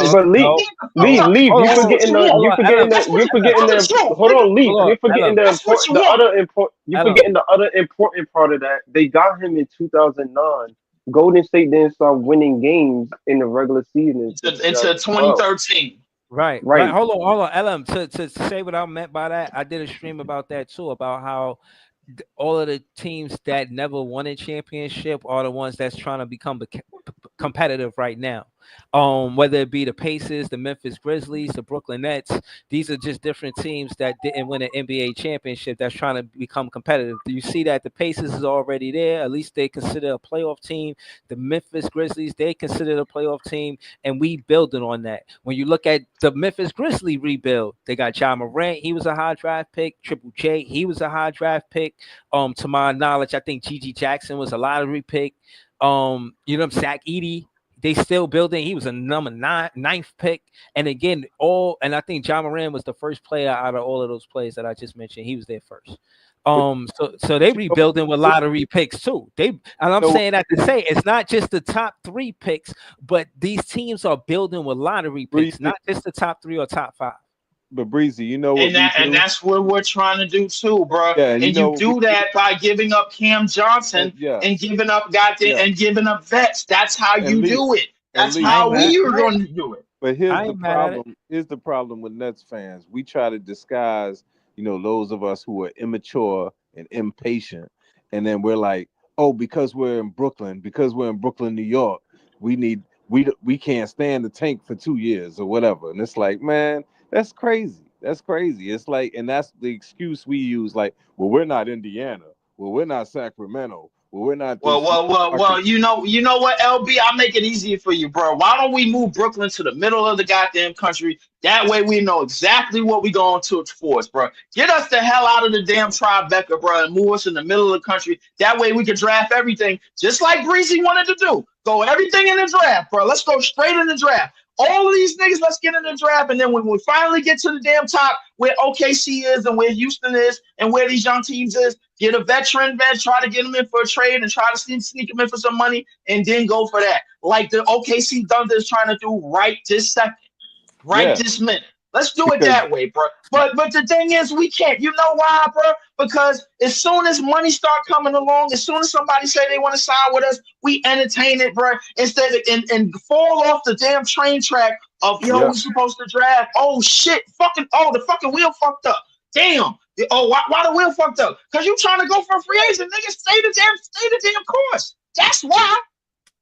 forgetting the other important part of that. They got him in 2009. Golden State didn't start winning games in the regular season into 2013. Right. Hold on. LM, to say what I meant by that, I did a stream about that too, about how all of the teams that never won a championship are the ones that's trying to become competitive right now. Whether it be the Pacers, the Memphis Grizzlies, the Brooklyn Nets, these are just different teams that didn't win an NBA championship that's trying to become competitive. You see that the Pacers is already there. At least they consider a playoff team. The Memphis Grizzlies, they consider a playoff team, and we building on that. When you look at the Memphis Grizzlies rebuild, they got Ja Morant. He was a high draft pick. Triple J, he was a high draft pick. To my knowledge, I think Gigi Jackson was a lottery pick. Zach Edey. They still building. He was a number 9th pick. And again, I think Ja Morant was the first player out of all of those players that I just mentioned. He was there first. So they rebuilding with lottery picks too. I'm saying that to say it's not just the top 3 picks, but these teams are building with lottery picks, not just the top 3 or top 5. But Breezy, you know what? And that's what we're trying to do too, bro. Yeah, and you do that by giving up Cam Johnson and giving up and giving up vets. That's how you do it. That's how we are going to do it. But here's the problem. Here's the problem with Nets fans. We try to disguise, those of us who are immature and impatient, and then we're like, oh, because we're in Brooklyn, New York, we can't stand the tank for 2 years or whatever. And it's like, man, that's crazy. It's like, and that's the excuse we use. Like, well, we're not Indiana. Well, we're not Sacramento. Well, we're not. Well. You know what, LB? I'll make it easier for you, bro. Why don't we move Brooklyn to the middle of the goddamn country? That way we know exactly what we're going to force, bro. Get us the hell out of the damn Tribeca, bro, and move us in the middle of the country. That way we can draft everything, just like Breezy wanted to do. Go everything in the draft, bro. Let's go straight in the draft. All of these niggas, let's get in the draft, and then when we finally get to the damn top, where OKC is and where Houston is and where these young teams is, get a veteran vet, try to get them in for a trade and try to sneak them in for some money, and then go for that. Like the OKC Thunder is trying to do right this second, this minute. Let's do it Because that way, bro. But the thing is, we can't. You know why, bro? Because as soon as money start coming along, as soon as somebody say they want to sign with us, we entertain it, bro. Instead of and fall off the damn train track of yeah, we supposed to draft. Oh shit, the fucking wheel fucked up. Damn. Oh, why the wheel fucked up? Because you trying to go for a free agent, nigga. Stay the damn course. That's why.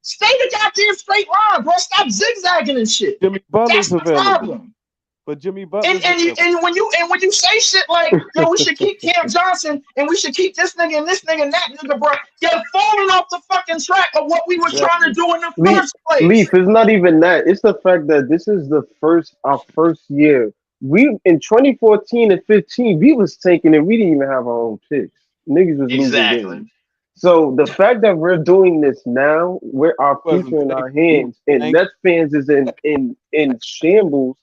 Stay the goddamn straight line, bro. Stop zigzagging and shit. Jimmy That's Butler's the available. problem. But Jimmy And Butler's and you, available. and when you say shit like, yo, we should keep Cam Johnson and we should keep this nigga and that nigga, bro, you're falling off the fucking track of what we were Yeah. trying to do in the Leaf, first place. Leaf, it's not even that. It's the fact that this is our first year. We in 2014 and 15, we was taking it. We didn't even have our own picks. Niggas was losing Exactly. games. So the fact that we're doing this now, we're our Wasn't future in thank our you. hands, and Thank Nets fans is in shambles.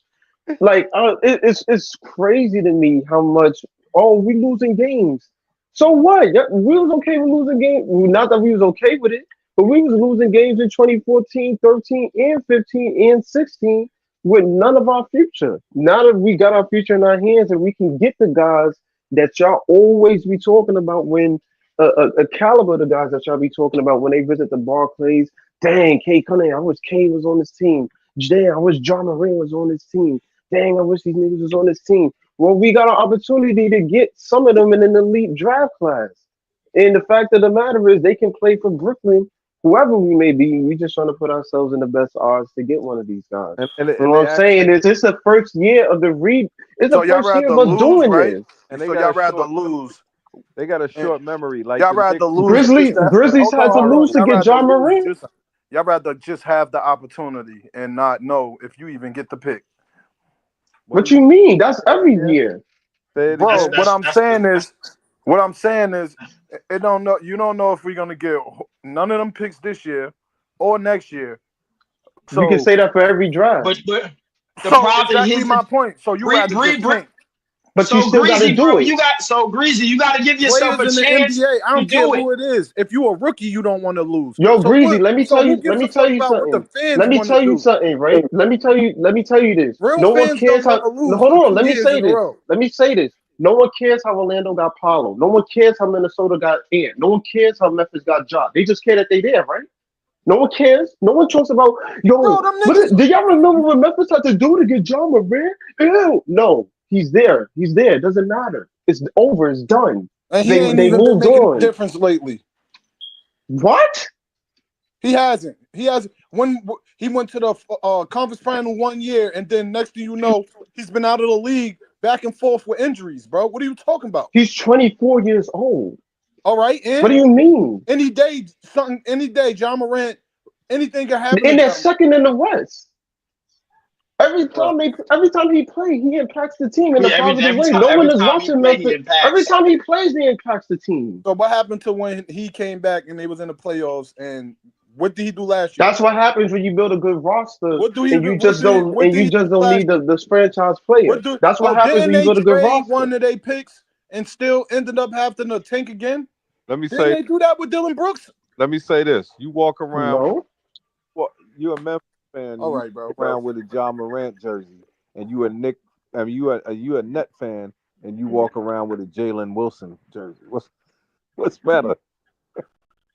Like it's crazy to me how much we losing games. So what? Yeah, we was okay with losing games. Not that we was okay with it, but we was losing games in 2014, 13, and 15 and 16 with none of our future. Now that we got our future in our hands and we can get the guys that y'all always be talking about when a caliber of the guys that y'all be talking about when they visit the Barclays. Dang, K Cunningham, I wish K was on this team. Dang, I wish John Moran was on this team. Dang, I wish these niggas was on this team. Well, we got an opportunity to get some of them in an elite draft class. And the fact of the matter is they can play for Brooklyn, whoever we may be. We just trying to put ourselves in the best odds to get one of these guys. And And what I'm saying is it's the first year of the it's So the y'all first year rather of us lose, doing right? this. and they So got y'all a rather short lose. they got a short memory. Like Y'all the rather Knicks. lose just to, Grizzlies hold had to on. lose to Y'all get rather John lose Moran. just y'all rather just have the opportunity and not know if you even get the pick. What you mean? That's every year. Say it Bro, again. what I'm saying is it don't know you don't know if we're gonna get none of them picks this year or next year. So You can say that for every drive. But the so problem exactly is my point. So you rather just tank. But you so still got to greasy, do bro. it. Greasy. You got to give yourself Players a in the chance NBA, I to don't care do who it. it is. If you a rookie, you don't want to lose. Yo, So Greasy, what? let me So tell who you. gives Let me a tell fuck you about what the something. fans Let me want to tell you do? something, right? Let me tell you this. Real No one fans cares don't want how. to lose Hold for on. 2 Let me years say in a this. row. Let me say this. No one cares how Orlando got Paolo. No one cares how Minnesota got Ant. No one cares how Memphis got Ja. They just care that they there, right? No one cares. No one talks about Bro, them niggas. do y'all remember what Memphis had to do to get John Moran? Ew. No, he's there. He's there. It doesn't matter. It's over. It's done. And he ain't They even been moved making a on. difference lately. What? He hasn't. When he went to the conference final 1 year, and then next thing you know, he's been out of the league back and forth with injuries, bro. What are you talking about? He's 24 years old. All right, and What do you mean? any day, John Morant, anything can happen. And to they're John. second in the West. Every time he plays, he impacts the team in a positive way. No one is watching Memphis. Every time he plays, he impacts the team. So what happened to when he came back and they was in the playoffs? And what did he do last year? That's what happens when you build a good roster. What do he and do? you just don't need this franchise player. That's what happens when you build a good roster. One of their picks and still ended up having to tank again. Let me Didn't say they do that with Dylan Brooks? Let me say this. You walk around. No. Well, you're a Memphis fan. All right, bro. Around with a John Morant jersey, and you a Net fan, and you walk around with a Jalen Wilson jersey. What's better?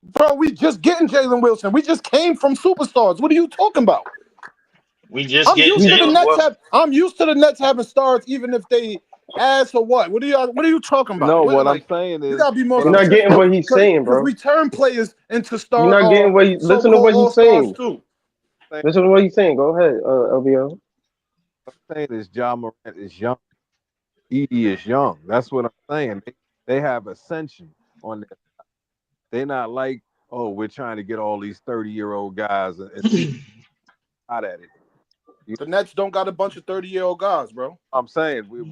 Bro, we just getting Jalen Wilson. We just came from superstars. What are you talking about? We just get Jalen Wilson. I'm used to the Nets having stars, even if they ass or what. What are you talking about? No, what I'm saying is you gotta be more. You're not getting what he's saying, bro. We turn players into stars. You're not getting what listen to what he's saying. Too. Listen to what he's saying. Go ahead, LBO. What I'm saying is John Morant is young. Edie is young. That's what I'm saying. They have ascension on their side. They're not like, oh, we're trying to get all these 30-year-old guys and out at it. The Nets don't got a bunch of 30-year-old guys, bro. I'm saying we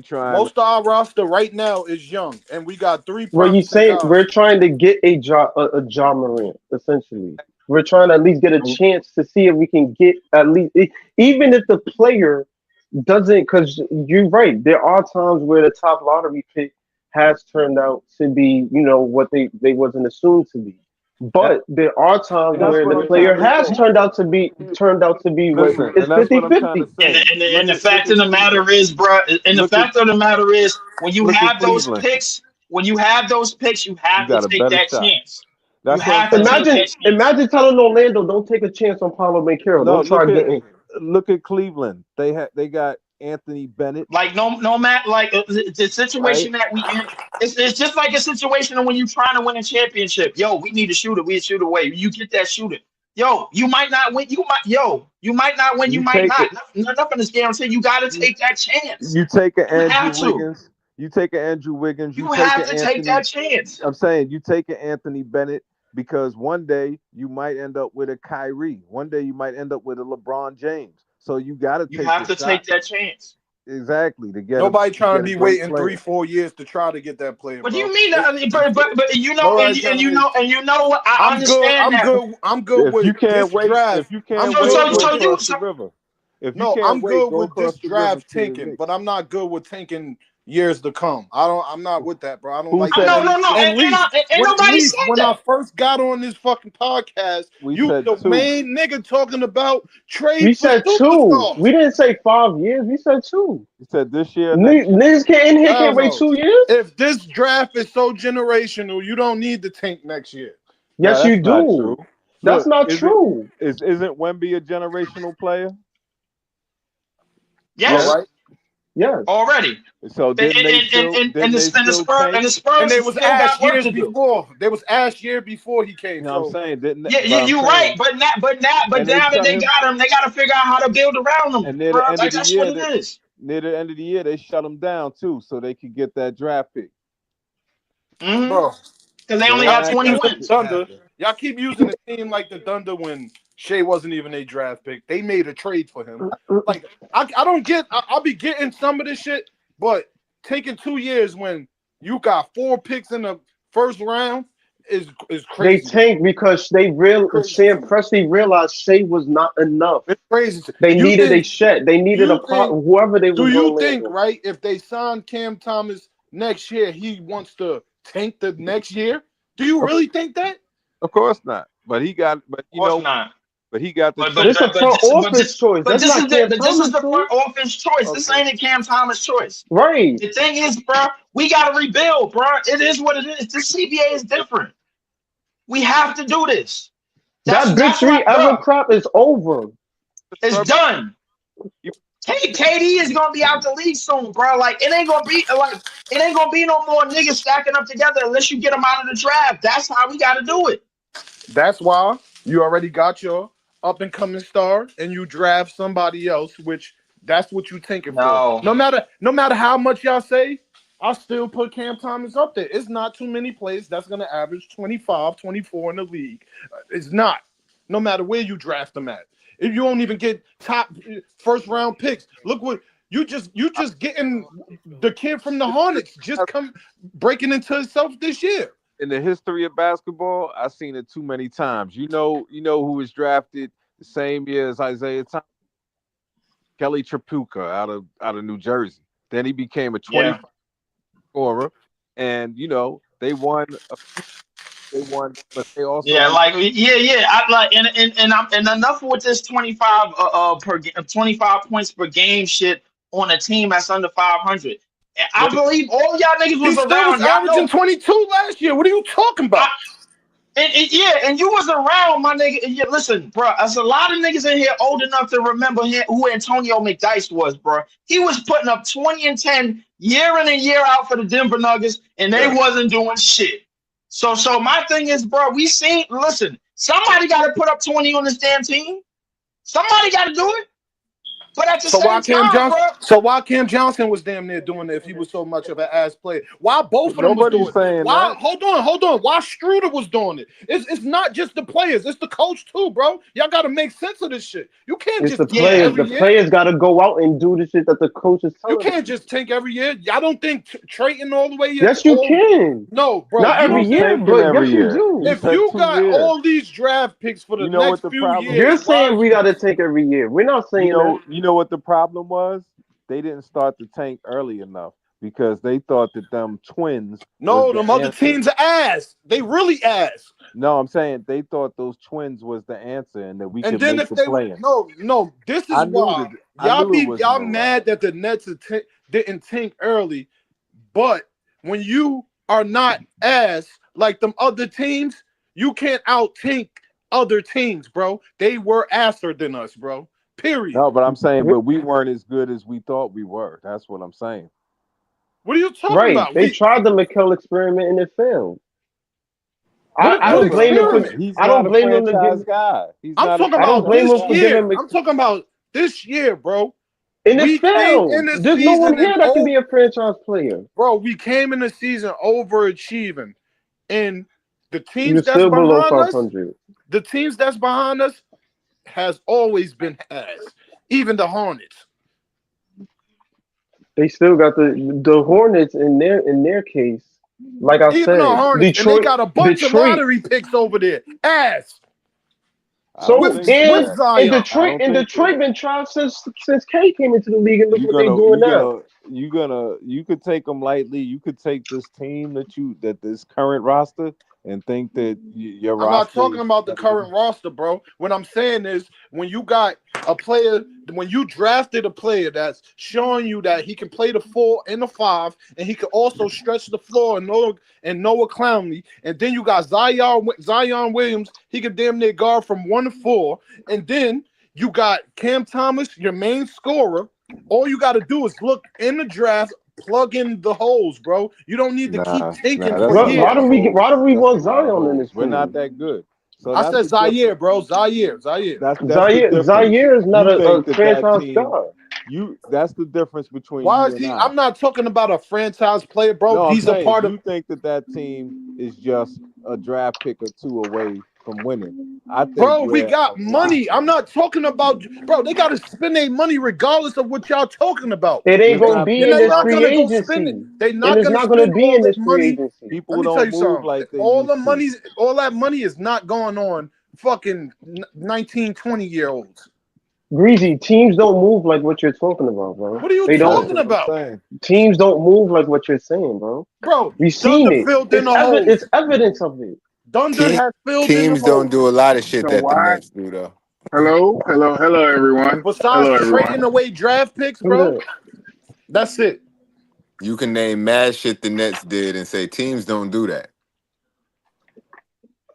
trying. Most of our roster right now is young, and we got 3. What you saying? We're trying to get a John Morant, essentially. We're trying to at least get a chance to see if we can get at least, even if the player doesn't, because you're right. There are times where the top lottery pick has turned out to be, what they wasn't assumed to be. But there are times That's where what the I'm player trying to has say. turned out to be Listen, it's and that's what I'm trying 50-50. to say. And the Look fact at of the matter Cleveland. is, bro, and the Look at fact of the matter is, when you look at have those Cleveland. picks, you You have to got a take better that shot. chance. You That's what I'm have to saying. take that chance. Imagine telling Orlando, don't take a chance on Paulo Banchero. No, Don't try getting. look at Cleveland. They got Anthony Bennett, Like no matter like the situation right? that we in, it's just like a situation of when you're trying to win a championship. Yo, we need a shooter. We a shoot away. You get that shooter. Yo, you might not win. You might not win. You You might take not. it. Nothing is guaranteed. You got to You, take that chance. you take an You Andrew have to. Wiggins. You take an Andrew Wiggins. You You take have an to take Anthony. that chance. I'm saying you take an Anthony Bennett because one day you might end up with a Kyrie. One day you might end up with a LeBron James. So you got to You take have the to shot take that chance. exactly to get Nobody to trying get to a be great waiting player. 3-4 years to try to get that player, What do bro. you mean? But you know, Nobody trying to be. and you know what? I I'm good. understand that. I'm good If with you this can't wait, draft. if you can't I'm wait, good go with. across the river. If you No, can't I'm wait, good go with this across the river draft to the tanking, Knicks. but I'm not good with tanking years to come. I'm not with that, bro. I don't Who like said that. that? No. And Leaf, Ain't nobody said when I that. first got on this fucking podcast, We you said the 2. main nigga talking about We trade for said 2. superstars. We didn't say 5 years. We said 2. You said this year, next year. Niggas can't I don't wait know. 2 years. If this draft is so generational, you don't need to tank next year. Yes, No, you that's not do. true. That's Look, not true. Isn't Wemby a generational player? Yes. All right. Yes. Already. So didn't they still And didn't the they still Spurs tank? And they was still Ash got work years to do. before. There was Ash year before he came. You know what So I'm saying? Didn't they? Yeah, But I'm you're right. saying, But now and they that shut they him. got him, they got to figure out how to build around him, And near bro. the end Like of the that's what year, it is. near the end of the year, they shut him down too, so they could get that draft pick. bro, Because they So only it got had 20 to wins. Thunder. Y'all keep using the team like the Thunder when Shea wasn't even a draft pick. They made a trade for him. Like I don't get. I'll be getting some of this shit, but taking 2 years when you got 4 picks in the first round is They crazy. tanked because Sam Presti realized Shea was not enough. It's crazy. They You needed a think- shed. They needed you a pot. think- Whoever they Do was you going to think, land right, if they sign Cam Thomas next year, he wants to tank the next year? Do you really think that? Of course not. But he got. But you know. Not. But he got the. But This is a front office choice. But That's this not is Cam this is Thomas' the choice. front offense choice. This Okay. ain't a Cam Thomas choice. Right. The thing is, bro, we got to rebuild, bro. It is what it is. This CBA is different. We have to do this. That big three ever crop is over. It's done. KD is gonna be out the league soon, bro. Like it ain't gonna be no more niggas stacking up together unless you get them out of the draft. That's how we got to do it. That's why you already got your up and coming star, and you draft somebody else, which that's what you thinking for. No matter how much y'all say, I'll still put Cam Thomas up there. It's not too many plays that's gonna average 25, 24 in the league. It's not. No matter where you draft them at. If you don't even get top first round picks, look what you just getting the kid from the Hornets just come breaking into himself this year. In the history of basketball, I've seen it too many times. You know who was drafted the same year as Isaiah Thomas? Kelly Tripucka out of New Jersey. Then he became a 25 scorer, and they won. But they also I like and enough with this 25 25 points per game shit on a team that's under 500. I believe all y'all niggas was He still around. was averaging 22 last year. What are you talking about? And you was around, my nigga. Listen, bro, there's a lot of niggas in here old enough to remember who Antonio McDyess was, bro. He was putting up 20 and 10 year in and year out for the Denver Nuggets, and they wasn't doing shit. So my thing is, bro, listen, somebody got to put up 20 on this damn team. Somebody got to do it. But at the same time, bro. So why Cam Johnson was damn near doing it if he was so much of an ass player? Why both of them was Nobody's doing saying it? Why? that. Hold on. Why Struder was doing it? It's not just the players. It's the coach too, bro. Y'all got to make sense of this shit. You can't It's just the players. The players got to go out and do the shit that the coach is telling You can't just tank every year. Y'all don't think trading all the way? Yes, you can. No, bro. Not every year, but yes, you do. If you got all these draft picks for the next few years, you're saying we got to tank every year. We're not saying that. You know what the problem was? They didn't start the tank early enough. because they thought that them Twins. No, was the them other answer. teams are ass. They really ass. No, I'm saying they thought those Twins was the answer, and that we And could then make if the they play-in. no, this is I knew why that. I knew it was y'all no mad that the Nets didn't tank early, but when you are not ass like them other teams, you can't out tank other teams, bro. They were asser than us, bro. Period. No, but I'm saying, but we weren't as good as we thought we were. That's what I'm saying. What are you talking Right. about? They tried the McHale experiment and it failed. I What don't blame them for. experiment? He's I not don't a blame them to franchise give. guy. He's I'm not. talking I don't about blame this them for year. giving. I'm talking about this year, bro. And We it came in failed. the There's no one season here and that can be a franchise player. bro, we came in the season overachieving. And the teams You're that's still below behind us, 500. the teams that's behind us has always been ass. Even the Hornets. They still got the Hornets in their case. Like I Even the said, Hornets. And they Detroit. got a bunch of Detroit. lottery picks over there. Ass. I don't So think With that. Zion. I Detroit don't think that. been trying since K came into the league, and look You're what they gonna, doing now. you could take them lightly. You could take this team that this current roster and think that your I'm not roster talking is about the better than- current roster, bro. What I'm saying is when you got a player, when you drafted a player that's showing you that he can play the 4 and the 5, and he can also stretch the floor and Noah Clowney, and then you got Zion Williams, he can damn near guard from 1 to 4, and then you got Cam Thomas, your main scorer. All you got to do is look in the draft, plug in the holes, bro. You don't need to keep taking that's for not a years. lot of holes. Why do we That's want a lot of Zion in holes. this We're team? not that good. So I that's said the Zaire, difference. bro. Zaire. That's the Zaire difference. is not You a think that franchise team. guard. That's the difference between Why you is and he? I. I'm not talking about a franchise player, bro. No, I'm He's a saying part of. you think that team is just a draft pick or two away from winning. I think Bro, we we're got a money. lot. I'm not talking about, bro. They got to spend their money regardless of what y'all talking about. It ain't We're gonna not be And in they're this picking. not free gonna go spend it. agency, They're and not it's gonna not gonna spend be all in that this free money. agency. People Let me tell don't you move something. like they All used the to. money, all that money is not going on fucking 19, 20-year-olds. Greasy, teams don't move like what you're talking about, bro. What are you They talking don't. about, Teams don't move like what you're saying, bro. bro? We've seen Thunder it. filled in the holes. It's evidence of it. Thunder has filled in the Teams don't holes. do a lot of shit So that the why? Nets do, though. Hello, everyone. Besides Hello, everyone. trading away draft picks, Who bro. that? That's it. You can name mad shit the Nets did and say teams don't do that.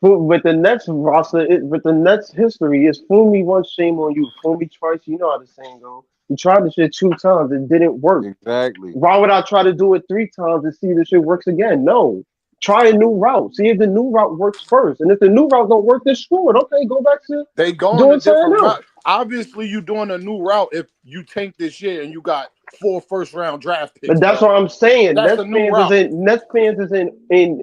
With the Nets roster, with the Nets history, it's fool me once, shame on you. Fool me twice, you know how the saying goes. You tried the shit 2 times, it didn't work. Exactly. Why would I try to do it 3 times to see if the shit works again? No. Try a new route. See if the new route works first. And if the new route don't work, then screw it. Okay, go back to They going doing a different something else. route. Obviously, you doing a new route if you tank this year and you got 4 first-round draft picks. But that's bro. what I'm saying. That's Nets a new fans route. is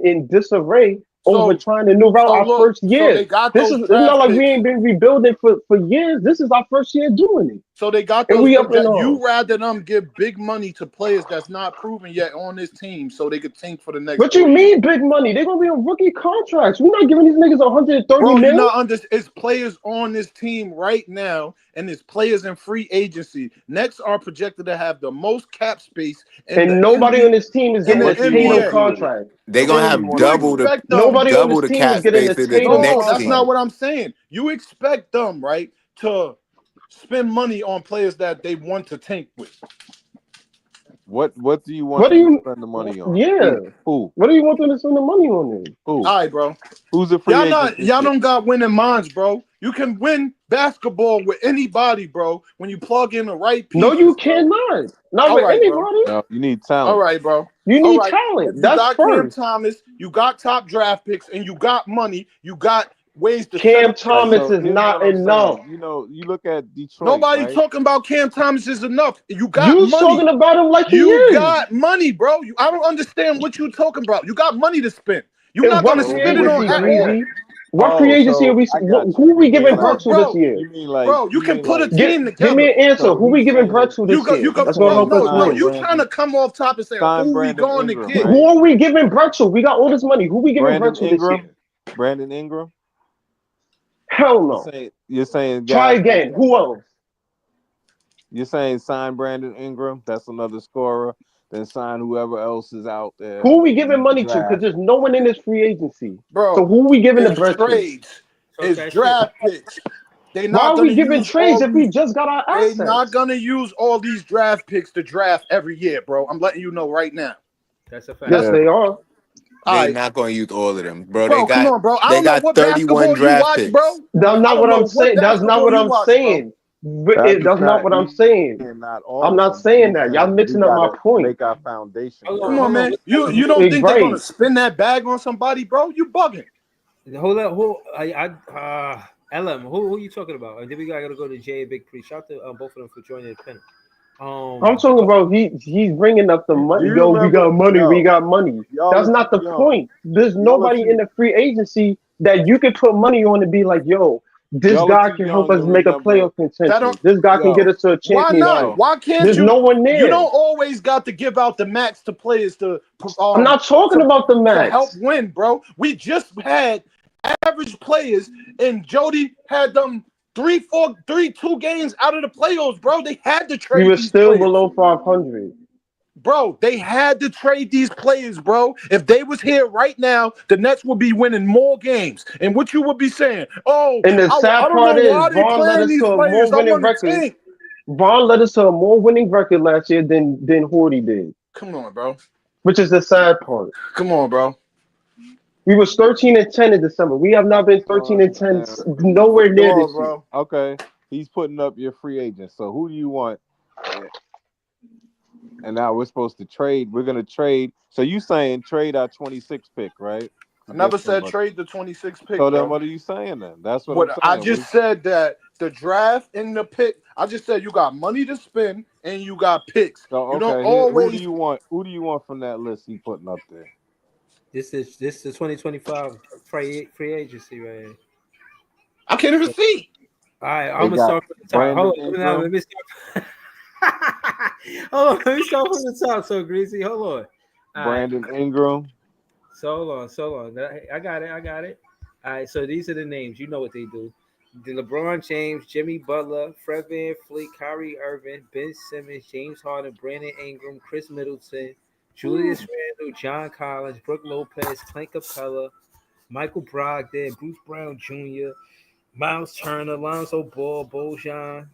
in disarray over trying to new route so our look, first so year. they got This those is it's draft not like we picks. ain't been rebuilding for years. This is our first year doing it. So they got And those. we up and You on. rather them give big money to players that's not proven yet on this team, so they could tank for the next. What you mean big money? They're gonna be on rookie contracts. We're not giving these niggas 130 Bro, million. you not it's players on this team right now, and it's players in free agency. Nets are projected to have the most cap space, And nobody on this team is getting a Tatum contract. They gonna have double the nobody on double this the team is cap getting space a of the Tatum next No, that's team. not what I'm saying. You expect them, right, to spend money on players that they want to tank with. What do you want What do them to you? spend the money on? Yeah. Who? What do you want them to spend the money on then? Who? All right, bro. Who's a free agent? Y'all don't got winning minds, bro. You can win basketball with anybody, bro, when you plug in the right pieces. No, you cannot. Not with anybody. No, you need talent. All right, bro. You need All right. talent. If you That's got Cam first. Thomas, you got top draft picks, and you got money. You got ways to. Cam Thomas is here's not what I'm enough. saying. You know, you look at Detroit. Nobody right? talking about Cam Thomas is enough. You got You money. talking about him like he You is. got money, bro. I don't understand what you talking about. You got money to spend. You're And not what gonna free spend it on agency, at all. Greasy? What free agency are we? Who we giving Brett to this year? Bro, you can put a team together. Give me an answer. Who we giving Brett to this year? That's gonna help us No, win. you trying to come off top and say who we going to get? Who are we giving Brett to? We got all this money. Who we giving Brett to this year? Brandon Ingram. Hell no. You're saying Try guys- again. Who else? You're saying sign Brandon Ingram. That's another scorer. then sign whoever else is out there. Who are we giving money to? Draft. Because there's no one in this free agency. Bro, So who are we giving the it's bread to? trades. It's draft picks. They Why not are we gonna giving use trades all if we these- just got our They're assets? not gonna use all these draft picks to draft every year, bro. I'm letting you know right now. That's a fact. Yes, they are. They're not going to use all of them, bro. Bro, They got, come on, bro. I they don't know got what 31 basketball you draft watch, picks. bro. That's I not don't what know I'm what saying. That's not basketball what you I'm watch, saying. That's That's not what I'm saying. Not all I'm of not them. saying that. Y'all mixing We up my gotta point. Make our foundation. Come on, man. You don't think they're gonna spin that bag on somebody, bro? You bugging. Hold up, LM, who you talking about? And then we gotta go to Jay and Big Pre. Shout out to both of them for joining the panel. I'm talking about he's bringing up the money. you Yo, we remember- got money. yo, We got money. y'all That's are not the too young. point. There's Y'all are nobody too- in the free agency that you can put money on to be like, yo, this Y'all are guy too can help young us to make a remember- playoff That contention. don't- This guy can Yo, get us to a Why championship. not? Why can't There's you? no one there. You don't always got to give out the max to players to. I'm not talking about the to max. help win, bro. We just had average players, and Jody had them 2 games out of the playoffs, bro. They had to trade. We were these still players. below 500. Bro, they had to trade these players, bro. If they was here right now, the Nets would be winning more games. And what you would be saying? Oh, And the sad I don't part know is why they Vaughn led playing us these to a more players. I winning want to record. tank. Vaughn led us to a more winning record last year than Horty did, Come on, bro. which is the sad part. Come on, bro. We was 13-10 in December. We have not been 13-10 nowhere near Come on, this year. bro. Okay, he's putting up your free agents. So who do you want? And now we're supposed to trade. We're gonna trade. So you saying trade our 26 pick, right? I never Get said somebody. trade the 26 pick, So bro. then what are you saying then? That's what What I'm I saying. just said that the draft and the pick. I just said you got money to spend and you got picks. So, You don't okay, always. who do you want? Who do you want from that list he putting up there? This is the 2025 free agency right here. I can't even see. All right, They I'm gonna got start from the top. Brandon Hold on, Ingram. let me start. Hold on, let me start from the top. So Greasy, hold on. All right. Brandon Ingram. So long. I got it. All right, so these are the names. You know what they do. The LeBron James, Jimmy Butler, Fred VanVleet, Kyrie Irving, Ben Simmons, James Harden, Brandon Ingram, Chris Middleton, Julius Randle, John Collins, Brooke Lopez, Clint Capella, Michael Brogdon, Bruce Brown Jr., Miles Turner, Lonzo Ball, Bojan,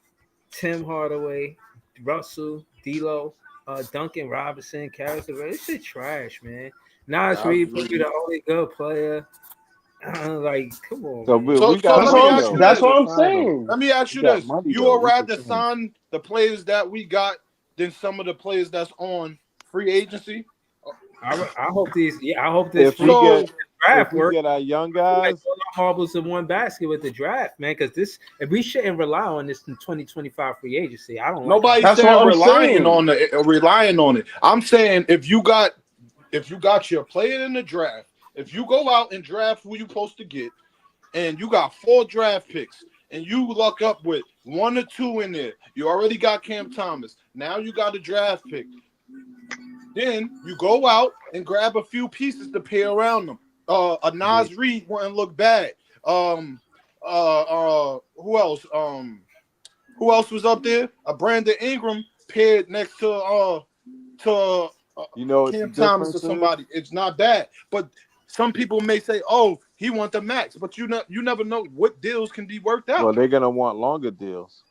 Tim Hardaway, Russell, D'Lo, Duncan Robinson, Caris LeVert. This shit trash, man. Nas Reed probably the only good player. Like, come on. So man. we got let me money, ask though. you That's this. what I'm saying. Let me ask you We got this: money, you though. would We rather can- sign the players that we got than some of the players that's on free agency? I hope these. Yeah, I hope this If we So get draft if we works. get our young Like guys, all our marbles in one basket with the draft, man. Because this, if we shouldn't rely on this in 2025 free agency, I don't. nobody's That's saying what I'm relying saying. on relying on it. I'm saying if you got your player in the draft, if you go out and draft who you supposed to get, and you got 4 draft picks, and you luck up with 1 or 2 in there, you already got Cam Thomas. Now you got a draft pick. Then you go out and grab a few pieces to pair around them. A Nas Reed wouldn't look bad. Who else? Who else was up there? A Brandon Ingram paired next to you know what the Cam Thomas or difference is? somebody. It's not bad, but some people may say, "Oh, he want the max," but you never know what deals can be worked out. Well, they're gonna want longer deals.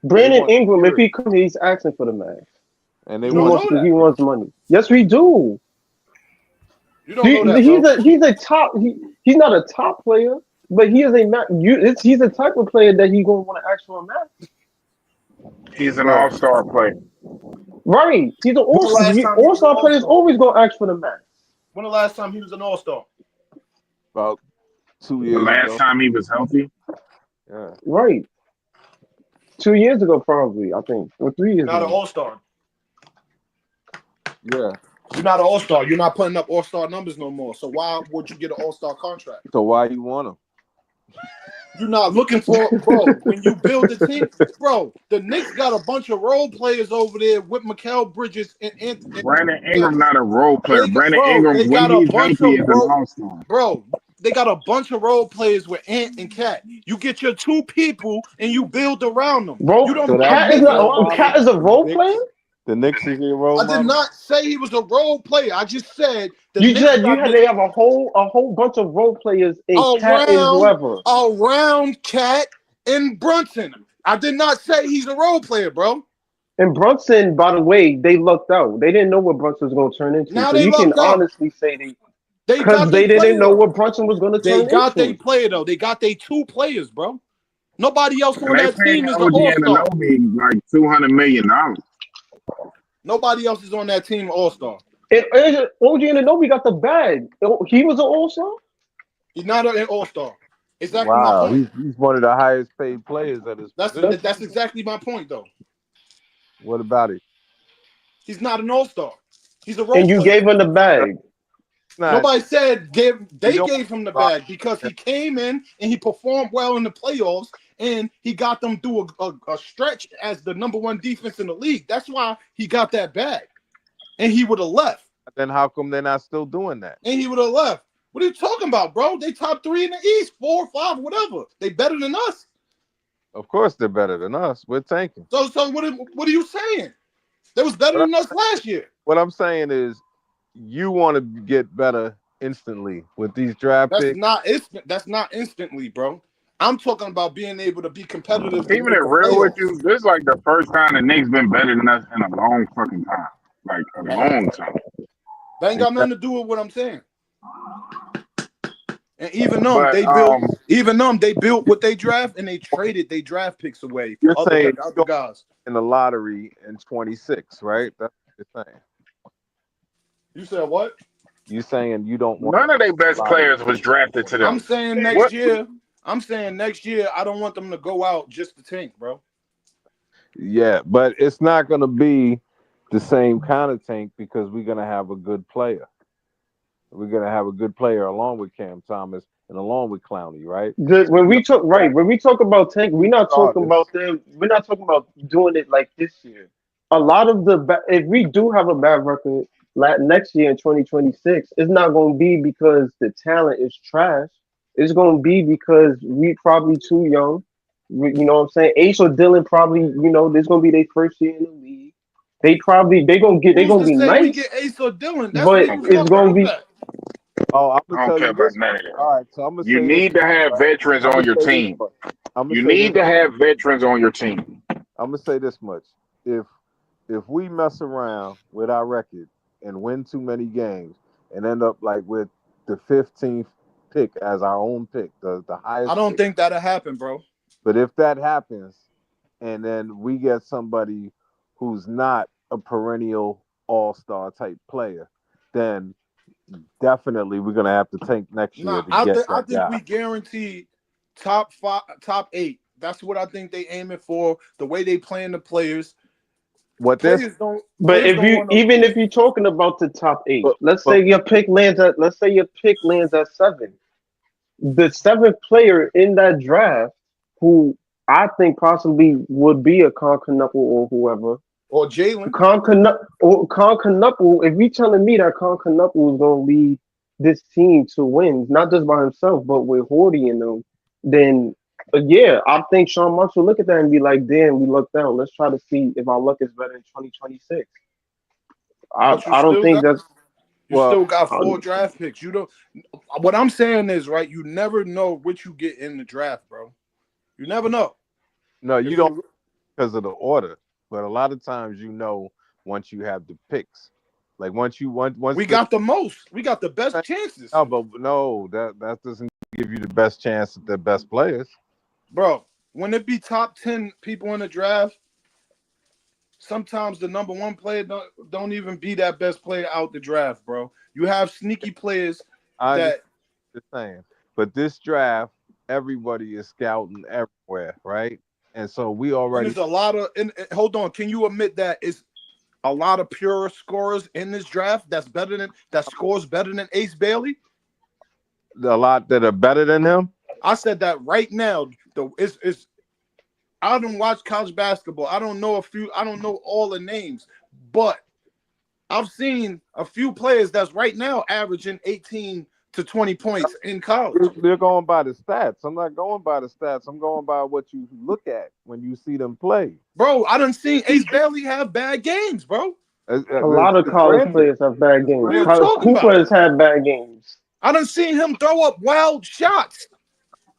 Brandon want Ingram, if security. he comes, he's asking for the max. And they He don't wants know that. he wants money. Yes, we do. You don't know that, bro. He's a top. He's not a top player, but he is a max. He's the type of player that he gonna want to ask for a max. He's an all-star player. Right. He's an the last time he was all-star an player is all-star? always gonna ask for the max. When the last time he was an All-Star? About 2 The years last ago. time he was healthy. Yeah. Right. 2 years ago, probably. I think, or 3 years Not an ago. All-Star. Yeah. You're not an All-Star. You're not putting up All-Star numbers no more. So why would you get an All-Star contract? So why you want him? You're not looking for, bro. When you build a team, bro, the Knicks got a bunch of role players over there with Mikal Bridges and Anthony. Brandon Ingram not a role player. Brandon Bro, Ingram, they when got a he's bunch healthy, of is an role, all-star. bro. They got a bunch of role players with Ant and Cat. You get your 2 people and you build around them. Bro, You don't. So that Cat means is that not. Cat is a role player. The Knicks is your role I did model? not say he was a role player. I just said you said they have a whole bunch of role players in Cat and whoever. Around Cat and Brunson. I did not say he's a role player, bro. And Brunson, by the way, they lucked out. They didn't know what Brunson was going to turn into. Now so they you can lucked out. honestly say because they didn't know what Brunson was going to turn into. They got their player though. They got their 2 players, bro. Nobody else on They that paid team is an OG all-star. Anunoby like $200 million. Nobody else is on that team all-star. And OG Anunoby got the bag. He was an all-star? He's not an all-star. Exactly Wow, my point. he's one of the highest paid players at his position. That's exactly my point, though. What about it? He's not an all-star. He's a role And you player. gave him the bag. Nobody said they gave him the bag because he came in and he performed well in the playoffs and he got them through a stretch as the number 1 defense in the league. That's why he got that bag. And he would have left. Then how come they're not still doing that? And he would have left. What are you talking about, bro? They top 3 in the East, 4 or 5, whatever. They better than us. Of course they're better than us. We're tanking. So what are you saying? They was better than us last year. What I'm saying is you want to get better instantly with these draft picks. That's not instantly, bro. I'm talking about being able to be competitive. Keeping it real with you, this is like the first time the Knicks been better than us in a long fucking time. Like a long time. That ain't got nothing to do with what I'm saying. And even them, they built what they draft and they traded their draft picks away for other guys. In the lottery in 26, right? That's what you're saying. You said what? You saying you don't want none of their best players was drafted to them. I'm saying next year. I don't want them to go out just to tank, bro. Yeah, but it's not going to be the same kind of tank because we're going to have a good player. We're going to have a good player along with Cam Thomas and along with Clowney, right? When we talk about tank, we're not talking about them. We're not talking about doing it like this year. A lot of if we do have a bad record next year in 2026, it's not going to be because the talent is trash. It's going to be because we probably too young. You know what I'm saying? Ace or Dylan probably, this going to be their first year in the league. They're going to be nice. We get Ace or Dylan. That's but it's going to be. Oh, I'm I don't care about none of that. All right, so I'm gonna you need to have veterans on your team. You need to have veterans on your team. I'm gonna say this much: if we mess around with our record and win too many games and end up like with the 15th pick as our own pick, the highest. I don't think that'll happen, bro. But if that happens, and then we get somebody who's not a perennial all-star type player, then definitely we're gonna have to tank next year. I think we guarantee top 5, top 8. That's what I think they aiming for. The way they playing the players. But if you're talking about the top 8, let's say your pick lands at 7. The 7th player in that draft, who I think possibly would be a Con Knuckle or whoever. Or Jalen. Con Knuckle, if you're telling me that Con Knuckle is going to lead this team to wins, not just by himself, but with Horty in them, then yeah, I think Sean Marks will look at that and be like, damn, we lucked out. Let's try to see if our luck is better in 2026. I don't think that's... You still got 4 draft picks. You don't... What I'm saying is, right, you never know what you get in the draft, bro. You never know. No, you don't because of the order. But a lot of times, once you have the picks, like once we got the most, we got the best chances. Oh, but no, that doesn't give you the best chance at the best players, bro. When it be top 10 people in the draft, sometimes the number 1 player don't even be that best player out the draft, bro. You have sneaky players that. Just saying, but this draft, everybody is scouting everywhere, right? And so we already. There's a lot of. Hold on, can you admit that it's a lot of pure scorers in this draft that scores better than Ace Bailey? A lot that are better than him. I said that right now. I don't watch college basketball. I don't know all the names, but I've seen a few players that's right now averaging 18 to 20 points in college. They're going by the stats. I'm not going by the stats. I'm going by what you look at when you see them play. Bro, I done seen Ace Bailey have bad games, bro. A lot of college players have bad games. Cooper has had bad games. I done seen him throw up wild shots.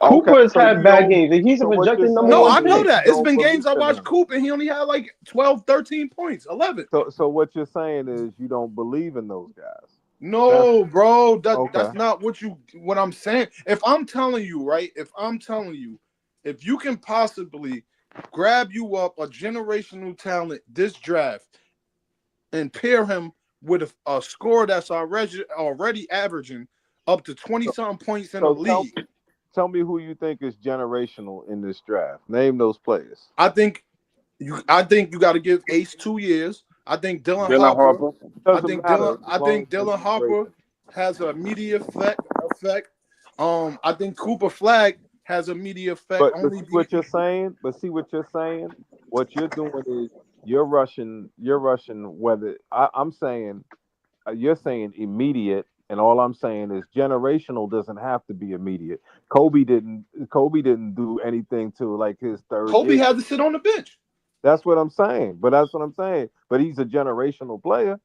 Cooper has had bad games. He's a projected number No, one. I know pick. that. It's been games I watched Cooper, and he only had like 12, 13 points, 11. So what you're saying is you don't believe in those guys. No, bro, that's not what I'm saying. If I'm telling you, right? If you can possibly grab you up a generational talent this draft and pair him with a score that's already averaging up to 20-something points in the league. Tell me who you think is generational in this draft. Name those players. I think you got to give Ace 2 years. I think Dylan Harper. I think Dylan Harper has an immediate effect. I think Cooper Flagg has an immediate effect. But see what you're saying. What you're doing is you're rushing. Whether I'm saying you're saying immediate, and all I'm saying is generational doesn't have to be immediate. Kobe didn't do anything to like his third. Kobe had to sit on the bench. That's what I'm saying. But he's a generational player.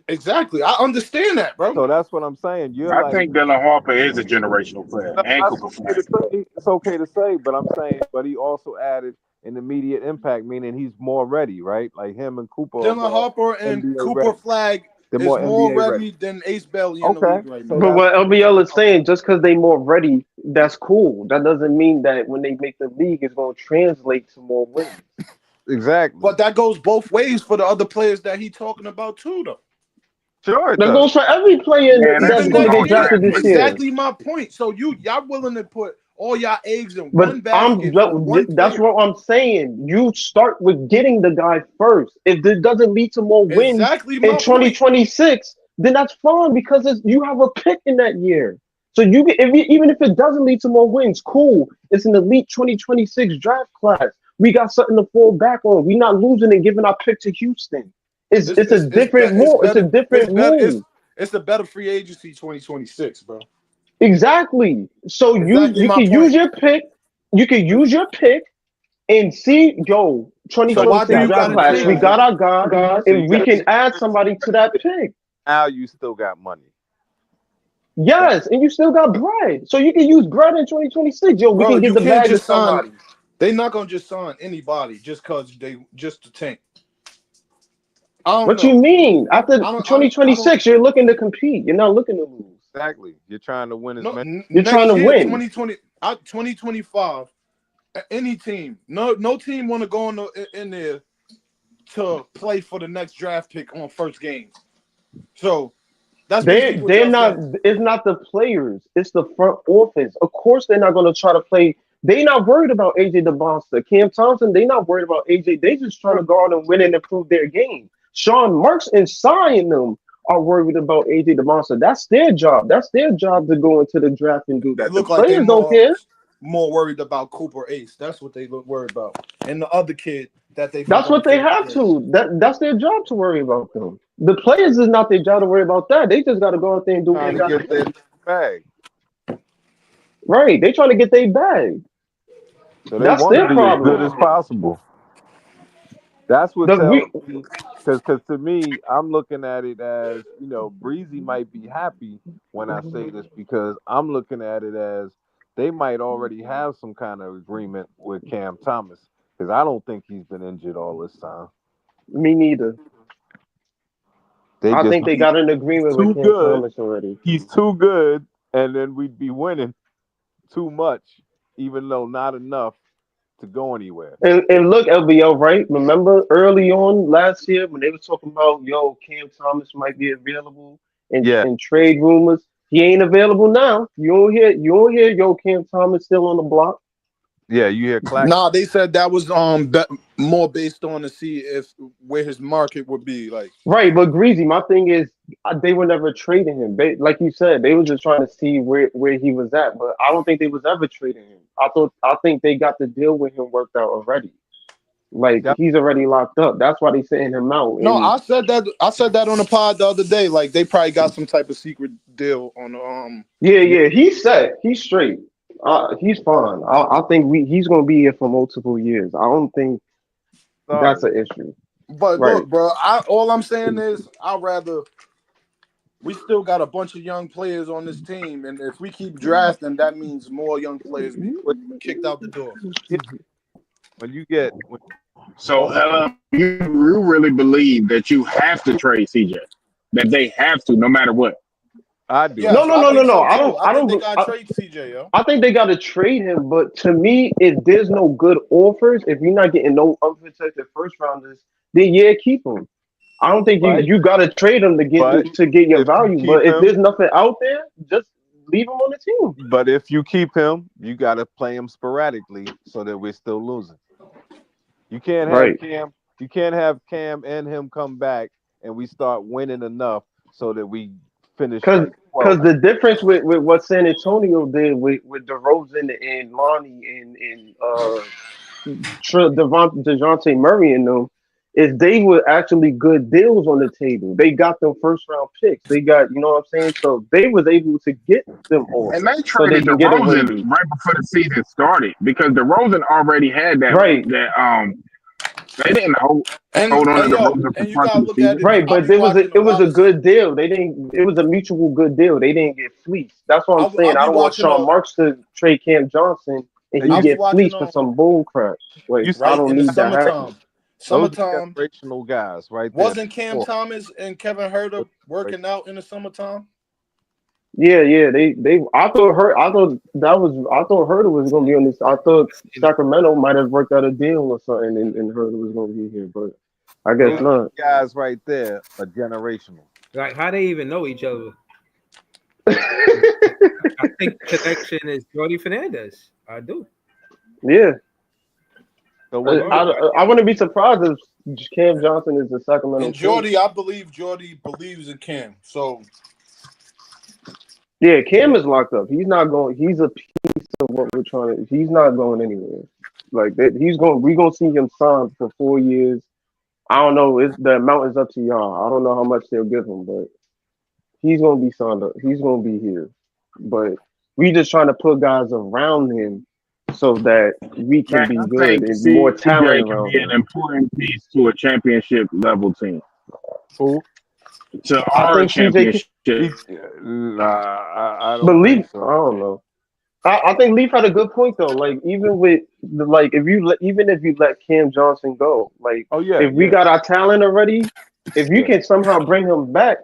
Exactly. I understand that, bro. So that's what I'm saying. I think Dylan Harper is a generational player. And Cooper Flagg. It's okay to say, but I'm saying, but he also added an immediate impact, meaning he's more ready, right? Like him and Cooper. Dylan Harper and NBA Cooper Flagg is more ready than Ace Bailey in the league right now. But what LBL is saying, just because they more ready, that's cool. That doesn't mean that when they make the league, it's going to translate to more wins. Exactly. But that goes both ways for the other players that he's talking about too, though. Sure. That goes for every player that's going to get drafted this year. Exactly my point. So y'all willing to put all y'all eggs in one basket? That's what I'm saying. You start with getting the guy first. If it doesn't lead to more wins in 2026, then that's fine because you have a pick in that year. So even if it doesn't lead to more wins, cool. It's an elite 2026 draft class. We got something to fall back on. We're not losing and giving our pick to Houston. It's a different move. It's a different move. It's a better free agency 2026, bro. Exactly. So you can use your pick. You can use your pick and see, 2026 draft class. We got our guy, and we can add somebody to that pick. Now you still got money. Yes, and you still got bread. So you can use bread in 2026. We can get the bag to somebody. They're not gonna just sign anybody just to tank. What you mean? After 2026, you're looking to compete. You're not looking to lose. Exactly. You're trying to win. You're trying to win. 2025. Any team, no team want to go in there to play for the next draft pick on first game. So that's they're not. It's not the players. It's the front office. Of course, they're not going to try to play. They're not worried about AJ DeBosta, Cam Thompson. They're not worried about AJ. They just trying to go out and win and improve their game. Sean Marks and Cy and them are worried about AJ DeBosta. That's their job. That's their job to go into the draft and do that. The players don't care. More worried about Cooper Ace. That's what they look worried about. And the other kid that they. That's what they have to. That's their job to worry about them. The players is not their job to worry about that. They just got to go out there and do what they got to do. Bag. Right. They trying to get their bag. So that's their problem. As good as possible. That's what tells me, because to me, I'm looking at it as, Breezy might be happy when I say this because I'm looking at it as they might already have some kind of agreement with Cam Thomas because I don't think he's been injured all this time. Me neither. I think they got an agreement with Cam Thomas already. He's too good, and then we'd be winning too much, even though not enough to go anywhere. And look, LBL, right? Remember early on last year when they were talking about, Cam Thomas might be available and trade rumors. He ain't available now. You don't hear, Cam Thomas still on the block. Yeah, you hear clack. Nah, they said that was more based on to see where his market would be like. Right, but Greasy, my thing is they were never trading him. Like you said, they were just trying to see where he was at. But I don't think they was ever trading him. I think they got the deal with him worked out already. Like Yep. he's already locked up. That's why they sending him out. No, And I said that. I said that on the pod the other day. Like they probably got some type of secret deal on. yeah, he's set. He's straight. He's fine. I think he's gonna be here for multiple years. I don't think that's an issue. But Right. look, bro. All I'm saying is, I'd rather. We still got a bunch of young players on this team, and if we keep drafting, that means more young players be kicked out the door. When you get So you really believe that you have to trade CJ? That they have to, no matter what? I do. Yes, No. I don't. I think they gotta trade CJ, yo. I think they got to trade him, but to me, if there's no good offers, if you're not getting no unprotected first rounders, then yeah, keep him. I don't think you got to trade him to get your value. But if there's nothing out there, just leave him on the team. But if you keep him, you got to play him sporadically so that we're still losing. You can't have Cam. You can't have Cam and him come back and we start winning enough so that we finish. Because the difference with what San Antonio did with DeRozan and Lonnie and DeJounte Murray and them is they were actually good deals on the table. They got them first round picks. They got, you know what I'm saying? So they was able to get them all. And they traded DeRozan right before the season started because DeRozan already had that. Right. They didn't hold on to DeRozan. Right, but it was a good deal. It was a mutual good deal. They didn't get fleeced. That's what I'm saying. I don't want Sean Marks to trade Cam Johnson and he get fleeced for some bull crap. Like, I don't need that happen. Summertime, generational guys, right? Wasn't Cam Thomas and Kevin Huerter working out in the summertime? Yeah. I thought Huerter was going to be on this. I thought Sacramento might have worked out a deal or something, and Huerter was going to be here, but I guess not. Guys, right there are generational. Like, how they even know each other? I think the connection is Jordy Fernandez. I do. Yeah. So I wouldn't be surprised if Cam Johnson is the Sacramento. And Jordy, I believe Jordy believes in Cam. So yeah, Cam is locked up. He's not going. He's a piece of what we're trying to. He's not going anywhere. Like that, he's going. We're gonna see him signed for 4 years. I don't know. The amount is up to y'all. I don't know how much they'll give him, but he's gonna be signed up. He's gonna be here. But we just trying to put guys around him so that we can be good and more talent can around be him. an important piece to a championship level team. Who? To our championship. I don't But Leaf, think so. I don't know. I think Leaf had a good point though. Like even with if you let Cam Johnson go, like if we got our talent already, if you can somehow bring him back,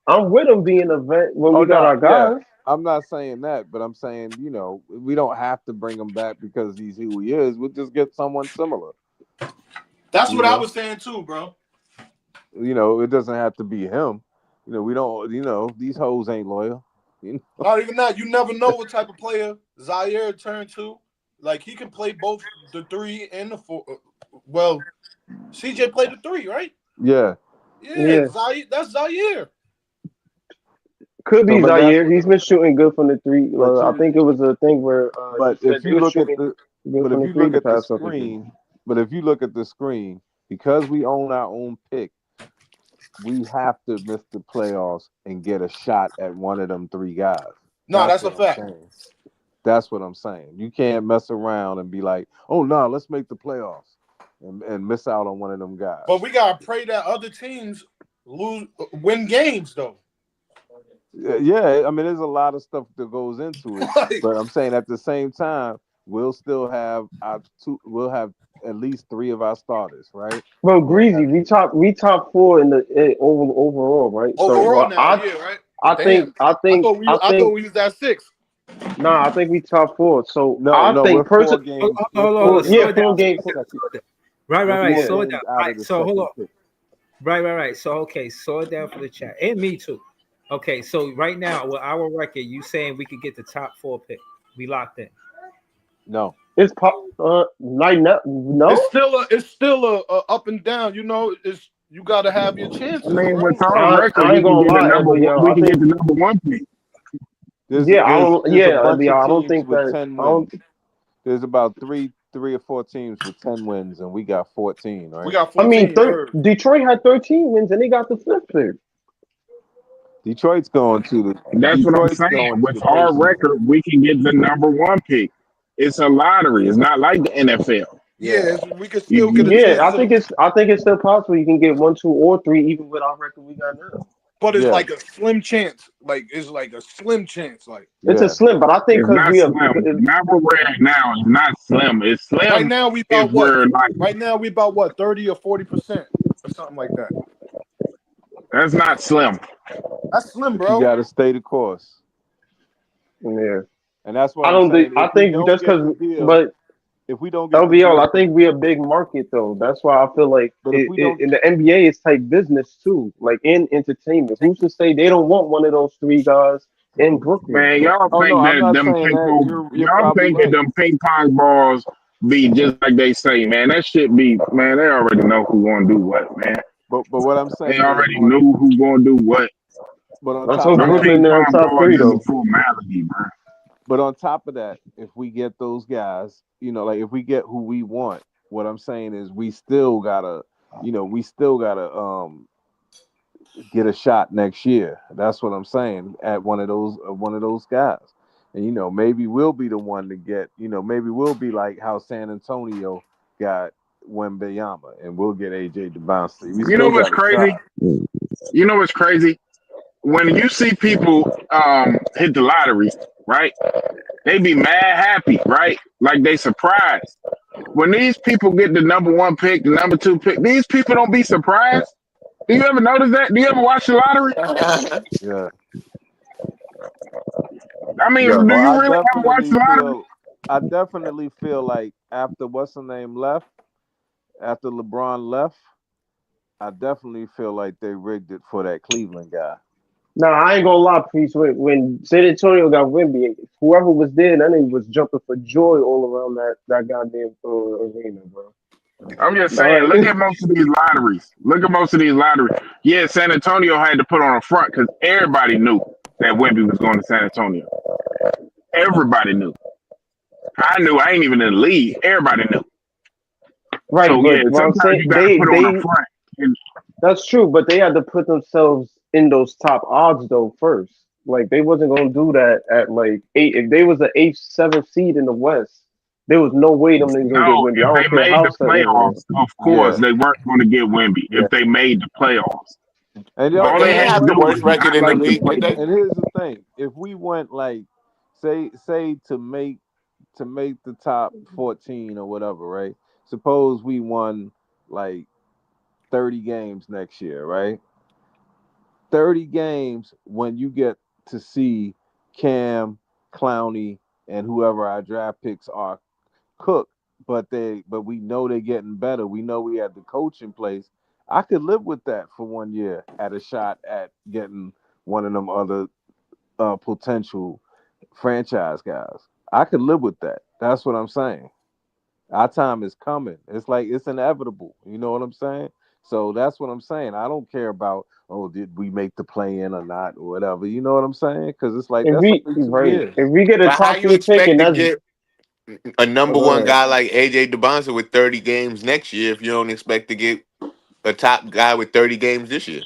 I'm with him being a vet when we got our guys. Yeah. I'm not saying that, but I'm saying, we don't have to bring him back because he's who he is. We'll just get someone similar. that's what I was saying too, bro. It doesn't have to be him. We don't, these hoes ain't loyal. Not even that. You never know what type of player Zaire turned to. Like, he can play both the 3 and the 4. Well, CJ played the 3, right? Yeah. Yeah. Zaire, that's Zaire. Could be Zaire. He's been shooting good from the 3. I think it was a thing where. But if you look at the screen, because we own our own pick, we have to miss the playoffs and get a shot at one of them 3 guys. No, that's a fact. That's what I'm saying. You can't mess around and be like, oh, no, let's make the playoffs and miss out on one of them guys. But we got to pray that other teams win games, though. Yeah, I mean, there's a lot of stuff that goes into it. But I'm saying at the same time, we'll still have we'll have at least 3 of our starters, right? Well, Greasy, we top 4 in the overall, right? Overall so, now, right? I think I thought we was at 6. Nah, I think we top 4. So I think personally, hold on. 4 games. Right. Slow it down. Right. So hold on. Right. So okay, slow it down for the chat and me too. Okay, so right now with our record, you saying we could get the top 4 pick? We locked in. No. It's no. It's still a up and down. It's you got to have your chances. I mean, with our record, we can get the number 1 pick. I don't think that. There's about 3 or 4 teams with 10 wins, and we got 14, right? We got I 14. mean, Detroit had 13 wins and they got the 5th pick. Detroit's going to the. That's what I'm Detroit's saying. going to With the our postseason. record, we can get the #1 pick. It's a lottery. It's not like the NFL. Yeah, we could still get a Yeah, chance. I think it's still possible you can get 1, 2, or 3 even with our record we got now. But it's like a slim chance. Like it's like a slim chance. Like it's a slim, but I think It's because not we are slim. Not where we're at now. It's not slim. It's slim. right now we if about we're what? like, Right now we about what? 30 or 40% or something like that. that's not slim. That's slim, But bro. you got to stay the course. Yeah. And that's why I don't think just because, but if we don't get LBL, I think we're a big market though. That's why I feel like in the NBA it's type business too, like in entertainment. Who's to say they don't want one of those 3 guys in Brooklyn? Man, y'all think y'all think that them ping pong balls be just like they say, man. That shit be, man. They already know who gonna do what, man. But what I'm saying, they already knew who gonna do what. But on Let's top hope of Brooklyn they're on top 3 though. Formality, bro. But on top of that, if we get those guys, like if we get who we want, what I'm saying is we still gotta get a shot next year. That's what I'm saying at one of those guys. And maybe we'll be the one to get, maybe we'll be like how San Antonio got Wembanyama, and we'll get AJ DeBounce. You know what's crazy? You know what's crazy? When you see people hit the lottery, right? They be mad happy, right? Like they surprised. When these people get the #1 pick, the #2 pick, these people don't be surprised. Do you ever notice that? Do you ever watch the lottery? Yeah. I mean, do you really ever watch the lottery? I definitely feel like after what's her name left, after LeBron left, I definitely feel like they rigged it for that Cleveland guy. No, I ain't gonna lie, Priest. When San Antonio got Wemby, whoever was there, that nigga was jumping for joy all around that goddamn arena, bro. I'm just saying, look at most of these lotteries. Yeah, San Antonio had to put on a front because everybody knew that Wemby was going to San Antonio. Everybody knew. I knew. I ain't even in the league. Everybody knew. Right, so, but yeah, sometimes you gotta put on a front. That's true, but they had to put themselves in those top odds though first. Like they wasn't gonna do that at like 8. If they was the 8th, 7th seed in the West, there was no way them niggas gonna get Wemby. If they made the playoffs, of course they weren't going to get Wemby. If they made the playoffs, and all they had to do was record in the league. And here's the thing: if we went like, say to make the top 14 or whatever, right? Suppose we won like 30 games next year, right? 30 games when you get to see Cam, Clowney, and whoever our draft picks are cook, but we know they're getting better. We know we have the coach in place. I could live with that for 1 year at a shot at getting one of them other potential franchise guys. I could live with that. That's what I'm saying. Our time is coming. It's like it's inevitable. You know what I'm saying? So that's what I'm saying. I don't care about, did we make the play in or not or whatever. You know what I'm saying? Because it's like if we get a top 3 pick and that's get a #1 guy like AJ DeBounce with 30 games next year if you don't expect to get a top guy with 30 games this year.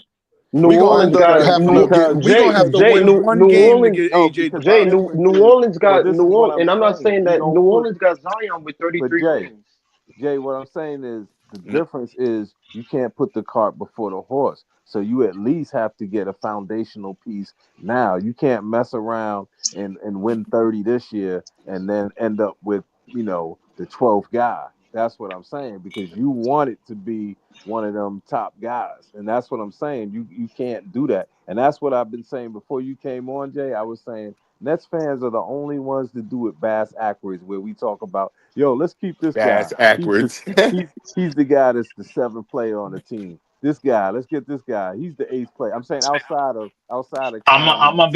New Orleans got New Orleans got and I'm not saying that New Orleans got Zion with 33 wins. Jay, what I'm saying is the difference is you can't put the cart before the horse. So you at least have to get a foundational piece now. You can't mess around and win 30 this year and then end up with, the 12th guy. That's what I'm saying, because you want it to be one of them top guys. And that's what I'm saying. You can't do that. And that's what I've been saying before you came on, Jay. I was saying Nets fans are the only ones that do it bass backwards, where we talk about, let's keep this bass guy. Backwards. He's the guy that's the 7th player on the team. This guy, let's get this guy. He's the 8th player. I'm saying outside of. I'm gonna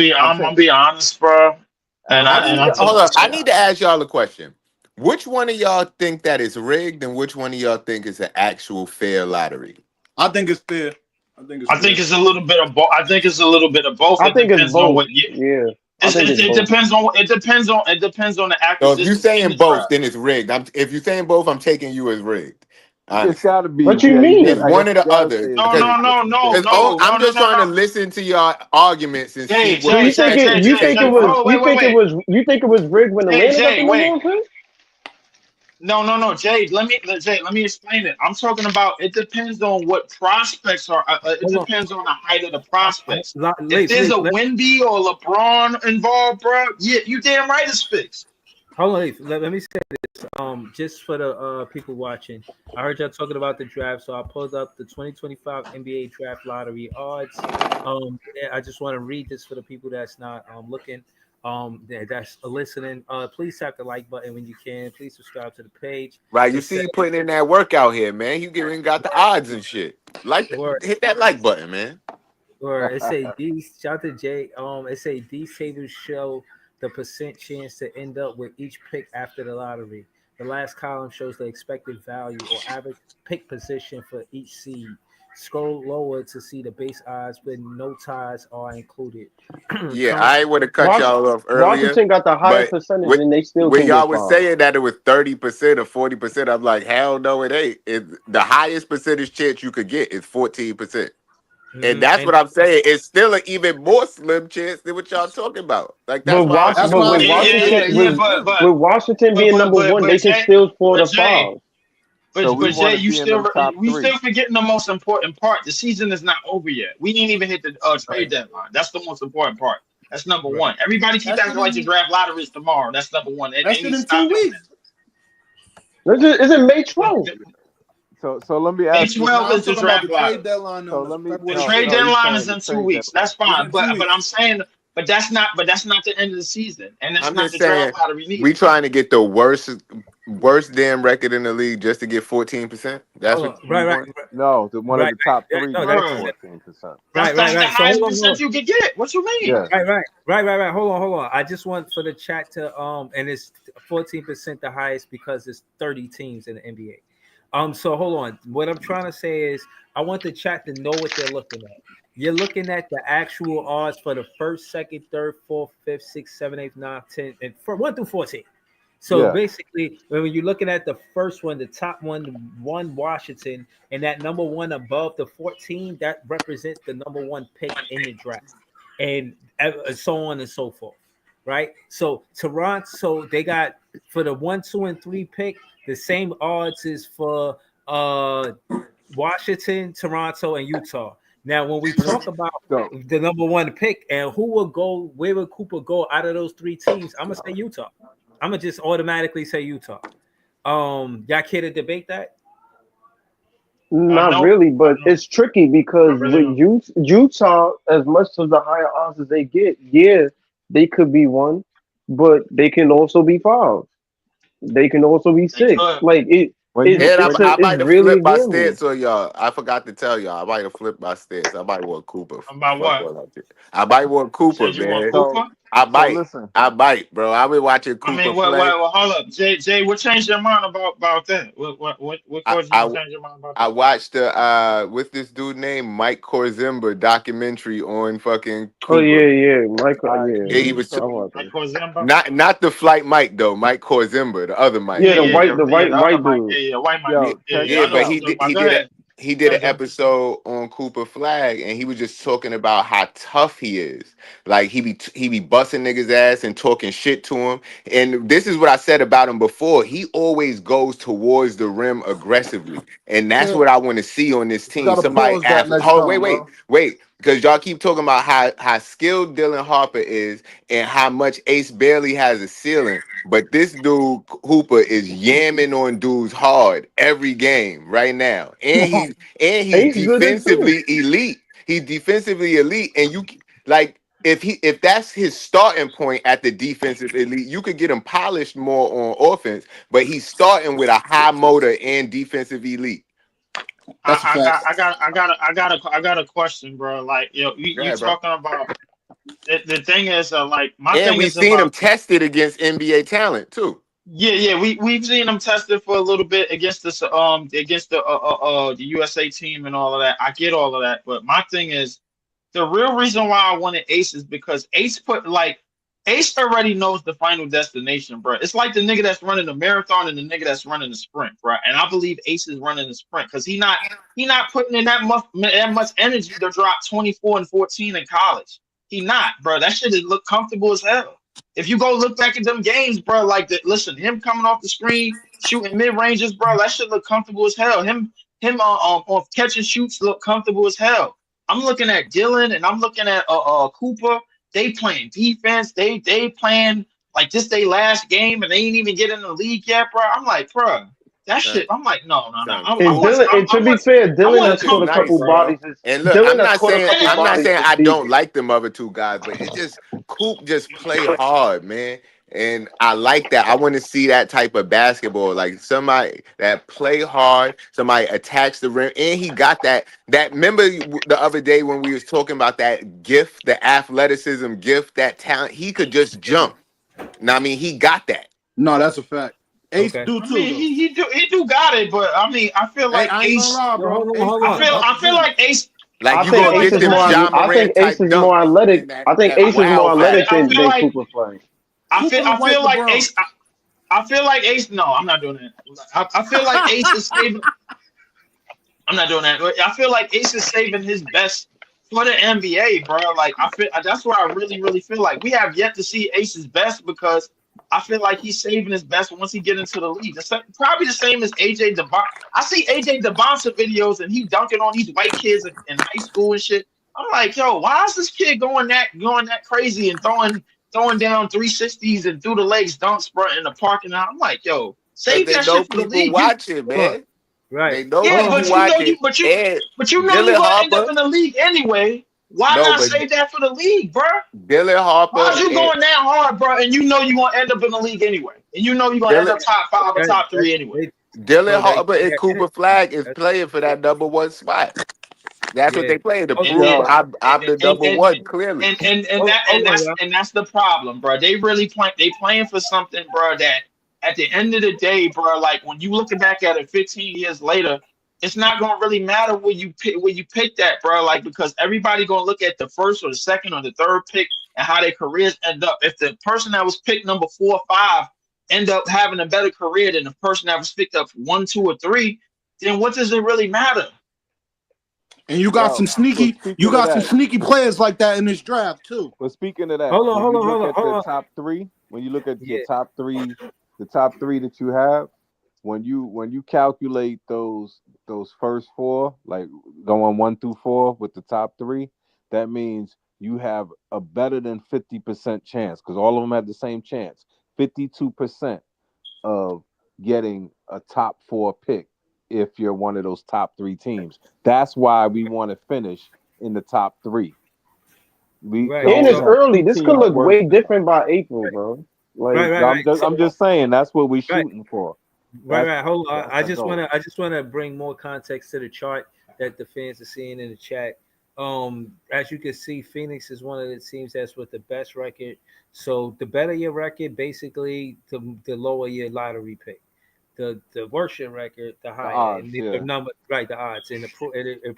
be honest, bro. I need to ask y'all a question. Which one of y'all think that is rigged, and which one of y'all think is an actual fair lottery? I think it's fair. I think it's a little bit of both. I think it's a little bit of both. I think it's both. It depends on the So acquisition. if you're saying in the both, draft. then it's rigged. If you're saying both, I'm taking you as rigged. It's got to be. What you yeah, mean? It's I one guess or the you gotta other. say it's No, Because no, no, no, no, I'm no, just no, trying to no. listen to your arguments and see Jay, what So you Jay, think Jay, it? Jay, You think Jay. it was? Oh, You think it was? You think it was rigged when Jay, Atlanta got Jay, the number wait. one pick? No, Jay. Let me explain it. I'm talking about. It depends on what prospects are. It Hold on. depends on the height of the prospects. If Leaf, there's a let- Wemby or LeBron involved, bro, yeah, you damn right it's fixed. Hold on, Leaf. Let me say this. Just for the people watching, I heard y'all talking about the draft, so I pulled up the 2025 NBA draft lottery odds. I just want to read this for the people that's not looking. That's listening. Please tap the like button when you can. Please subscribe to the page. Right, you It see says, you putting in that work out here, man. You got the odds and shit. Word. Hit that like button, man. Or it say these shout out to Jay. It say these tables show the percent chance to end up with each pick after the lottery. The last column shows the expected value or average pick position for each seed. Scroll lower to see the base odds, but no ties are included. Yeah, I would have cut Was- y'all off earlier. Washington got the highest But percentage, and they still when can y'all get was five. saying that it was 30% or 40%, I'm like, hell no, it ain't. The highest percentage chance you could get is 14%. And that's what I'm saying. It's still an even more slim chance than what y'all talking about. Like that's But why. with Washington being number one, they can still score the five. But we Jay, wanna you be in still them top we three. still forgetting the most important part. The season is not over yet. We ain't even hit the trade deadline. That's the most important part. That's number one. Everybody keep acting like the draft lottery is tomorrow. That's number one. And That's they in stop 2 doing weeks. Is it May 12th? So let me ask you. May 12th is the talking about draft the lottery. trade deadline. So let me. The trade deadline is in 2 weeks. That's It's fine. in 2 But weeks. I'm saying, but that's not the end of the season, and that's I'm not just the saying, draft lottery neither. we trying to get the worst damn record in the league just to get 14%. That's what you Right. want? No, the one of the top three No, gets that's 14%. That's the highest percent you could get. What you mean? Yeah. Right. Hold on. I just want for the chat to and it's 14% the highest because it's 30 teams in the NBA. So hold on. What I'm trying to say is I want the chat to know what they're looking at. You're looking at the actual odds for the first, second, third, fourth, fifth, sixth, seventh, eighth, ninth, 10, and for 1 through 14. So Yeah. basically, when you're looking at the first one, the top one Washington, and that number one above the 14, that represents the number one pick in the draft, and so on and so forth, right? So Toronto, they got for the 1, 2, and 3 pick, the same odds as for Washington, Toronto, and Utah. Now, when we talk about the number one pick and who will go, where will Cooper go out of those 3 teams? I'm gonna say Utah. I'm gonna just automatically say Utah. Y'all care to debate that? Not really, but it's tricky because with Utah, as much as the higher odds as they get, yeah, they could be 1, but they can also be 5. They can also be 6. Like I might have really flipped my gambling. stance on y'all. I forgot to tell y'all. I might have flipped my stance. I might want Cooper. About what? I might want Cooper, Said you want man. Cooper? I might. listen. I might, bro. I've been watching Cooper I mean, play. well, hold up, Jay. What changed your mind about that? What caused you to change your mind about that? I watched what's this dude named Mike Korzemba documentary on fucking Cooper. Oh yeah, Michael. Yeah, he was Mike Korzemba? not the flight Mike though, Mike Korzemba, the other Mike. Yeah, the white dude. Yeah, white Mike. But he did an episode on Cooper Flag, and he was just talking about how tough he is. Like he be busting niggas' ass and talking shit to him. And this is what I said about him before. He always goes towards the rim aggressively, and that's what I want to see on this team. Gotta Somebody pause that next hold, time, wait. Because y'all keep talking about how skilled Dylan Harper is and how much Ace Bailey has a ceiling. But this dude, Hooper, is yamming on dudes hard every game right now. And he's defensively elite. He's defensively elite. And you like if that's his starting point at the defensive elite, you could get him polished more on offense, but he's starting with a high motor and defensive elite. I got a question, bro. Like, you talking about the thing is like my thing we've is seen about, him tested against NBA talent too. Yeah, we've seen him tested for a little bit against this against the USA team and all of that. I get all of that, but my thing is the real reason why I wanted Ace is because Ace put like Ace already knows the final destination, bro. It's like the nigga that's running the marathon and the nigga that's running the sprint, bro. And I believe Ace is running the sprint because he not putting in that much energy to drop 24 and 14 in college. He not, bro. That shit look comfortable as hell. If you go look back at them games, bro, like listen, him coming off the screen, shooting mid ranges, bro, that shit look comfortable as hell. Him on catch and shoots look comfortable as hell. I'm looking at Dylan and I'm looking at Cooper. They playing defense. They playing like this they last game and they ain't even get in the league yet, bro. I'm like, bro, that shit. I'm like, no. And to be fair, Dylan has scored a couple bodies. And look, I'm not saying I don't like them other two guys, but it just Coop just play hard, man. And I like that. I want to see that type of basketball, like somebody that play hard, somebody attacks the rim, and he got that. Remember the other day when we was talking about that gift, the athleticism gift, that talent. He could just jump. Now, I mean, he got that. No, that's a fact. Ace do too. I mean, he do got it, but I mean, I feel like Ace. I feel like Ace. Like you gonna get them John I think Ace is more athletic. I think Ace is more athletic than Cooper playing. I feel like Ace. I feel like Ace. No, I'm not doing that. I feel like Ace is saving. I'm not doing that. I feel like Ace is saving his best for the NBA, bro. Like I feel that's where I really feel like we have yet to see Ace's best because I feel like he's saving his best once he get into the league. It's probably the same as AJ DeBonsa. I see AJ DeBonsa videos and he dunking on these white kids in high school and shit. I'm like, yo, why is this kid going that crazy and throwing down 360s and through the legs dunk sprint in the parking lot? I'm like, yo, save that shit for the league. Watch it, man. Right. They know but you know you're gonna end up in the league anyway. Why not save that for the league, bro? Dylan Harper. Why are you going that hard, bro? And you know you're gonna end up in the league anyway. And you know you're gonna end up top 5 or top 3 anyway. Dylan Harper and Cooper Flag is playing for that number 1 spot. That's what they play to prove I'm the number 1 clearly. And that's the problem, bro. They really playing for something, bro. That at the end of the day, bro, like when you looking back at it 15 years later, it's not gonna really matter where you pick that, bro. Like because everybody gonna look at the first or the second or the third pick and how their careers end up. If the person that was picked number 4 or 5 end up having a better career than the person that was picked up 1, 2, or 3, then what does it really matter? And you got some sneaky players like that in this draft too. But speaking of that, hold on. Top 3, when you look at your top 3, the top 3 that you have, when you calculate those first 4, like going 1 through 4 with the top 3, that means you have a better than 50% chance because all of them have the same chance. 52% of getting a top 4 pick if you're one of those top 3 teams. That's why we want to finish in the top 3. And it's early. This could look way different by April, bro. Like I'm just saying that's what we're shooting for. Right. Hold on. I just want to bring more context to the chart that the fans are seeing in the chat. As you can see, Phoenix is one of the teams that's with the best record. So the better your record, basically, the lower your lottery pick. The worse your record, the higher. Odds, and the number, right? The odds, and it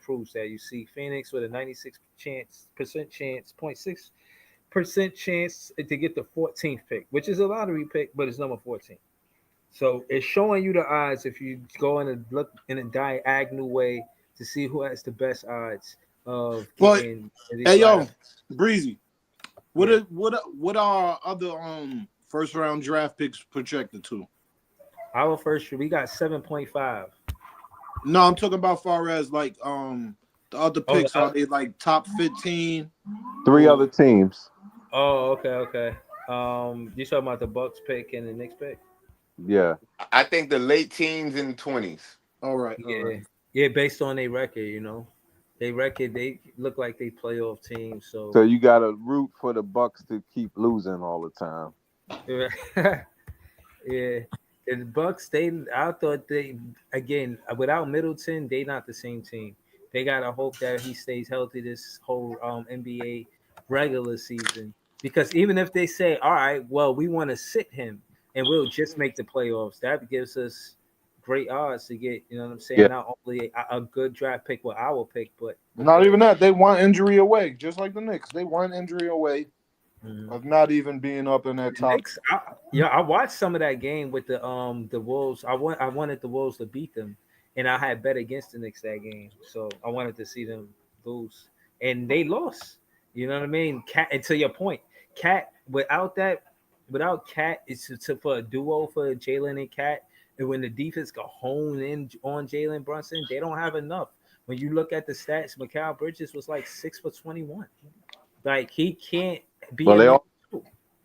proves that. You see Phoenix with a 96% chance, 0.6% chance to get the 14th pick, which is a lottery pick, but it's number 14. So it's showing you the odds if you go in and look in a diagonal way to see who has the best odds of getting. Hey yo, Breezy, what are other first round draft picks projected to? Our first, we got 7.5. No, I'm talking about far as like the other picks. Are they like top 15? 3 other teams. Oh, okay. You talking about the Bucks pick and the Knicks pick? Yeah, I think the late teens and 20s. All right. Yeah. Based on their record, they look like they playoff teams. So you got to root for the Bucks to keep losing all the time. Yeah, and the Bucks. I thought again without Middleton, they not the same team. They gotta hope that he stays healthy this whole NBA regular season. Because even if they say, all right, well, we want to sit him and we'll just make the playoffs, that gives us great odds to get, you know what I'm saying, not only a good draft pick with our pick, but not even that. They want injury away, just like the Knicks. They want injury away. of not even being up in that top. Knicks, I watched some of that game with the Wolves. I wanted the Wolves to beat them, and I had bet against the Knicks that game, so I wanted to see them lose, and they lost. You know what I mean? Cat, and to your point, Cat without Cat, it's for a duo for Jalen and Cat, and when the defense go hone in on Jalen Brunson, they don't have enough. When you look at the stats, Mikal Bridges was like 6 for 21. Like he can't be. Well,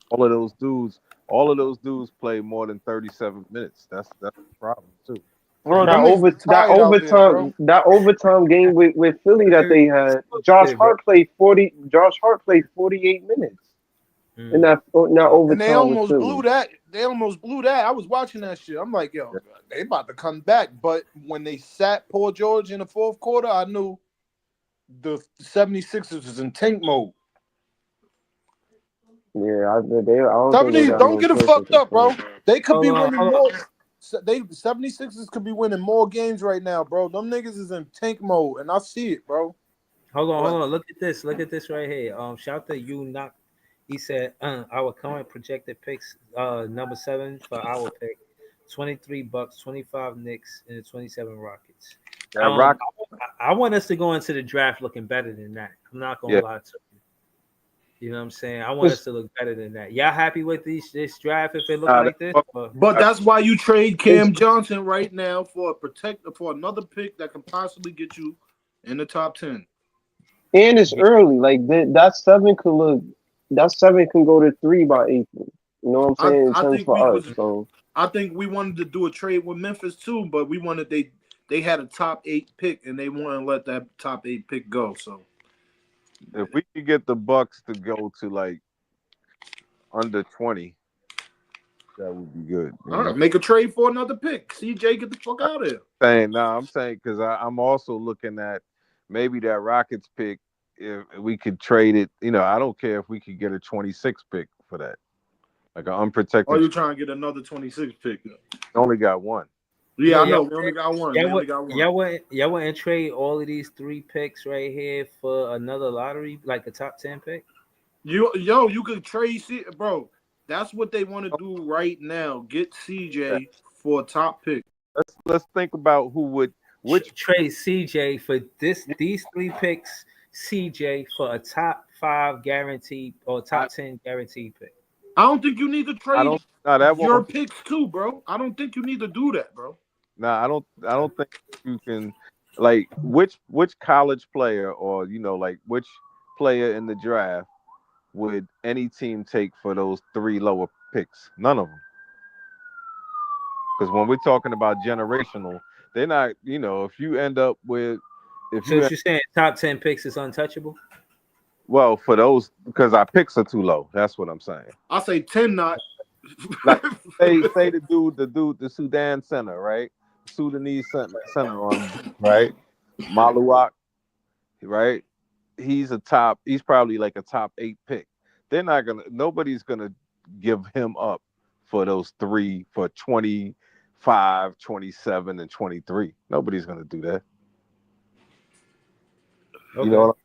all of those dudes play more than 37 minutes. That's the problem too. Bro, that overtime game with Philly that they had, Josh Hart played 48 minutes. In that overtime. And they almost blew that. I was watching that shit. I'm like, yo, they about to come back. But when they sat Paul George in the fourth quarter, I knew the 76ers was in tank mode. Yeah, don't get it fucked up, bro. They could be winning more. 76ers could be winning more games right now, bro. Them niggas is in tank mode, and I see it, bro. Hold on. Look at this right here. Shout to you, knock. He said, our current projected picks, number 7 for our pick, 23 Bucks, 25 Knicks, and 27 Rockets. I want us to go into the draft looking better than that. I'm not gonna lie to you. You know what I'm saying? I want us to look better than that. Y'all happy with this draft if it look like this? But that's why you trade Cam Johnson right now for another pick that can possibly get you in the top 10. And it's early. Like that 7 could look. That 7 can go to 3 by April. You know what I'm saying? I think we wanted to do a trade with Memphis too, but we wanted they had a top 8 pick and they wouldn't let that top 8 pick go. So if we could get the Bucks to go to like under 20, that would be good. All right, make a trade for another pick. CJ, get the fuck out of here. I'm saying because I'm also looking at maybe that Rockets pick. If we could trade it, I don't care if we could get a 26 pick for that, like an unprotected. Or you trying to get another 26 pick? Only got one. Yeah, I know. We only got one. Y'all wouldn't trade all of these 3 picks right here for another lottery, like a top 10 pick? You could trade, bro. That's what they want to do right now. Get CJ for a top pick. Let's think about which trade CJ for these 3 picks. CJ for a top 5 guaranteed or top 10 guaranteed pick. I don't think you need to trade your picks too, bro. I don't think you need to do that, bro. I don't think you can. Like which college player or like which player in the draft would any team take for those 3 lower picks? None of them. Because when we're talking about generational, they're not. If you end up with. You're saying top 10 picks is untouchable? Well, for those, because our picks are too low. That's what I'm saying. I say 10 not. Like say the Sudan center, right? Sudanese center on, right? Maluak, right? He's probably like a top 8 pick. Nobody's gonna give him up for those 3 for 25, 27, and 23. Nobody's gonna do that. Okay.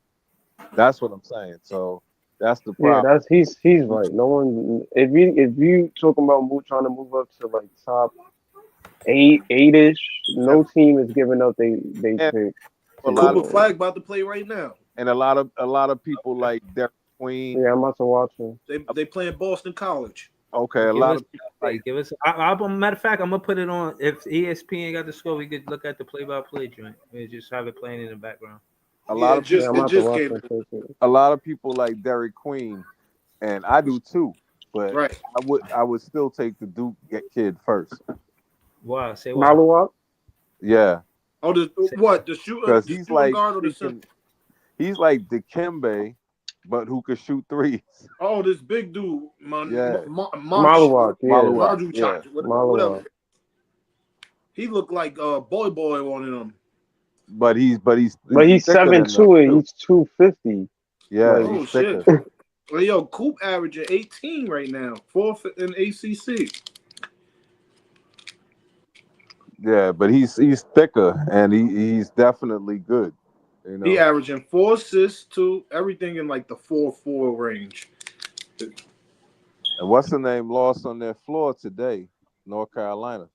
That's what I'm saying. So that's the problem. Yeah, he's right. No one. If you talking about trying to move up to like top 8-ish, no team is giving up they pick. Cooper Flag about to play right now. And a lot of people like Derek Queen. Yeah, I'm about to watch him. They playing Boston College. Okay, a lot of people give us. Matter of fact, I'm gonna put it on. If ESPN got the score, we could look at the play-by-play joint. We just have it playing in the background. A lot of people like Derek Queen, and I do too. But I would still take the Duke kid first. Wow, say what? Maluak? Yeah. Oh, the shooter? Because he's like guard or the center? He's like Dikembe, but who could shoot threes. Oh, this big dude, Maluak. Whatever. He looked like boy on him. But he's 7'2" and he's 250. Yeah, oh shit. Well, yo, Coop averaging 18 right now, 4th in ACC. Yeah, but he's thicker and he's definitely good. He averaging 4 assists to everything in like the 4-4 range. And what's the name lost on their floor today? North Carolina.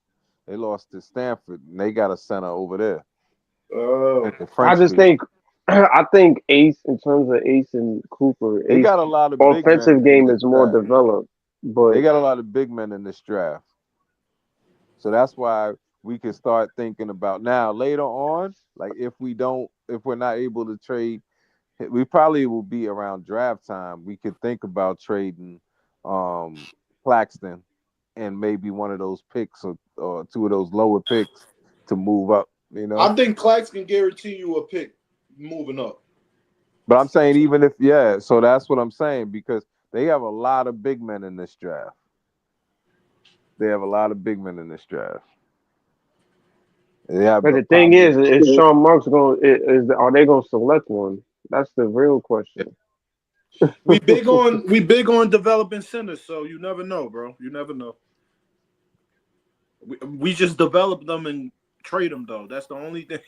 They lost to Stanford, and they got a center over there. At the I French just League. think I think Ace, in terms of Ace and Cooper, They Ace got a lot of big men offensive in game this is more draft. developed, but They got a lot of big men in this draft. So that's why we can start thinking about now later on, like if we're not able to trade, we probably will be around draft time. We could think about trading Claxton and maybe one of those picks or two of those lower picks to move up, you know. I think Clax can guarantee you a pick moving up. But I'm saying even if so that's what I'm saying, because they have a lot of big men in this draft. They have a lot of big men in this draft. Yeah, but the thing is Sean Marks going are they going to select one? That's the real question. We big on developing centers, so you never know, bro. You never know. We just develop them and trade them, though. That's the only thing.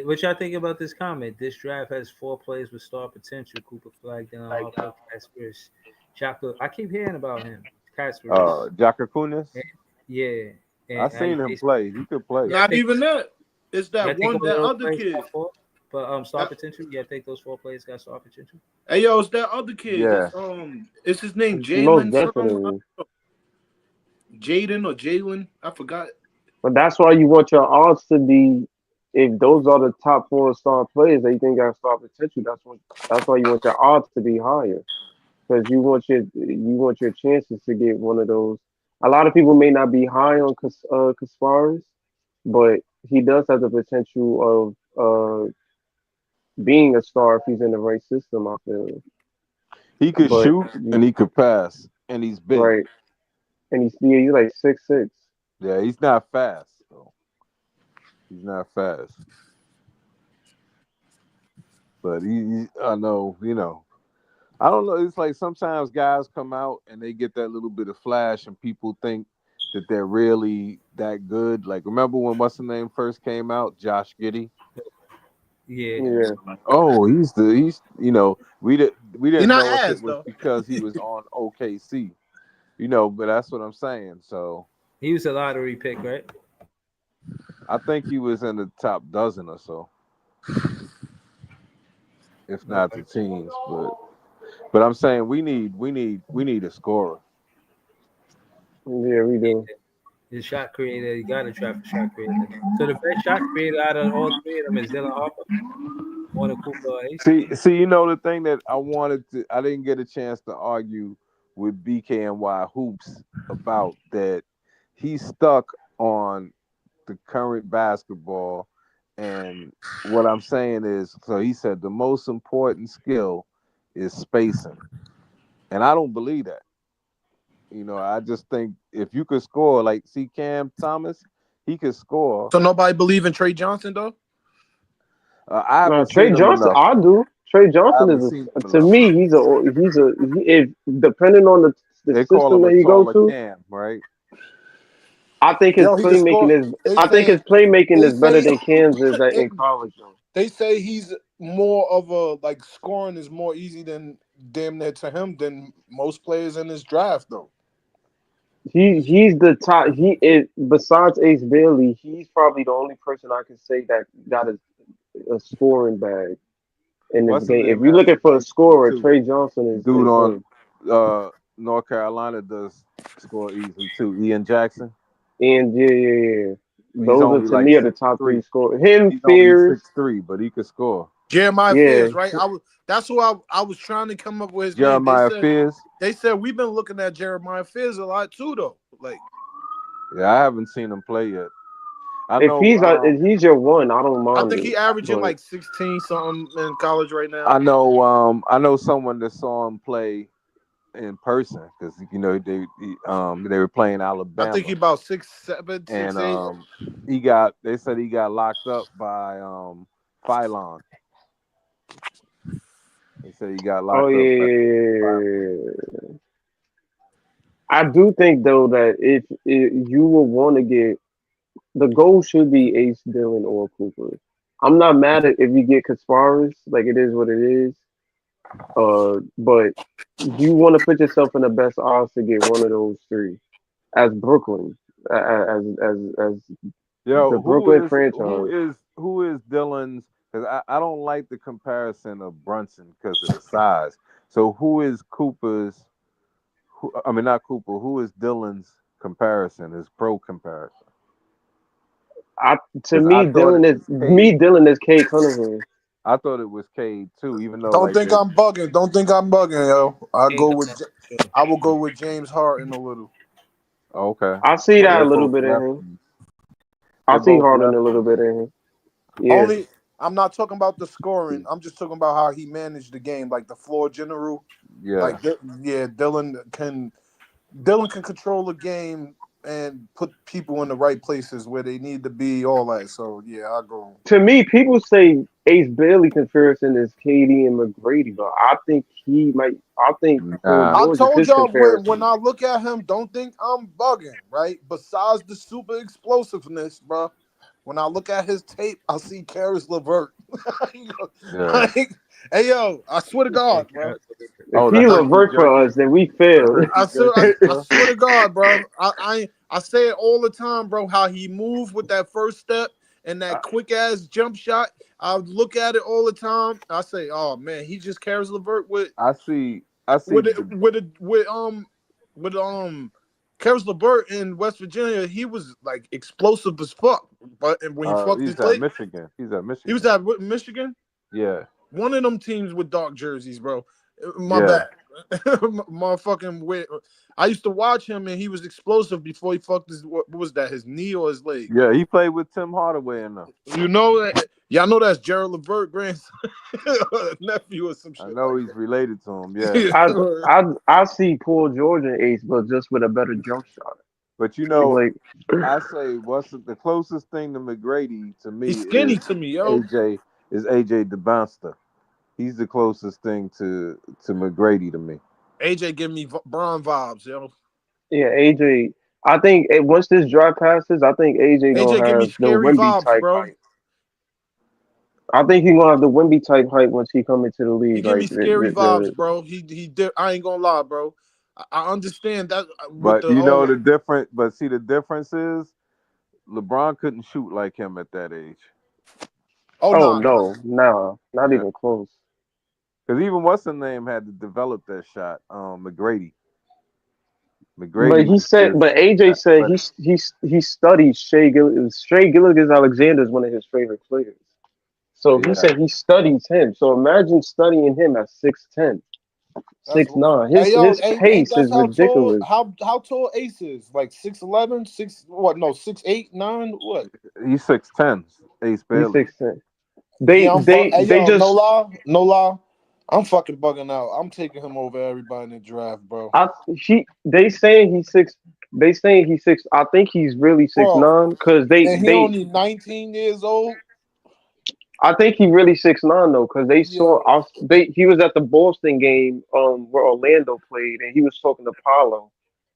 What y'all think about this comment? This draft has 4 players with star potential: Cooper Flag, Dylan Harper, Casper's, Chaka. I keep hearing about him. Casper's. Jaka Kunis? Yeah. I seen him play. He could play. Not even that. It's that other kid. But star potential. Yeah, I think those 4 players got star potential. Hey yo, it's that other kid. Yeah. It's his name Most Jalen. definitely. Jaden or Jalen. I forgot. But that's why you want your odds to be, if those are the top 4 star players that you think got star potential. That's why you want your odds to be higher, because you want your chances to get one of those. A lot of people may not be high on Kasparis, but he does have the potential of being a star if he's in the right system. I feel he could shoot and he could pass, and he's big. Right, and he's like 6'6". Yeah, he's not fast though. He's not fast, but I know, you know. I don't know. It's like sometimes guys come out and they get that little bit of flash, and people think that they're really that good. Like, remember when what's the name first came out? Josh Giddey. Yeah. Oh, he's you know, we didn't know if it was though. because he was on OKC, you know. But that's what I'm saying. So he was a lottery pick, right? I think he was in the top dozen or so, if not the teens. But I'm saying we need a scorer. Yeah, we do. The shot creator, you got to draft a shot creator. So the best shot creator out of all 3 of them is Dylan Harper. One of Cooper. See, you know the thing that I didn't get a chance to argue with BKNY Hoops about that. He's stuck on the current basketball, and what I'm saying is, so he said the most important skill is spacing, and I don't believe that. You know, I just think if you could score, like see Cam Thomas, he could score. So nobody believe in Trey Johnson though? I haven't Trey seen Johnson, him enough. I do. Trey Johnson to me, he's if depending on the they call system him that a you go taller to. Cam, right? I think his playmaking is better than Cam's in college. Though. They say he's more of a like scoring is more easy than damn near to him than most players in this draft though. He's the top. He is, besides Ace Bailey, he's probably the only person I can say that got a scoring bag in this game. If you're looking for a scorer, Trey Johnson is dude on North Carolina does score easily too. Ian Jackson. And yeah. Those are to me are the top 3 scorers. Him, he's Fears, 6'3", but he could score. Jeremiah Fears, right? That's who I was trying to come up with his Jeremiah Fears. They said we've been looking at Jeremiah Fears a lot too, though. Like, yeah, I haven't seen him play yet. If he's your one, I don't mind. I think he averaging like 16 something in college right now. I know someone that saw him play in person because you know they were playing Alabama. I think he about 6'7", 6'8". And they said he got locked up by Phylon. They said he got locked up. Yeah. I do think though that if you will want to get, the goal should be Ace, Dylan, or Cooper. I'm not mad at if you get Kasparis, like it is what it is. But you want to put yourself in the best odds to get one of those three as Brooklyn, as Yo, the Brooklyn franchise. who is Dylan's? Because I don't like the comparison of Brunson because of the size. So who is Cooper's? I mean, not Cooper. Who is Dylan's comparison? His pro comparison? Dylan is Cade Cunningham. I thought it was Cade too, even though Don't think I'm bugging. Don't think I'm bugging, yo. I will go with James Harden a little. Okay. I see that They're a little both bit in lefties. him. I They're see both Harden a lefties. little bit in him. Yeah. I'm not talking about the scoring. I'm just talking about how he managed the game, like the floor general. Yeah. Like Dylan can control the game and put people in the right places where they need to be, all that. So yeah, I'll go. To me, people say Ace Bailey comparison is KD and McGrady, but I think he might. I think Paul I George is told his y'all comparison. when I look at him, don't think I'm bugging, right? Besides the super explosiveness, bro. When I look at his tape, I see Karis LeVert. Like, hey yo, I swear to God, bro. If he LeVert for us, then we failed. I swear to God, bro. I say it all the time, bro. How he moved with that first step and that quick ass jump shot. I look at it all the time. I say, oh man, he just Karis LeVert with. I see. With Karis LeVert in West Virginia, he was like explosive as fuck. But when he fucked his leg, Michigan. He's at Michigan. he was at Michigan. Yeah. One of them teams with dark jerseys, bro. My bad. Motherfucking weird. I used to watch him and he was explosive before he fucked his what was that, his knee or his leg? Yeah, he played with Tim Hardaway in them. You know that? Yeah, I know that's Jared LeVert grandson, nephew or some shit. I know he's related to him. Yeah. I see Paul George and Ace, but just with a better jump shot. But you know, like I say what's the closest thing to McGrady to me? He's skinny to me, yo. AJ DeBonster. He's the closest thing to McGrady to me. AJ give me Bron vibes, yo. Yeah, AJ. I think once this draft passes, I think AJ gonna give have me the scary Wemby vibes, type bro. height. I think he's gonna have the Wemby type height once he come into the league. He give me scary vibes, bro. He did. I ain't gonna lie, bro. I understand that. But you know the difference. But see, the difference is LeBron couldn't shoot like him at that age. No, not even close. Because even what's the name had to develop that shot. McGrady. But AJ said he studied Shea Gilgeous-Alexander is one of his favorite players. So he said he studies him. So imagine studying him at 6'10", 6'9". His pace is ridiculous. How tall Ace is? Like 6'11", 6'8", 9", what? He's 6'10". Ace Bailey. He's 6'10". They just no lie. I'm fucking bugging out. I'm taking him over everybody in the draft, bro. They saying he's 6. I think he's really 6'9" because he only 19 years old. I think he really 6'9" though, because he was at the Boston game where Orlando played, and he was talking to Paolo.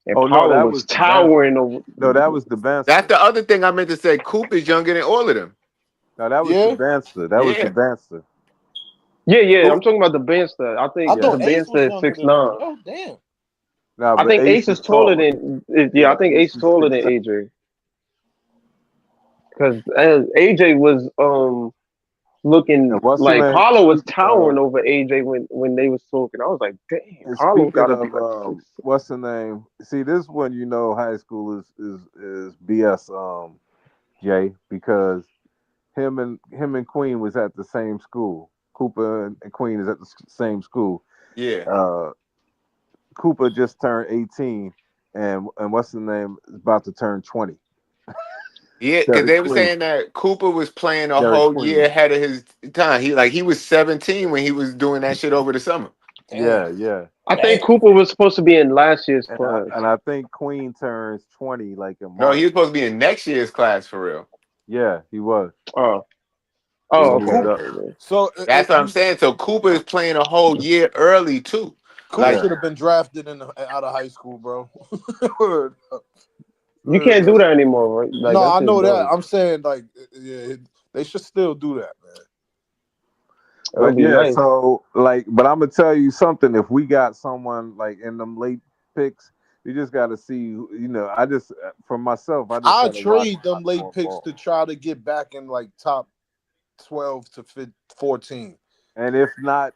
And Paolo was towering over. No, that was the Banster. That's the other thing I meant to say. Cooper's younger than all of them. No, that was the Banster. That was the Banster. Yeah. I'm talking about the Banster. I think the Banster is 6'9". Oh damn. No, I think Ace is taller than. I think Ace is taller than AJ. Because AJ was looking like Paolo was towering over AJ when they was talking. I was like, damn, Paolo gotta be like what's the name? See, this one, you know, high school is BS, Jay, because him and Queen was at the same school. Cooper and Queen is at the same school. Yeah. Cooper just turned 18, and what's the name is about to turn 20. Yeah, because they were saying that Cooper was playing a whole year ahead of his time. He was 17 when he was doing that shit over the summer. Yeah. I think Cooper was supposed to be in last year's class. And I think Queen turns 20 like a month. No, he was supposed to be in next year's class for real. Yeah, he was. Oh, okay. So that's what I'm saying. So Cooper is playing a whole year early too. Cooper should have been drafted out of high school, bro. You can't do that anymore, right? Like, no, I know that. I'm saying, like, yeah, they should still do that, man. That would But be yeah, nice. so like, but I'm gonna tell you something. If we got someone like in them late picks, you just got to see. You know, I just for myself, I just I got to watch trade a lot them late more picks ball. to try to get back in like top 12 to 14. And if not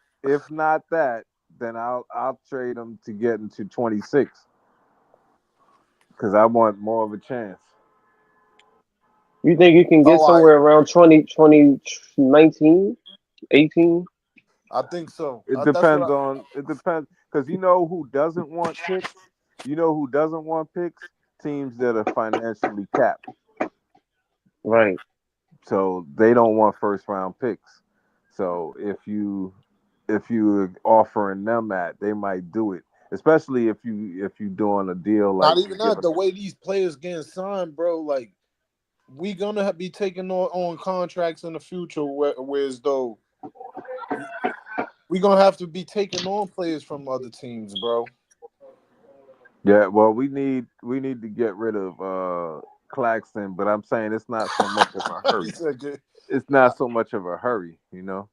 that, then I'll trade them to get into 26 because I want more of a chance. You think you can get Oh, somewhere around 19, 18? I think so. It That's what depends on it depends because you know who doesn't want picks. You know who doesn't want picks? Teams that are financially capped. Right. So they don't want first round picks. So if you offering them that, they might do it. Especially if you doing a deal like not you even that. giving The way these players getting signed, bro. Like we gonna be taking on contracts in the future, whereas though we gonna have to be taking on players from other teams, bro. yeah, well we need to get rid of Claxton, but I'm saying it's not so much of a He hurry. said, "Good." It's not so much of a hurry, you know.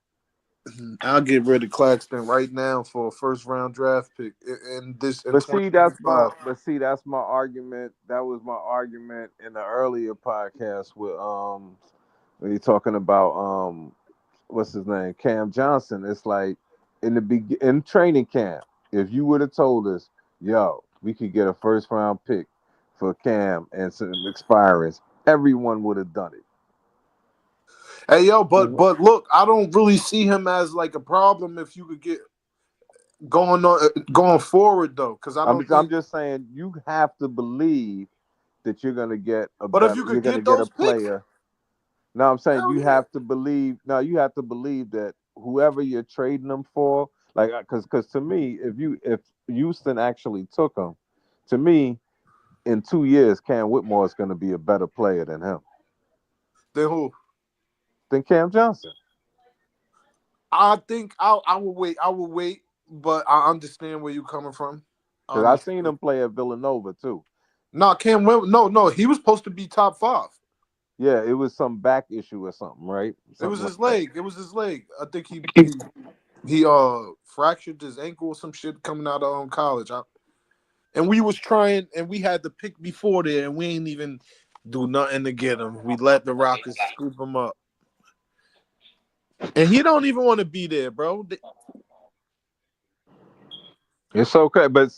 I'll get rid of Claxton right now for a first round draft pick in But see, that's my 2025. argument. That was my argument in the earlier podcast with when you're talking about what's his name, Cam Johnson. It's like in training camp, if you would have told us, yo, we could get a first round pick for Cam and some expirings, everyone would have done it. Hey yo, but look, I don't really see him as like a problem if you could get going forward though, because I don't I'm think. just saying you have to believe that you're gonna get But if you you're could gonna get get a those picks, player. No, I'm saying hell you yeah. have to believe. No, you have to believe that whoever you're trading them for, like, because to me, if Houston actually took him, to me, in 2 years, Cam Whitmore is going to be a better player than him, Then who? than Cam Johnson. I think I will wait. I will wait, but I understand where you're coming from. I Because I seen understand. him play at Villanova too. No, Cam Webb. No, he was supposed to be top 5. Yeah, it was some back issue or something, right? It was Something like his that. leg. It was his leg. I think he fractured his ankle or some shit coming out of college. And we was trying, and we had the pick before there, and we ain't even do nothing to get him. We let the Rockets scoop him up, and he don't even want to be there, bro. It's okay, but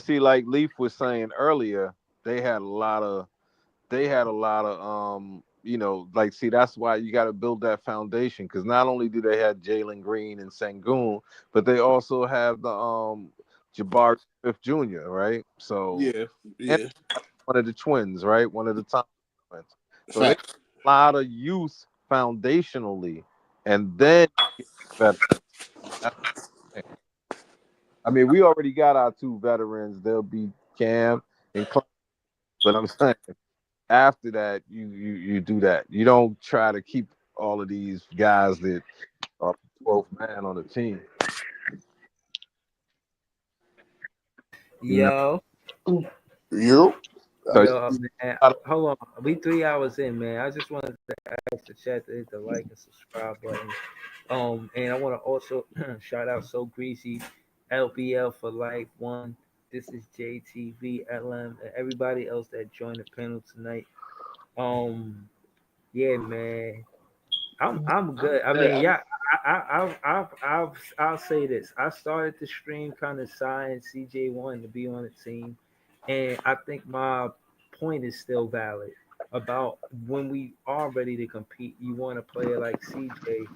like Leaf was saying earlier, they had a lot of you know, like, see, that's why you got to build that foundation, because not only do they have Jalen Green and Sengun, but they also have the Jabari Smith Jr., right? So, and Yeah, one of the twins, right? One of the top twins. So they facts. a lot of youth foundationally, and then you get veterans. That's what I'm saying. I mean, we already got our 2 veterans. They'll be Cam and Clark, but I'm saying after that, you do that. You don't try to keep all of these guys that are 12th man on the team. You know, Yo, Yo. so yo, man. Hold on. We 3 hours in, man. I just wanted to ask the chat to hit the like and subscribe button. And I want to also shout out So Greasy, LBL for Life One. This is JTV, LM, and everybody else that joined the panel tonight. Yeah, man. I'm good. I mean, yeah, I'll say this. I started the stream kind of signing CJ1 to be on the team, and I think my point is still valid about when we are ready to compete. You want a player like CJ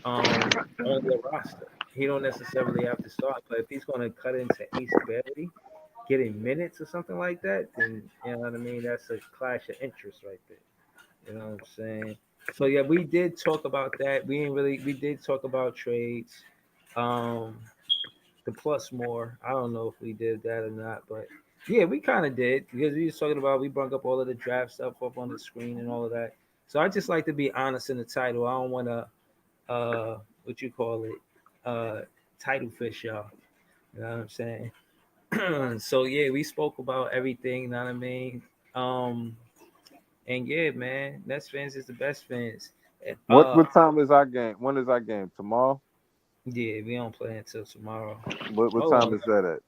on your roster. He don't necessarily have to start, but if he's going to cut into Ace Bailey, getting minutes or something like that, then you know what I mean. That's a clash of interest right there. You know what I'm saying? So yeah, we did talk about that. We did talk about trades. Um the plus more. I don't know if we did that or not, but yeah, we kind of did because we was talking about we brought up all of the draft stuff up on the screen and all of that. So I just like to be honest in the title. I don't want to what you call it title fish y'all. You know what I'm saying? So yeah, we spoke about everything. You know what I mean? Um, and yeah, man, Nets fans is the best fans. What time is our game? When is our game? Tomorrow? Yeah, we don't play until tomorrow. What Hold time on. is that at?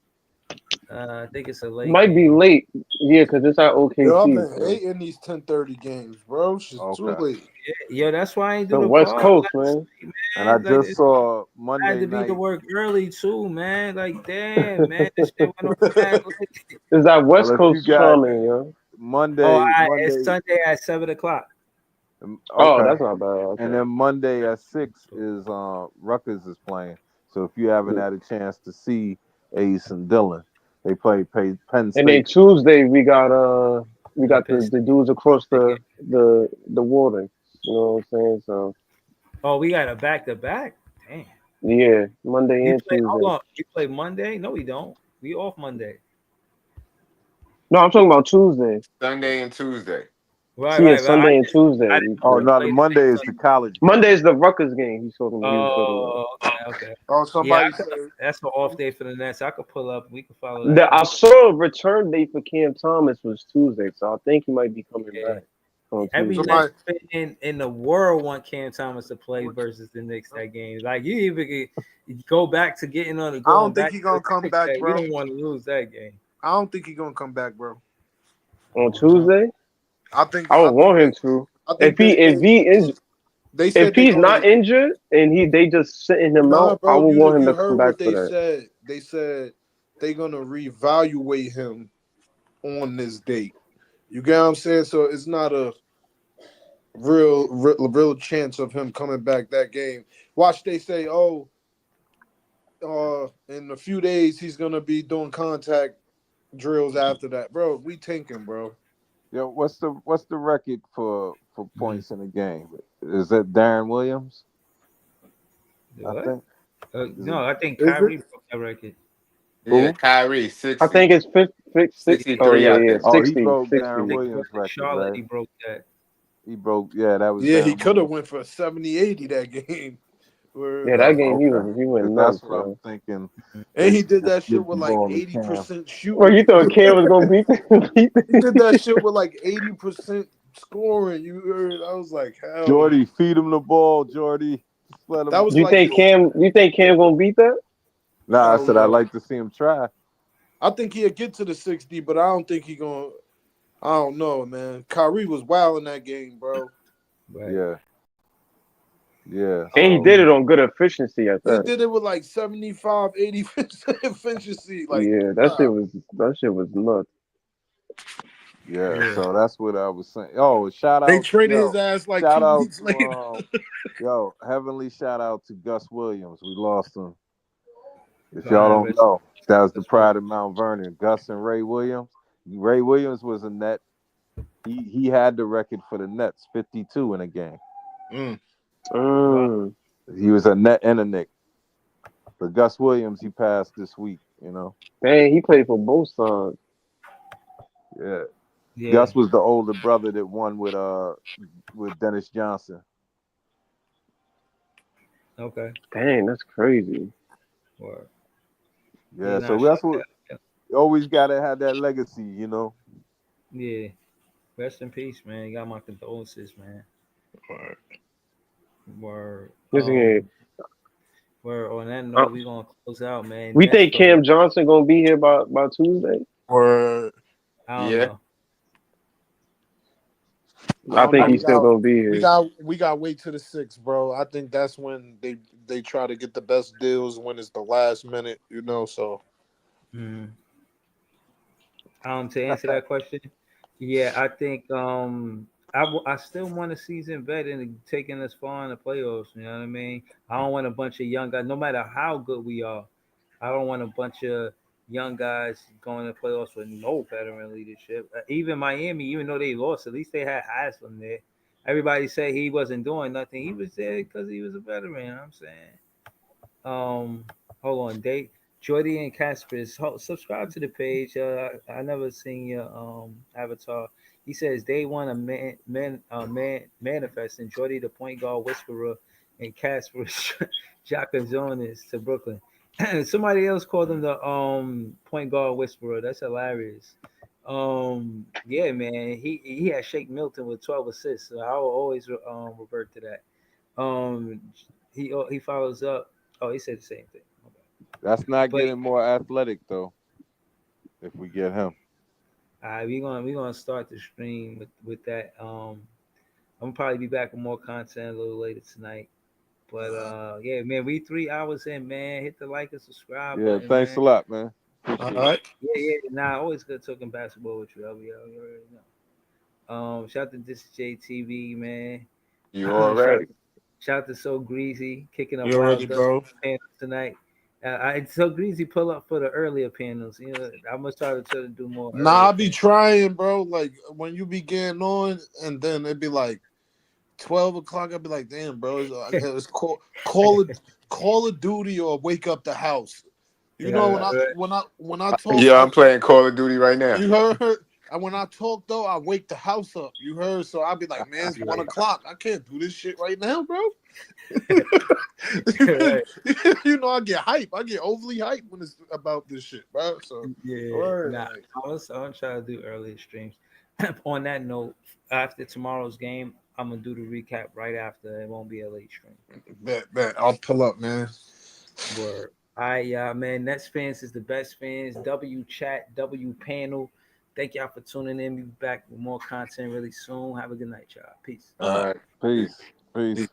I think it's a late Might be game. late. Yeah, because it's at Yo, I've OKC. been So. hating these 10:30 games, bro. It's just too Okay. late. Yo, that's why I ain't do The the West pod Coast, last man. week, And I man. Like, just saw I had Monday to be to night. work early too, man. Like, damn, man, this shit went on mad late. Is that West Well, if you Coast got charming, yo? Oh, it's Monday, Sunday at 7:00. Oh, okay, that's not bad. Okay. and then Monday at 6 is Rutgers is playing. So if you haven't had a chance to see Ace and Dylan, they play Penn And State. then Tuesday we got Penn the dudes across the water. You know what I'm saying? So Oh, we got a back-to-back. Damn. yeah, Monday We and play. Hold Tuesday. on. We play Monday. No, we don't. We off Monday. No, I'm talking about Tuesday. Sunday and Tuesday. Right, Yeah, right. Sunday and Tuesday. I we didn't Oh play. no, the play Monday today, is the college game. Monday is the Rutgers game. He was talking about. Oh, okay. Oh, Yeah, somebody said that's an off day for the Nets. I could pull up. We could follow that. I saw a return date for Cam Thomas was Tuesday, so I think he might be coming back on Every Tuesday. Nets fan in the world want Cam Thomas to play versus the Knicks that game. Like, you even could go back to getting on the. I don't think he's gonna come Knicks back, that bro. We don't want to lose that game. I don't think he's gonna come back, bro. On Tuesday, I think I would want him to. If If he's not injured and they just sitting him out, bro, I would want him to heard come what back for they that. said. They said they're gonna reevaluate him on this date. You get what I'm saying? So it's not a real chance of him coming back that game. Watch, they say, in a few days he's gonna be doing contact drills after that, bro. We tanking, bro. Yo, what's the record for points in a game? Is that Darren Williams? What? I think. No, I think Is Kyrie it? broke that record. Yeah, Kyrie 60. I think it's 60. 63, Oh yeah, I yeah, think. Oh, he 60. broke 60. Darren Williams' record, Charlotte, right? he broke that. He broke. Yeah, that was. Yeah, he Darren could have Williams. went for 70-80 that game. Yeah, that game he went nuts. That's what I'm thinking. And he did that Just shit give with the like ball to Cam. 80% shooting. Well, you thought Cam was gonna beat He did that shit with like 80% scoring. You heard? I was like, hell. Jordy, feed him the ball, Jordy. Just let him. That was You like think Cam gonna beat that? Nah, I Hell said no. I'd like to see him try. I think he'll get to the 60, but I don't think he gonna. I don't know, man. Kyrie was wild in that game, bro. Right. Yeah. Yeah. And he did it on good efficiency at He that. did it with like 75, 80% efficiency. Like, Yeah, that shit was nuts. Yeah, so that's what I was saying. Oh, shout out! they traded yo, his ass like shout 2 out weeks to, later. heavenly shout out to Gus Williams. We lost him. If y'all don't know, that was the pride of Mount Vernon. Gus and Ray Williams. Ray Williams was a net. He had the record for the Nets, 52 in a game. He was a net and a Nick. But Gus Williams, he passed this week. You know. Dang, he played for both sides. Yeah. Yeah. Gus was the older brother that won with Dennis Johnson. Okay. Dang, that's crazy. Word. Yeah, Nah, so that's what you always gotta have that legacy, you know. Yeah. Rest in peace, man. You got my condolences, man. Word. Listen, Word. On that note, we gonna close out, man. we Nets think go- Cam Johnson gonna be here by Tuesday. Or I don't know. I think he's still gonna be here. We got to wait to the 6th, bro. I think that's when they try to get the best deals when it's the last minute, you know. So To answer that question, yeah, I think I still want a seasoned vet and taking us far in the playoffs. You know what I mean? I don't want a bunch of young guys. No matter how good we are, I don't want a bunch of young guys going to playoffs with no veteran leadership. Even Miami, even though they lost, at least they had Haslam there. Everybody said he wasn't doing nothing. He was there because he was a veteran. You know what I'm saying? Hold on, date. Jordy and Casper, subscribe to the page. I never seen your avatar. He says day one of manifesting. Jordy the point guard whisperer and Casper Jaka Jonas to Brooklyn. Somebody else called him the point guard whisperer. That's hilarious. Yeah, man. He had Shake Milton with 12 assists, so I will always revert to that. He follows up. Oh, he said the same thing. Okay. That's not But getting more athletic though. If we get him, we're gonna start the stream with that. I'm gonna probably be back with more content a little later tonight. But yeah, man, we 3 hours in, man. Hit the like and subscribe yeah. button, Thanks man. a lot, man. All Appreciate it. right. Yeah. Nah, always good talking basketball with you, LBL. You already know. Shout out to This JTV, man. You already. Shout out to So Greasy kicking up You already, wild up bro. panels tonight. I So Greasy pull up for the earlier panels. You know, I'm gonna try to do more. Nah, I be trying, bro. Like when you be getting on, and then it'd be like 12 o'clock. I'd be like, damn, bro, it's call of Duty or Wake Up the House. You know when I talk. Yeah, I'm playing Call of Duty right now. You heard? And when I talk though, I wake the house up. You heard? So I'll be like, man, it's 1 o'clock. I can't do this shit right now, bro. You know, I get hype. I get overly hype when it's about this shit, bro. So Nah, I'm trying to do earlier streams. On that note, after tomorrow's game, I'm gonna do the recap right after. It won't be a late stream. Bet. I'll pull up, man. Word. All right, y'all, man. Nets fans is the best fans. W chat, W panel. Thank y'all for tuning in. We'll be back with more content really soon. Have a good night, y'all. Peace. All right. Peace.